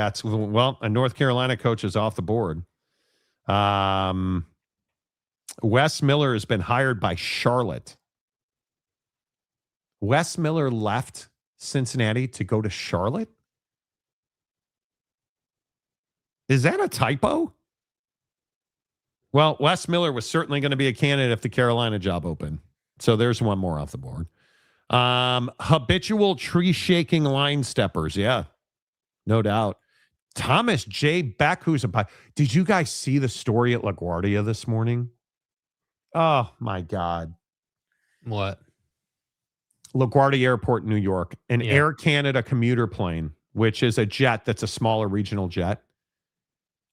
a North Carolina coach is off the board. Wes Miller has been hired by Charlotte. Wes Miller left Cincinnati to go to Charlotte? Is that a typo? Well, Wes Miller was certainly going to be a candidate if the Carolina job opened. So there's one more off the board. Habitual tree shaking line steppers. Yeah, no doubt. Thomas J. Beck, did you guys see the story at LaGuardia this morning? Oh, my God. What? LaGuardia Airport, New York. An Air Canada commuter plane, which is a jet that's a smaller regional jet,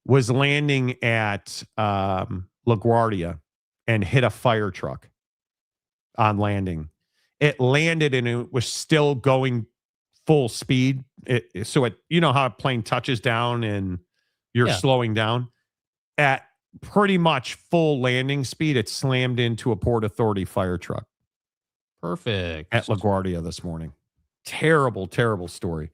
was landing at LaGuardia and hit a fire truck on landing. It landed and it was still going full speed. You know how a plane touches down and you're slowing down? At pretty much full landing speed, it slammed into a Port Authority fire truck. Perfect. At LaGuardia this morning. Terrible, terrible story.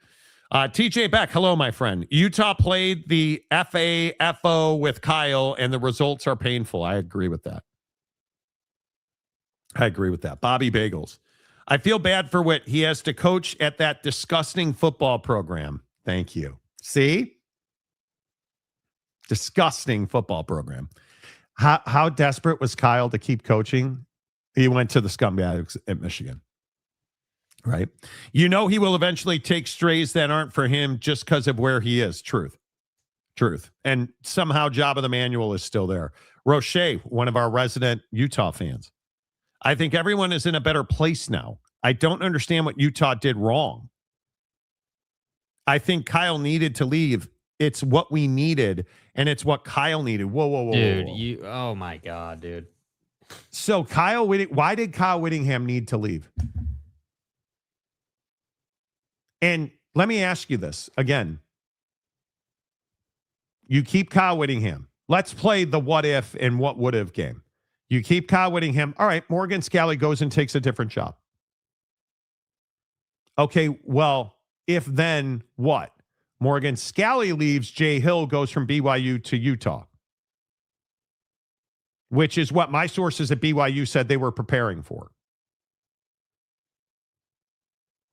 TJ Beck, hello, my friend. Utah played the FAFO with Kyle, and the results are painful. I agree with that. Bobby Bagels. I feel bad for Whit. He has to coach at that disgusting football program. Thank you. See? Disgusting football program. How desperate was Kyle to keep coaching? He went to the scumbags at Michigan. Right? You know he will eventually take strays that aren't for him just because of where he is. Truth. And somehow Job of the Manual is still there. Roche, one of our resident Utah fans. I think everyone is in a better place now. I don't understand what Utah did wrong. I think Kyle needed to leave. It's what we needed, and it's what Kyle needed. Whoa. Dude, oh my God, dude. So why did Kyle Whittingham need to leave? And let me ask you this again. You keep Kyle Whittingham. Let's play the what if and what would have game. You keep Kyle Whittingham. All right, Morgan Scalley goes and takes a different job. Okay, well, if then what? Morgan Scalley leaves, Jay Hill goes from BYU to Utah. which is what my sources at BYU said they were preparing for.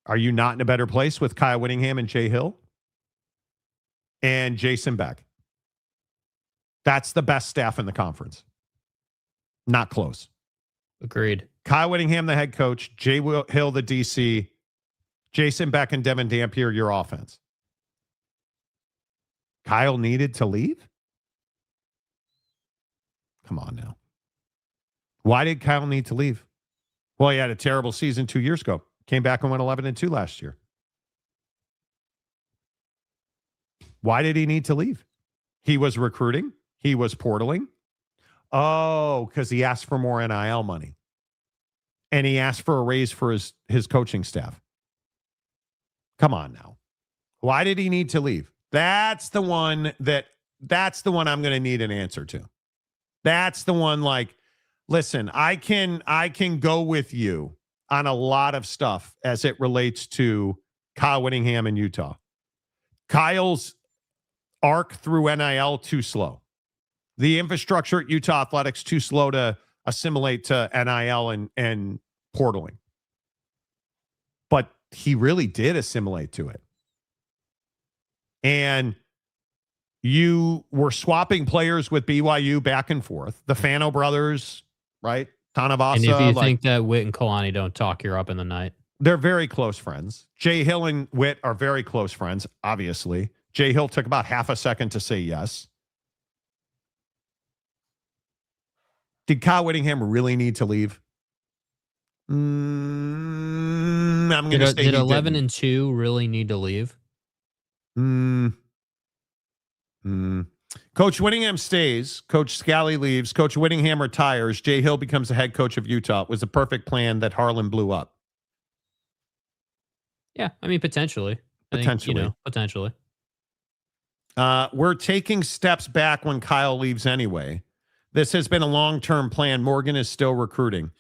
Are you not in a better place with Kyle Whittingham and Jay Hill and Jason Beck? That's the best staff in the conference. Not close. Agreed. Kyle Whittingham, the head coach, Jay Hill, the DC, Jason Beck and Devin Dampier, your offense. Kyle needed to leave? Come on now. Why did Kyle need to leave? Well, he had a terrible season 2 years ago. Came back and went 11-2 last year. Why did he need to leave? He was recruiting. He was portaling. Oh, because he asked for more NIL money. And he asked for a raise for his coaching staff. Come on now. Why did he need to leave? That's the one I'm going to need an answer to. That's the one like, listen, I can go with you on a lot of stuff as it relates to Kyle Whittingham in Utah. Kyle's arc through NIL too slow. The infrastructure at Utah Athletics too slow to assimilate to NIL and portaling. But he really did assimilate to it. And you were swapping players with BYU back and forth. The Fano brothers, right? Tanavasa. And if you think that Witt and Kalani don't talk, you're up in the night. They're very close friends. Jay Hill and Witt are very close friends, obviously. Jay Hill took about half a second to say yes. Did Kyle Whittingham really need to leave? I'm going to say did 11-2 really need to leave? Coach Whittingham stays. Coach Scally leaves. Coach Whittingham retires. Jay Hill becomes the head coach of Utah. It was a perfect plan that Harlan blew up. Yeah, I mean, potentially. Potentially. We're taking steps back when Kyle leaves anyway. This has been a long-term plan. Morgan is still recruiting.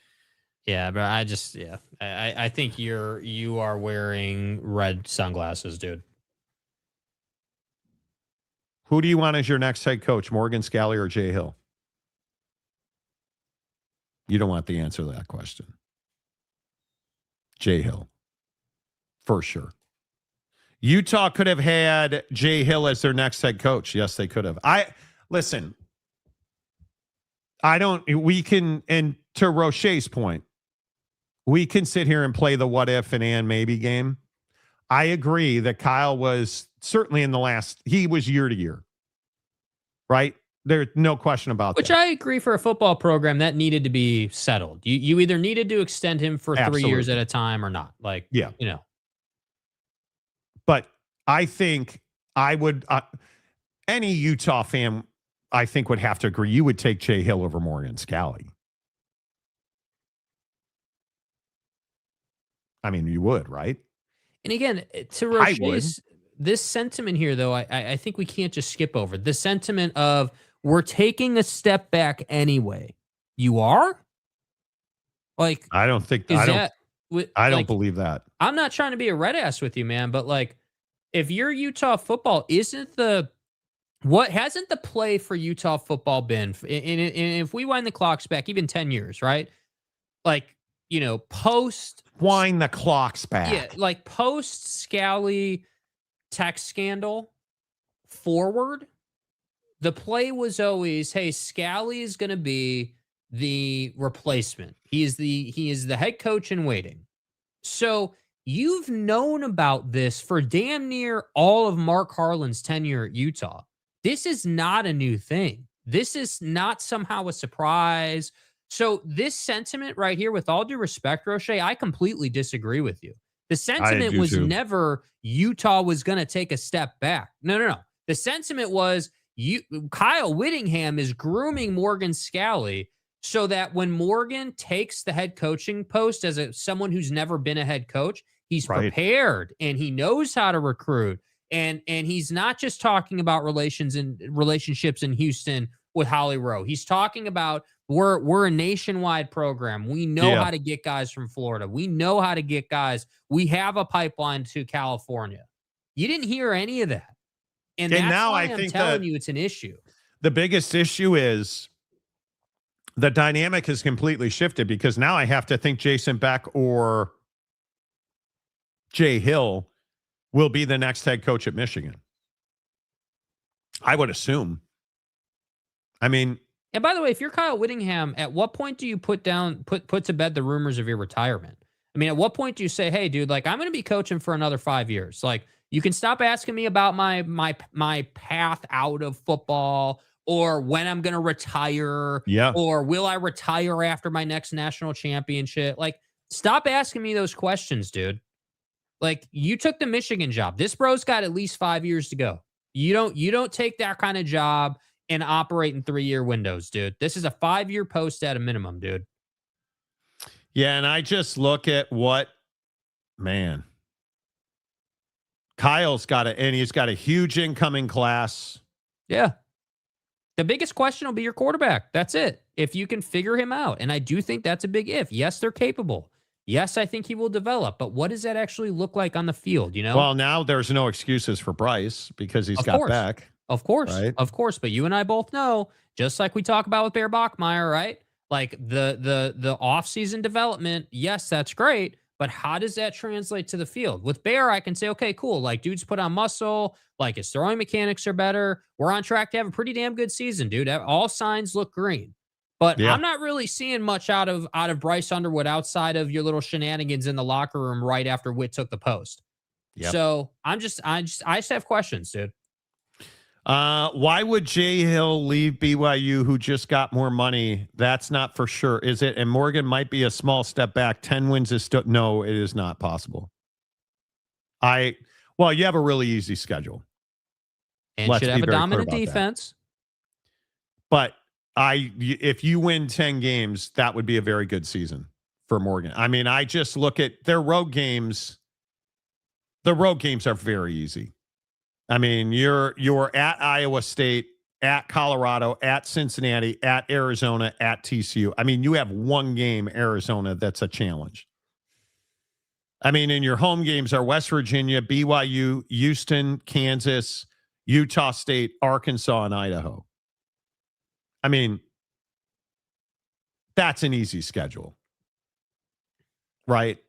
Yeah, but I think you are wearing red sunglasses, dude. Who do you want as your next head coach, Morgan Scally or Jay Hill? You don't want the answer to that question. Jay Hill, for sure. Utah could have had Jay Hill as their next head coach. Yes, they could have. And to Roche's point, we can sit here and play the what if and maybe game. I agree that Kyle was certainly he was year to year, right? There's no question about that. Which I agree for a football program that needed to be settled. You either needed to extend him for 3 years at a time or not. But I think I would, any Utah fan, I think would have to agree. You would take Jay Hill over Morgan Scally. I mean, you would, right? And again, to Roche's, this sentiment here, though, I think we can't just skip over. The sentiment of we're taking a step back anyway. You are? I don't believe that. I'm not trying to be a red ass with you, man, but if you're Utah football, hasn't the play for Utah football been, and if we wind the clocks back even 10 years, right? Post wind the clocks back. Yeah, post Scally text scandal forward, the play was always, hey, Scally is going to be the replacement. He is the head coach in waiting. So you've known about this for damn near all of Mark Harlan's tenure at Utah. This is not a new thing. This is not somehow a surprise. So this sentiment right here, with all due respect, Roche, I completely disagree with you. The sentiment was never Utah was going to take a step back. No. The sentiment was Kyle Whittingham is grooming Morgan Scally so that when Morgan takes the head coaching post as someone who's never been a head coach, he's prepared and he knows how to recruit. And he's not just talking about relationships in Houston with Holly Rowe. He's talking about we're a nationwide program. We know how to get guys from Florida. We know how to get guys. We have a pipeline to California. You didn't hear any of that. And that's now why I'm telling you it's an issue. The biggest issue is the dynamic has completely shifted because now I have to think Jason Beck or Jay Hill will be the next head coach at Michigan. I would assume. I mean, and by the way, if you're Kyle Whittingham, at what point do you put to bed the rumors of your retirement? I mean, at what point do you say, "Hey, dude, like I'm going to be coaching for another 5 years. Like you can stop asking me about my path out of football or when I'm going to retire, or will I retire after my next national championship? Like stop asking me those questions, dude. Like you took the Michigan job. This bro's got at least 5 years to go. You don't take that kind of job and operate in 3-year windows, dude. This is a 5-year post at a minimum, dude. Yeah, and I just look at Kyle's he's got a huge incoming class. Yeah. The biggest question will be your quarterback. That's it. If you can figure him out. And I do think that's a big if. Yes, they're capable. Yes, I think he will develop. But what does that actually look like on the field, you know? Well, now there's no excuses for Bryce because he's got Beck. Of course. Right? Of course. But you and I both know, just like we talk about with Bear Bachmeier, right? Like the off-season development, yes, that's great. But how does that translate to the field? With Bear, I can say, okay, cool. Like, dude's put on muscle. Like, his throwing mechanics are better. We're on track to have a pretty damn good season, dude. All signs look green. But I'm not really seeing much out of Bryce Underwood outside of your little shenanigans in the locker room right after Witt took the post. Yep. So I just have questions, dude. Why would Jay Hill leave BYU, who just got more money? That's not for sure, is it? And Morgan might be a small step back. 10 wins is still no, it is not possible. You have a really easy schedule. And should have a dominant defense. But if you win 10 games, that would be a very good season for Morgan. I mean, I just look at their road games. The road games are very easy. I mean, you're at Iowa State, at Colorado, at Cincinnati, at Arizona, at TCU. I mean, you have one game, Arizona, that's a challenge. I mean, and your home games are West Virginia, BYU, Houston, Kansas, Utah State, Arkansas, and Idaho. I mean, that's an easy schedule, right?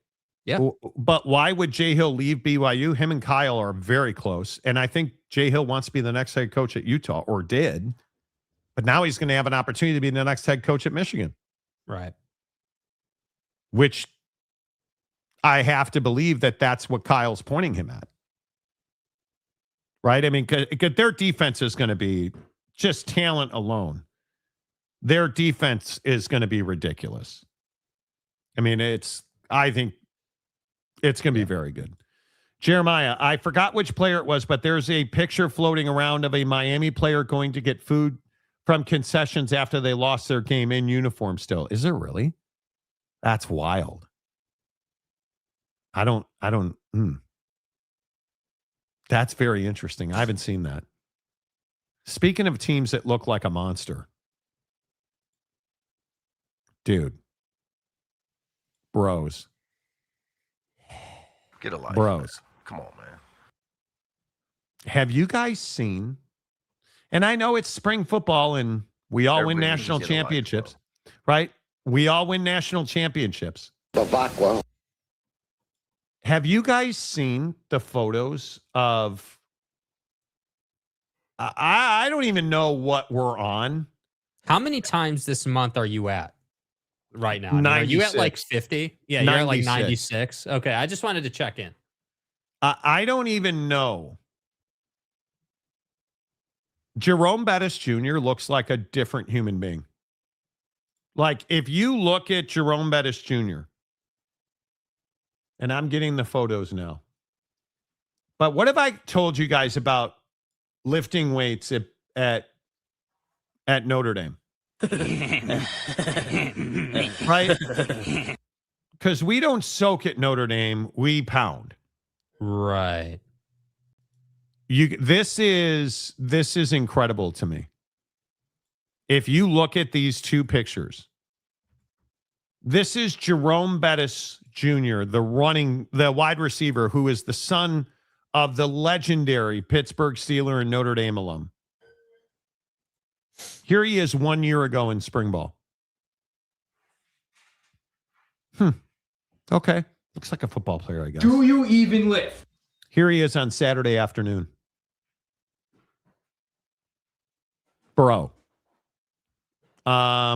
Yeah. But why would Jay Hill leave BYU? Him and Kyle are very close. And I think Jay Hill wants to be the next head coach at Utah, or did. But now he's going to have an opportunity to be the next head coach at Michigan. Right. Which I have to believe that's what Kyle's pointing him at. Right? I mean, because their defense is going to be just talent alone. Their defense is going to be ridiculous. I mean, I think it's going to be very good. Jeremiah, I forgot which player it was, but there's a picture floating around of a Miami player going to get food from concessions after they lost their game in uniform still. Is there really? That's wild. That's very interesting. I haven't seen that. Speaking of teams that look like a monster. Dude. Bros. Get a life. Bros. Man. Come on, man. Have you guys seen, and I know it's spring football and we all win national championships, right? We all win national championships. Have you guys seen the photos of, I don't even know what we're on. How many times this month are you at right now? I mean, are you at like 50? Yeah, 96. You're at like 96. Okay, I just wanted to check in. I don't even know. Jerome Bettis Jr. looks like a different human being. Like, if you look at Jerome Bettis Jr., and I'm getting the photos now. But what have I told you guys about lifting weights at Notre Dame? Right? Because we don't soak at Notre Dame, we pound. Right. This is incredible to me. If you look at these two pictures, this is Jerome Bettis Jr., the wide receiver, who is the son of the legendary Pittsburgh Steeler and Notre Dame alum. Here he is 1 year ago in spring ball. Okay. Looks like a football player, I guess. Do you even live? Here he is on Saturday afternoon. Bro. Macaque.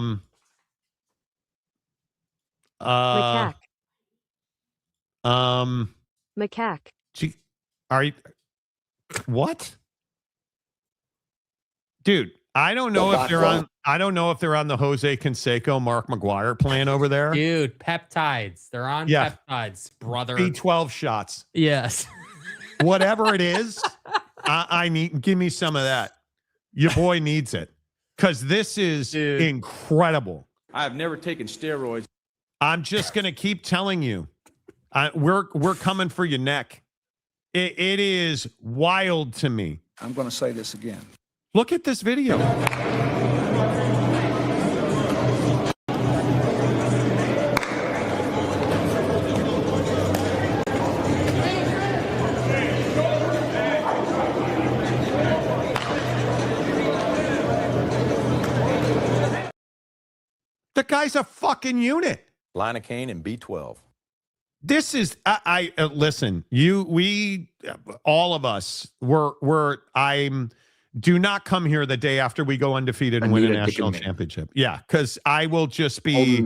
Macaque. Are you what? Dude, I don't know if they're on the Jose Canseco, Mark McGuire plan over there. Dude, peptides. They're on peptides, brother. B12 shots. Yes. Whatever it is, I need, give me some of that. Your boy needs it. Because this is incredible. I have never taken steroids. I'm just going to keep telling you. We're coming for your neck. It is wild to me. I'm going to say this again. Look at this video. The guy's a fucking unit. Lidocaine and B12. This is listen, all of us do not come here the day after we go undefeated and win a national championship. Yeah, because I will just be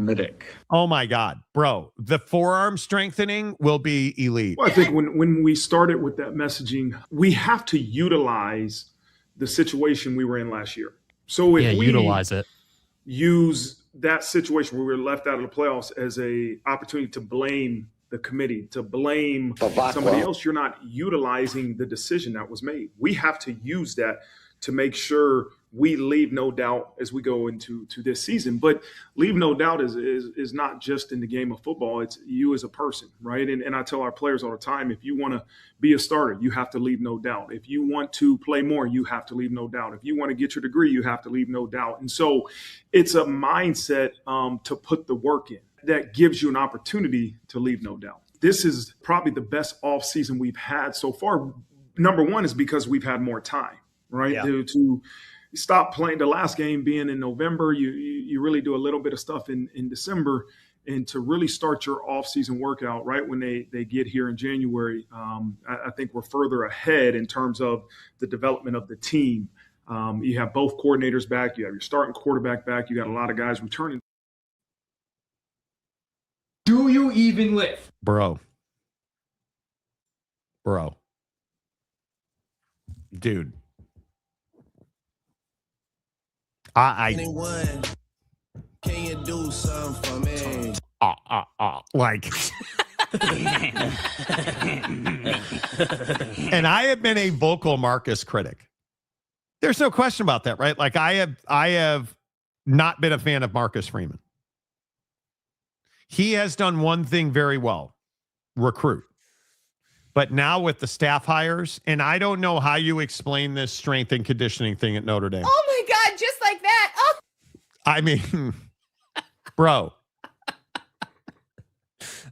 oh my God, bro. The forearm strengthening will be elite. Well, I think when we started with that messaging, we have to utilize the situation we were in last year. So if we utilize it. Use that situation where we were left out of the playoffs as a opportunity to blame the committee, to blame somebody else, you're not utilizing the decision that was made. We have to use that to make sure we leave no doubt as we go into this season. But leave no doubt is not just in the game of football. It's you as a person, right? And I tell our players all the time, if you want to be a starter, you have to leave no doubt. If you want to play more, you have to leave no doubt. If you want to get your degree, you have to leave no doubt. And so it's a mindset to put the work in that gives you an opportunity to leave no doubt. This is probably the best offseason we've had so far. Number one is because we've had more time, right? Yeah. To stop playing the last game being in November, you really do a little bit of stuff in December, and to really start your offseason workout right when they get here in January, I think we're further ahead in terms of the development of the team. You have both coordinators back. You have your starting quarterback back. You got a lot of guys returning. Do you even live? Bro. Dude. Anyone, can you do something for me? Like. And I have been a vocal Marcus critic. There's no question about that, right? Like I have not been a fan of Marcus Freeman. He has done one thing very well, recruit. But now with the staff hires, and I don't know how you explain this strength and conditioning thing at Notre Dame. Oh my God, just like that. Oh. I mean, bro.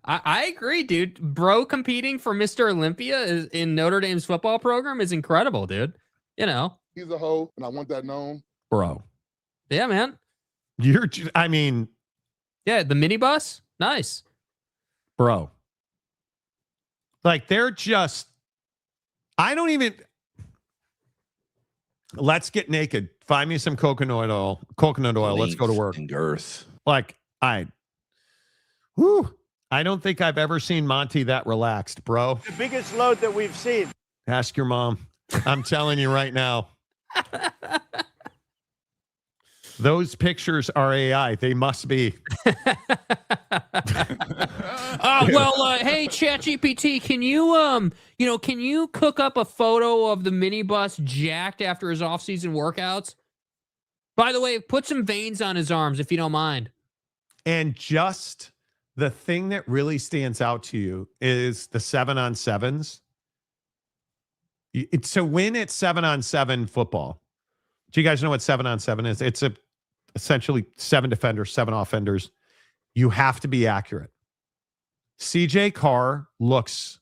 I agree, dude. Bro competing for Mr. Olympia in Notre Dame's football program is incredible, dude. You know. He's a hoe, and I want that known. Bro. Yeah, man. Yeah, the minibus. Nice. Bro. Like they're just, let's get naked. Find me some coconut oil. Let's go to work. And girth. Like I don't think I've ever seen Monty that relaxed, bro. The biggest load that we've seen. Ask your mom. I'm telling you right now. Those pictures are AI. They must be. Hey, ChatGPT, can you cook up a photo of the minibus jacked after his off-season workouts? By the way, put some veins on his arms if you don't mind. And just the thing that really stands out to you is the 7-on-7s. To win at 7-on-7 football. Do you guys know what 7-on-7 is? It's essentially 7 defenders, 7 offenders. You have to be accurate. CJ Carr looks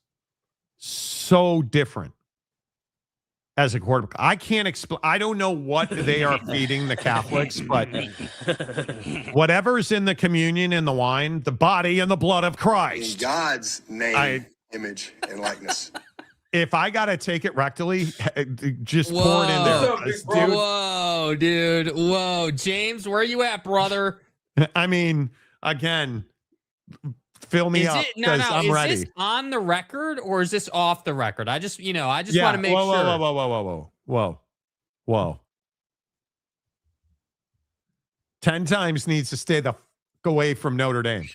so different as a quarterback. I can't explain. I don't know what they are feeding the Catholics, but whatever's in the communion and the wine, the body and the blood of Christ. In God's name, image, and likeness. If I got to take it rectally, just pour it in there. Whoa, dude. Whoa. James, where you at, brother? I mean, again, fill me up because I'm ready. Is this on the record or is this off the record? I just want to make sure. Whoa. 10 times needs to stay the fuck away from Notre Dame.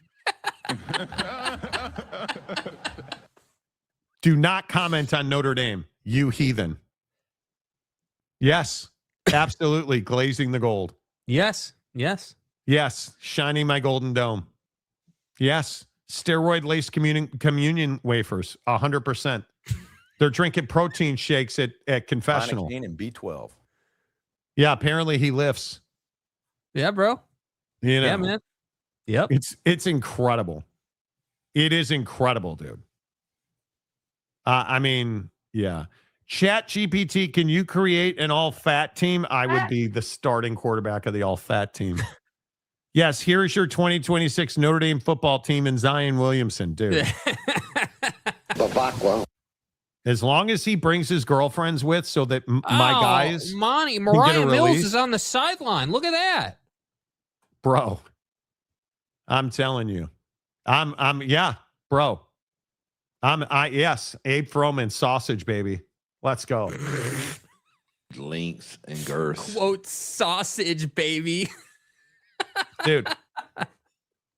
Do not comment on Notre Dame, you heathen. Yes, absolutely. Glazing the gold. Yes. Yes, shining my golden dome. Yes, steroid-laced communion wafers, 100%. They're drinking protein shakes at confessional. And B12. Yeah, apparently he lifts. Yeah, bro. Yeah, man. Yep. It's incredible. It is incredible, dude. I mean, yeah. Chat GPT, can you create an all-fat team? I would be the starting quarterback of the all-fat team. Yes, here's your 2026 Notre Dame football team in Zion Williamson, dude. As long as he brings his girlfriends with so that my guys... Mariah Mills is on the sideline. Look at that. Bro, I'm telling you. Bro. Yes, Abe Froman, sausage, baby. Let's go. Length and girth. Quote, sausage, baby. Dude.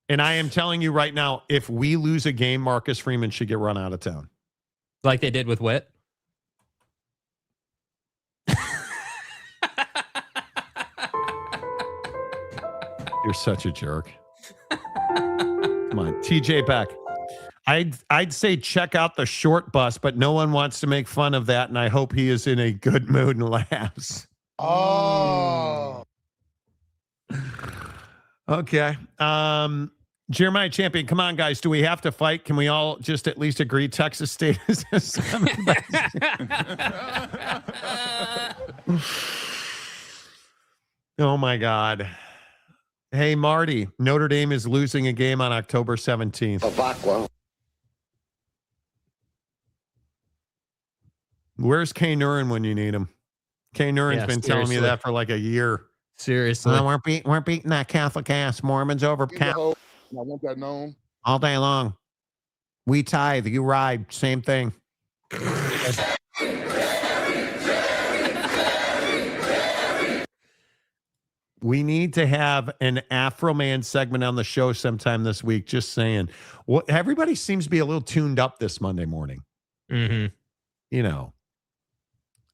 And I am telling you right now, if we lose a game, Marcus Freeman should get run out of town. Like they did with Witt? You're such a jerk. Come on, TJ Beck. I'd say check out the short bus, but no one wants to make fun of that, and I hope he is in a good mood and laughs. Oh. Okay. Jeremiah Champion, come on, guys. Do we have to fight? Can we all just at least agree Texas State is a 7? Oh, my God. Hey, Marty, Notre Dame is losing a game on October 17th. Where's Kay Nurin when you need him? Kay Nurin's been telling me that for like a year. Seriously. We're beating that Catholic ass Mormons over I want that known. all day long. We tithe, you ride, same thing. We need to have an Afro Man segment on the show sometime this week. Just saying. What everybody seems to be a little tuned up this Monday morning. Mm-hmm. You know.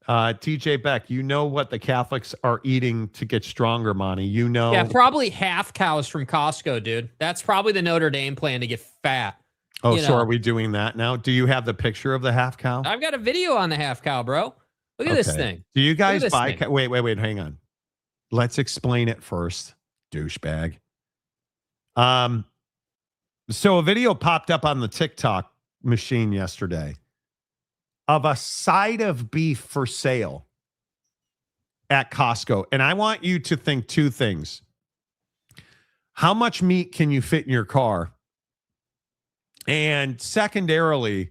TJ Beck, you know what the Catholics are eating to get stronger, Monty. You know. Yeah, probably half cows from Costco, dude. That's probably the Notre Dame plan to get fat. Oh, so are we doing that now? Do you have the picture of the half cow? I've got a video on the half cow, bro. Look at this thing. Do you guys buy? Wait, hang on. Let's explain it first, douchebag. So a video popped up on the TikTok machine yesterday of a side of beef for sale at Costco. And I want you to think two things. How much meat can you fit in your car? And secondarily,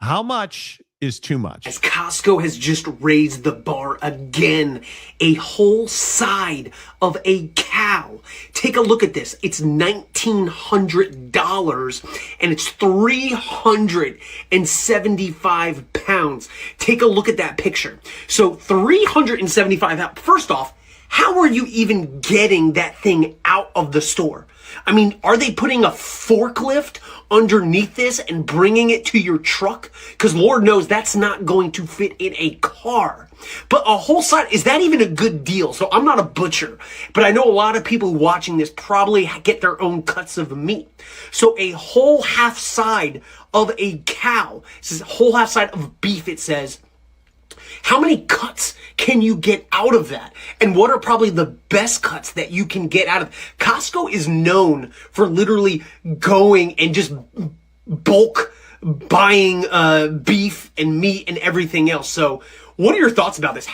how much is too much? As Costco has just raised the bar again, a whole side of a cow. Take a look at this. It's $1,900 and it's 375 pounds. Take a look at that picture. So 375 pounds. First off, how are you even getting that thing out of the store? I mean, are they putting a forklift underneath this and bringing it to your truck? Because Lord knows that's not going to fit in a car. But a whole side, is that even a good deal? So I'm not a butcher, but I know a lot of people watching this probably get their own cuts of meat. So a whole half side of a cow, this is a whole half side of beef, it says. How many cuts can you get out of that? And what are probably the best cuts that you can get out of? Costco is known for literally going and just bulk buying beef and meat and everything else. So What are your thoughts about this?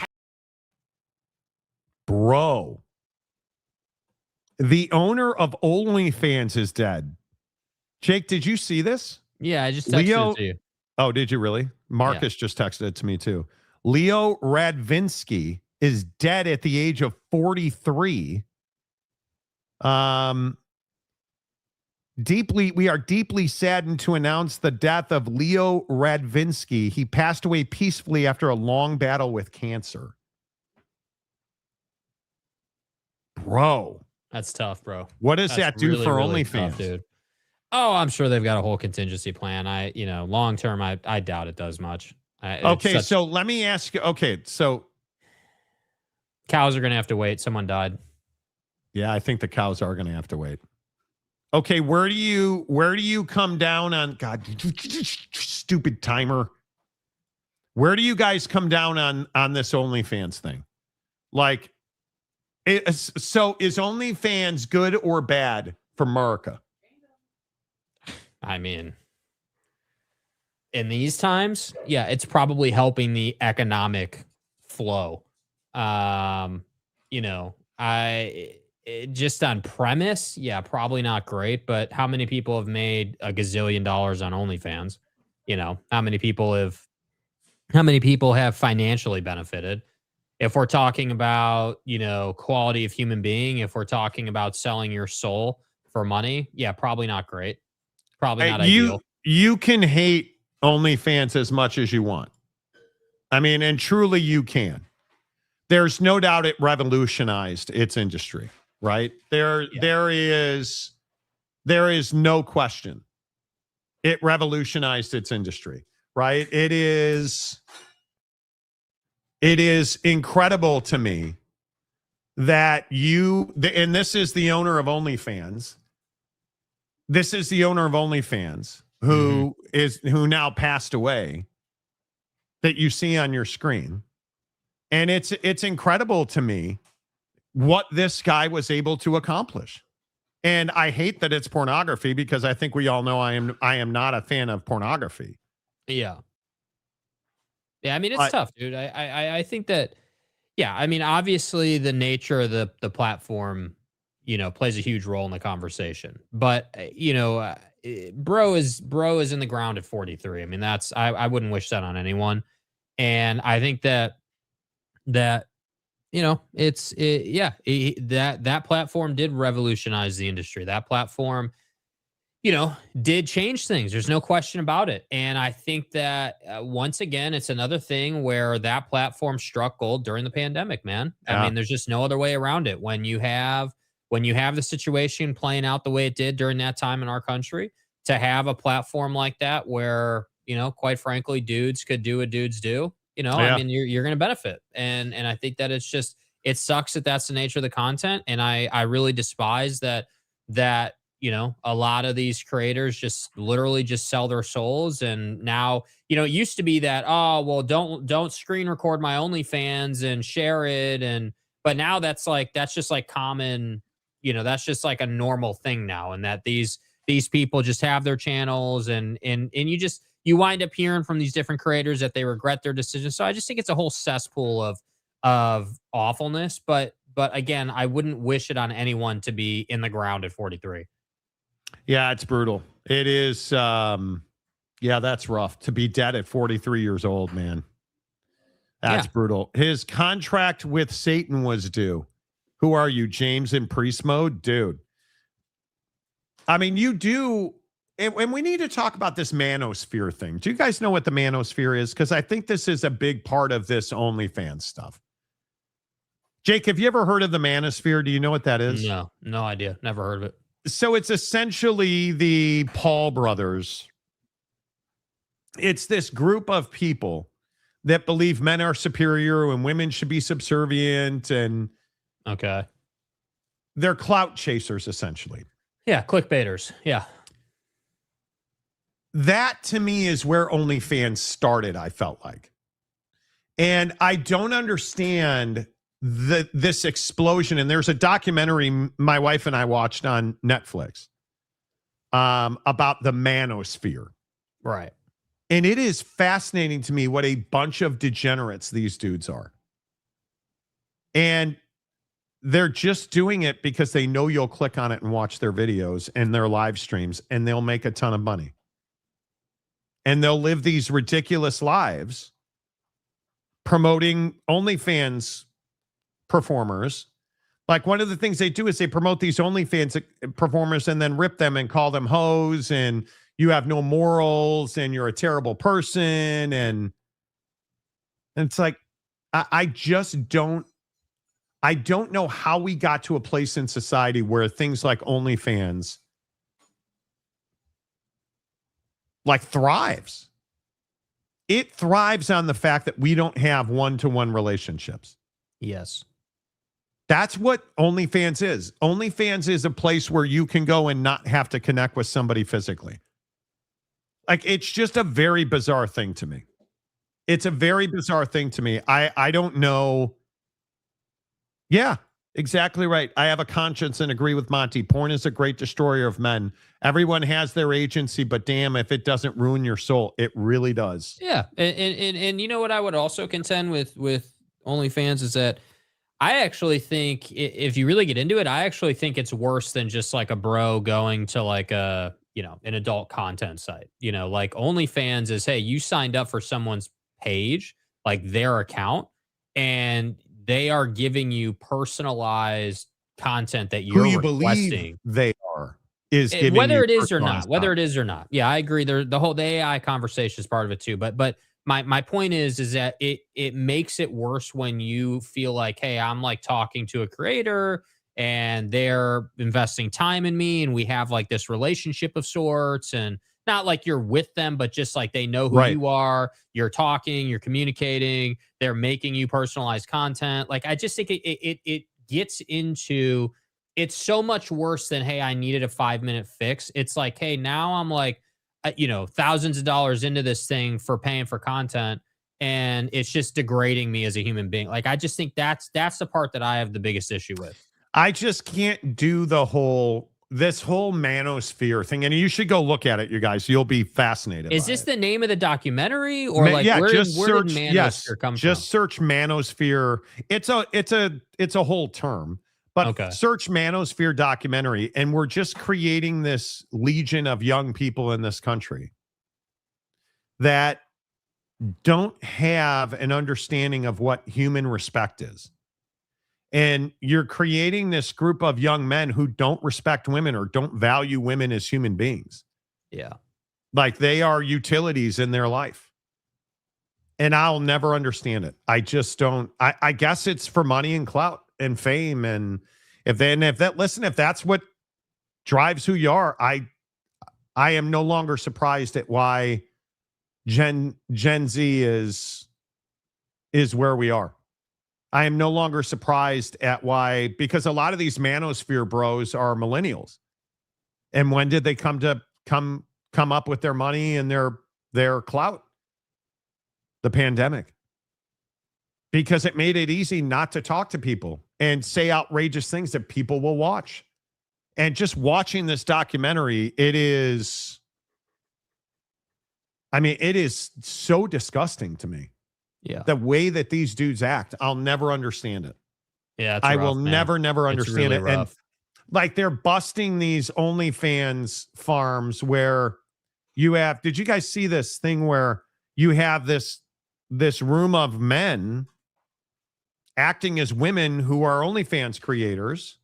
Bro, the owner of OnlyFans is dead. Jake, did you see this? Yeah, I just texted it to you. Oh, did you really? Marcus just texted it to me too. Leo Radvinsky is dead at the age of 43. We are deeply saddened to announce the death of Leo Radvinsky. He passed away peacefully after a long battle with cancer. Bro. That's tough, bro. What does That's that do really, for really OnlyFans? tough, dude? Oh, I'm sure they've got a whole contingency plan. Long term, I doubt it does much. So let me ask you. Okay, so cows are going to have to wait. Someone died. Yeah, I think the cows are going to have to wait. Okay, where do you come down on God? Stupid timer. Where do you guys come down on this OnlyFans thing? Like, so is OnlyFans good or bad for America? I mein, in these times, yeah, it's probably helping the economic flow. Just on premise, yeah, probably not great. But how many people have made a gazillion dollars on OnlyFans? How many people have financially benefited? If we're talking about, quality of human being, if we're talking about selling your soul for money, yeah, probably not great. Probably not ideal. You can hate OnlyFans as much as you want. I mean, and truly you can. There's no doubt it revolutionized its industry, right? There is no question. It revolutionized its industry, right? It is incredible to me that and this is the owner of OnlyFans. This is the owner of OnlyFans who now passed away that you see on your screen. And it's incredible to me what this guy was able to accomplish. And I hate that it's pornography because I think we all know I am not a fan of pornography. Yeah. Yeah, I mean, it's tough, dude. I think that, yeah, I mean, obviously the nature of the platform, plays a huge role in the conversation. But, bro is in the ground at 43. I mean, I wouldn't wish that on anyone. And I think that that platform did revolutionize the industry. That platform, did change things. There's no question about it. And I think that once again, it's another thing where that platform struck gold during the pandemic, man. I mean, there's just no other way around it. When you have the situation playing out the way it did during that time in our country, to have a platform like that where, quite frankly, dudes could do what dudes do, I mean, you're going to benefit. And I think that it sucks that that's the nature of the content. And I really despise that, a lot of these creators just literally just sell their souls. And now, it used to be that, oh, well, don't screen record my OnlyFans and share it. But now that's just like common, that's just like a normal thing now. And that these people just have their channels and you wind up hearing from these different creators that they regret their decision. So I just think it's a whole cesspool of awfulness. But again, I wouldn't wish it on anyone to be in the ground at 43. Yeah, it's brutal. It is. That's rough to be dead at 43 years old, man. That's brutal. His contract with Satan was due. Who are you, James in priest mode? Dude. I mean, you do. And we need to talk about this manosphere thing. Do you guys know what the manosphere is? Because I think this is a big part of this OnlyFans stuff. Jake, have you ever heard of the manosphere? Do you know what that is? No idea. Never heard of it. So it's essentially the Paul brothers. It's this group of people that believe men are superior and women should be subservient. And they're clout chasers, essentially. Yeah, clickbaiters. Yeah. That to me is where OnlyFans started, I felt like. And I don't understand this explosion. And there's a documentary my wife and I watched on Netflix about the manosphere. Right. And it is fascinating to me what a bunch of degenerates these dudes are. And they're just doing it because they know you'll click on it and watch their videos and their live streams, and they'll make a ton of money. And they'll live these ridiculous lives promoting OnlyFans performers. Like, one of the things they do is they promote these OnlyFans performers and then rip them and call them hoes, and you have no morals and you're a terrible person. And it's like, I don't know how we got to a place in society where things like OnlyFans like thrives. It thrives on the fact that we don't have one-to-one relationships. Yes. That's what OnlyFans is. OnlyFans is a place where you can go and not have to connect with somebody physically. Like, it's just a very bizarre thing to me. It's a very bizarre thing to me. I don't know. Yeah, exactly right. I have a conscience and agree with Monty. Porn is a great destroyer of men. Everyone has their agency, but damn, if it doesn't ruin your soul, it really does. Yeah. And you know what I would also contend with OnlyFans is that I actually think if you really get into it, I actually think it's worse than just like a bro going to like an adult content site. Like OnlyFans is, hey, you signed up for someone's page, like their account, and they are giving you personalized content that you're requesting. They are giving whether you it is or not. personalized Whether it is or not. Yeah, I agree. The whole AI conversation is part of it too. But my point is that it makes it worse when you feel like, hey, I'm like talking to a creator and they're investing time in me, and we have like this relationship of sorts, and not like you're with them, but just like they know who you are. You're talking, you're communicating, they're making you personalized content. Like, I just think it gets into, it's so much worse than, hey, I needed a 5-minute fix. It's like, hey, now I'm like, thousands of dollars into this thing for paying for content, and it's just degrading me as a human being. Like, I just think that's the part that I have the biggest issue with. I just can't do this whole manosphere thing, and you should go look at it, you guys. You'll be fascinated. Is this the name of the documentary, or where did manosphere come from? Just search manosphere. It's a whole term, but search manosphere documentary, and we're just creating this legion of young people in this country that don't have an understanding of what human respect is. And you're creating this group of young men who don't respect women or don't value women as human beings. Yeah. Like, they are utilities in their life. And I'll never understand it. I just don't. I guess it's for money and clout and fame. And if that's what drives who you are, I am no longer surprised at why Gen Z is where we are. I am no longer surprised at why, because a lot of these manosphere bros are millennials. And when did they come up with their money and their clout? The pandemic. Because it made it easy not to talk to people and say outrageous things that people will watch. And just watching this documentary, it is so disgusting to me. Yeah. The way that these dudes act, I'll never understand it. Yeah, I will never understand it. Rough. And like, they're busting these OnlyFans farms where you have, did you guys see this thing where you have this room of men acting as women who are OnlyFans creators,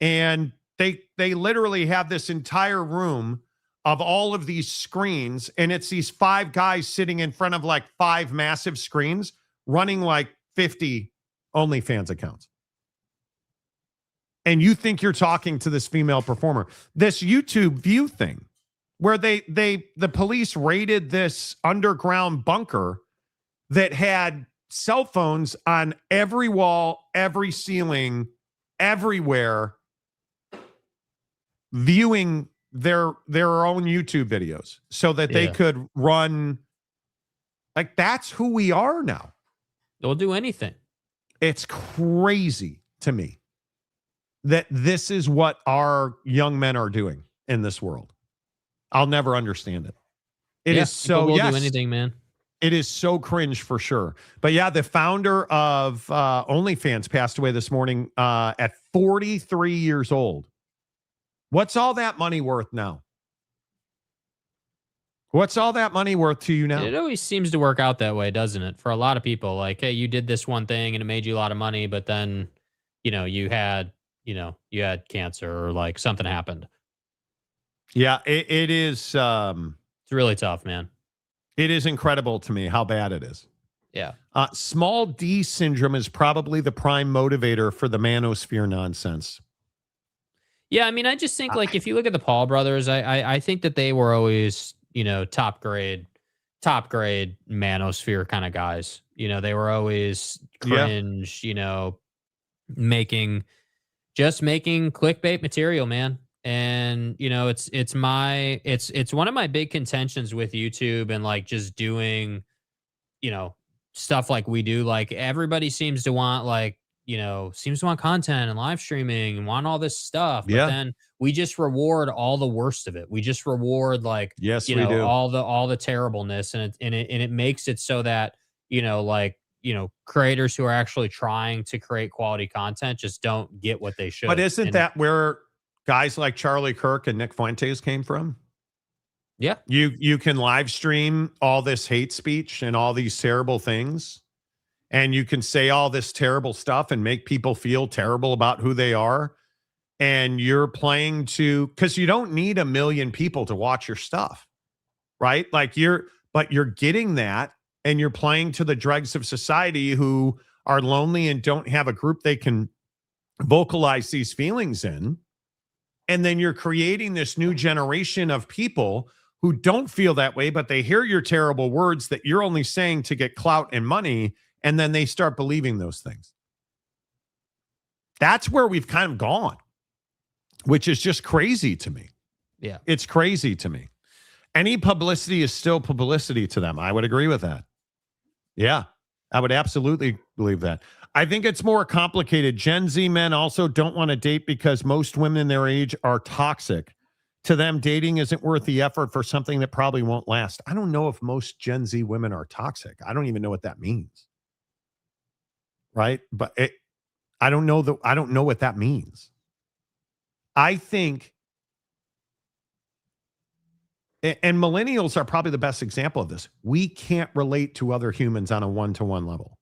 and they literally have this entire room of all of these screens, and it's these 5 guys sitting in front of like 5 massive screens running like 50 OnlyFans accounts. And you think you're talking to this female performer. This YouTube View thing where the police raided this underground bunker that had cell phones on every wall, every ceiling, everywhere, viewing their own YouTube videos so that they could run. Like, that's who we are now. They'll do anything. It's crazy to me that this is what our young men are doing in this world. I'll never understand it. It is so, we'll yes. do anything, man. It is so cringe for sure. But yeah, the founder of OnlyFans passed away this morning at 43 years old. What's all that money worth now? What's all that money worth to you now? It always seems to work out that way, doesn't it? For a lot of people, like, hey, you did this one thing and it made you a lot of money, but then, you had cancer or like something happened. Yeah, it is. It's really tough, man. It is incredible to me how bad it is. Yeah. Small D syndrome is probably the prime motivator for the manosphere nonsense. Yeah, I mean, I just think like if you look at the Paul brothers, I think that they were always, top grade manosphere kind of guys. They were always cringe, making clickbait material, man. And it's one of my big contentions with YouTube and like just doing, stuff like we do. Like everybody seems to want content and live streaming and want all this stuff. But then we just reward all the worst of it. We just reward like, we do. all the terribleness. And it makes it so that, creators who are actually trying to create quality content just don't get what they should. But isn't that where guys like Charlie Kirk and Nick Fuentes came from? Yeah. You can live stream all this hate speech and all these terrible things. And you can say all this terrible stuff and make people feel terrible about who they are. And you're playing because you don't need 1 million people to watch your stuff, right? Like you're getting that and you're playing to the dregs of society who are lonely and don't have a group they can vocalize these feelings in. And then you're creating this new generation of people who don't feel that way, but they hear your terrible words that you're only saying to get clout and money. And then they start believing those things. That's where we've kind of gone, which is just crazy to me. Yeah. It's crazy to me. Any publicity is still publicity to them. I would agree with that. Yeah, I would absolutely believe that. I think it's more complicated. Gen Z men also don't want to date because most women their age are toxic. To them, dating isn't worth the effort for something that probably won't last. I don't know if most Gen Z women are toxic. I don't even know what that means. Right? But I don't know what that means. I think, and millennials are probably the best example of this. We can't relate to other humans on a one-to-one level.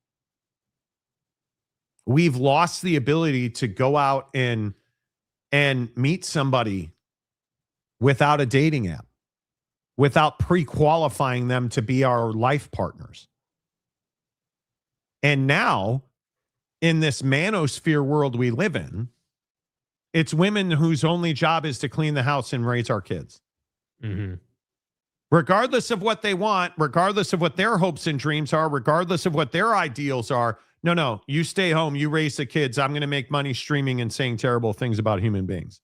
We've lost the ability to go out and meet somebody without a dating app, without pre-qualifying them to be our life partners. And now, in this manosphere world we live in, it's women whose only job is to clean the house and raise our kids. Mm-hmm. Regardless of what they want, regardless of what their hopes and dreams are, regardless of what their ideals are. No, you stay home, you raise the kids. I'm going to make money streaming and saying terrible things about human beings.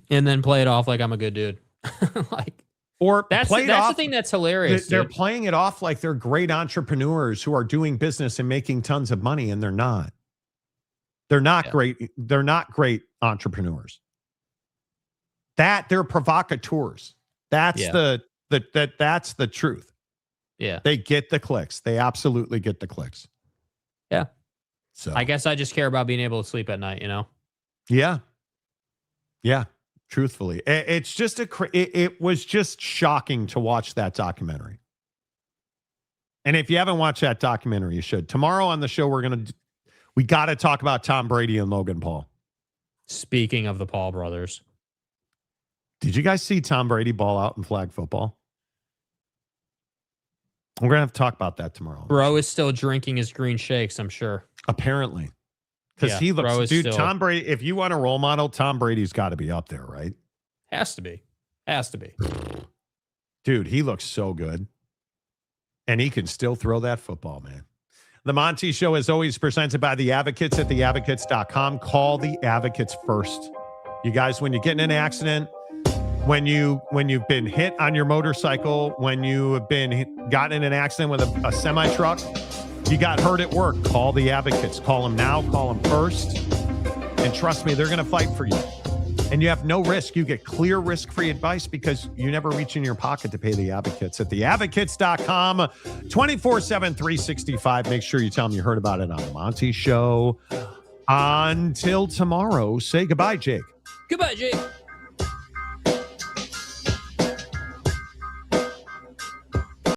And then play it off like I'm a good dude. That's the thing that's hilarious. They're playing it off like they're great entrepreneurs who are doing business and making tons of money, and they're not. They're not great. They're not great entrepreneurs. They're provocateurs. That's that's the truth. Yeah. They get the clicks. They absolutely get the clicks. Yeah. So I guess I just care about being able to sleep at night, Yeah. Yeah. Truthfully, it's just it was just shocking to watch that documentary. And if you haven't watched that documentary, you should. Tomorrow on the show, we got to talk about Tom Brady and Logan Paul. Speaking of the Paul brothers. Did you guys see Tom Brady ball out in flag football? We're going to have to talk about that tomorrow. Bro is still drinking his green shakes, I'm sure. Apparently. Because he looks, dude, Tom Brady, if you want a role model, Tom Brady's got to be up there, right? Has to be. Dude, he looks so good. And he can still throw that football, man. The Monty Show is always presented by The Advocates at theadvocates.com. Call The Advocates first. You guys, when you get in an accident, when you've been hit on your motorcycle, when you have gotten in an accident with a semi-truck, you got hurt at work, call The Advocates. Call them now, call them first. And trust me, they're going to fight for you. And you have no risk. You get clear risk-free advice because you never reach in your pocket to pay the advocates at theadvocates.com. 24/7, 365. Make sure you tell them you heard about it on the Monty Show. Until tomorrow, say goodbye, Jake. Goodbye, Jake.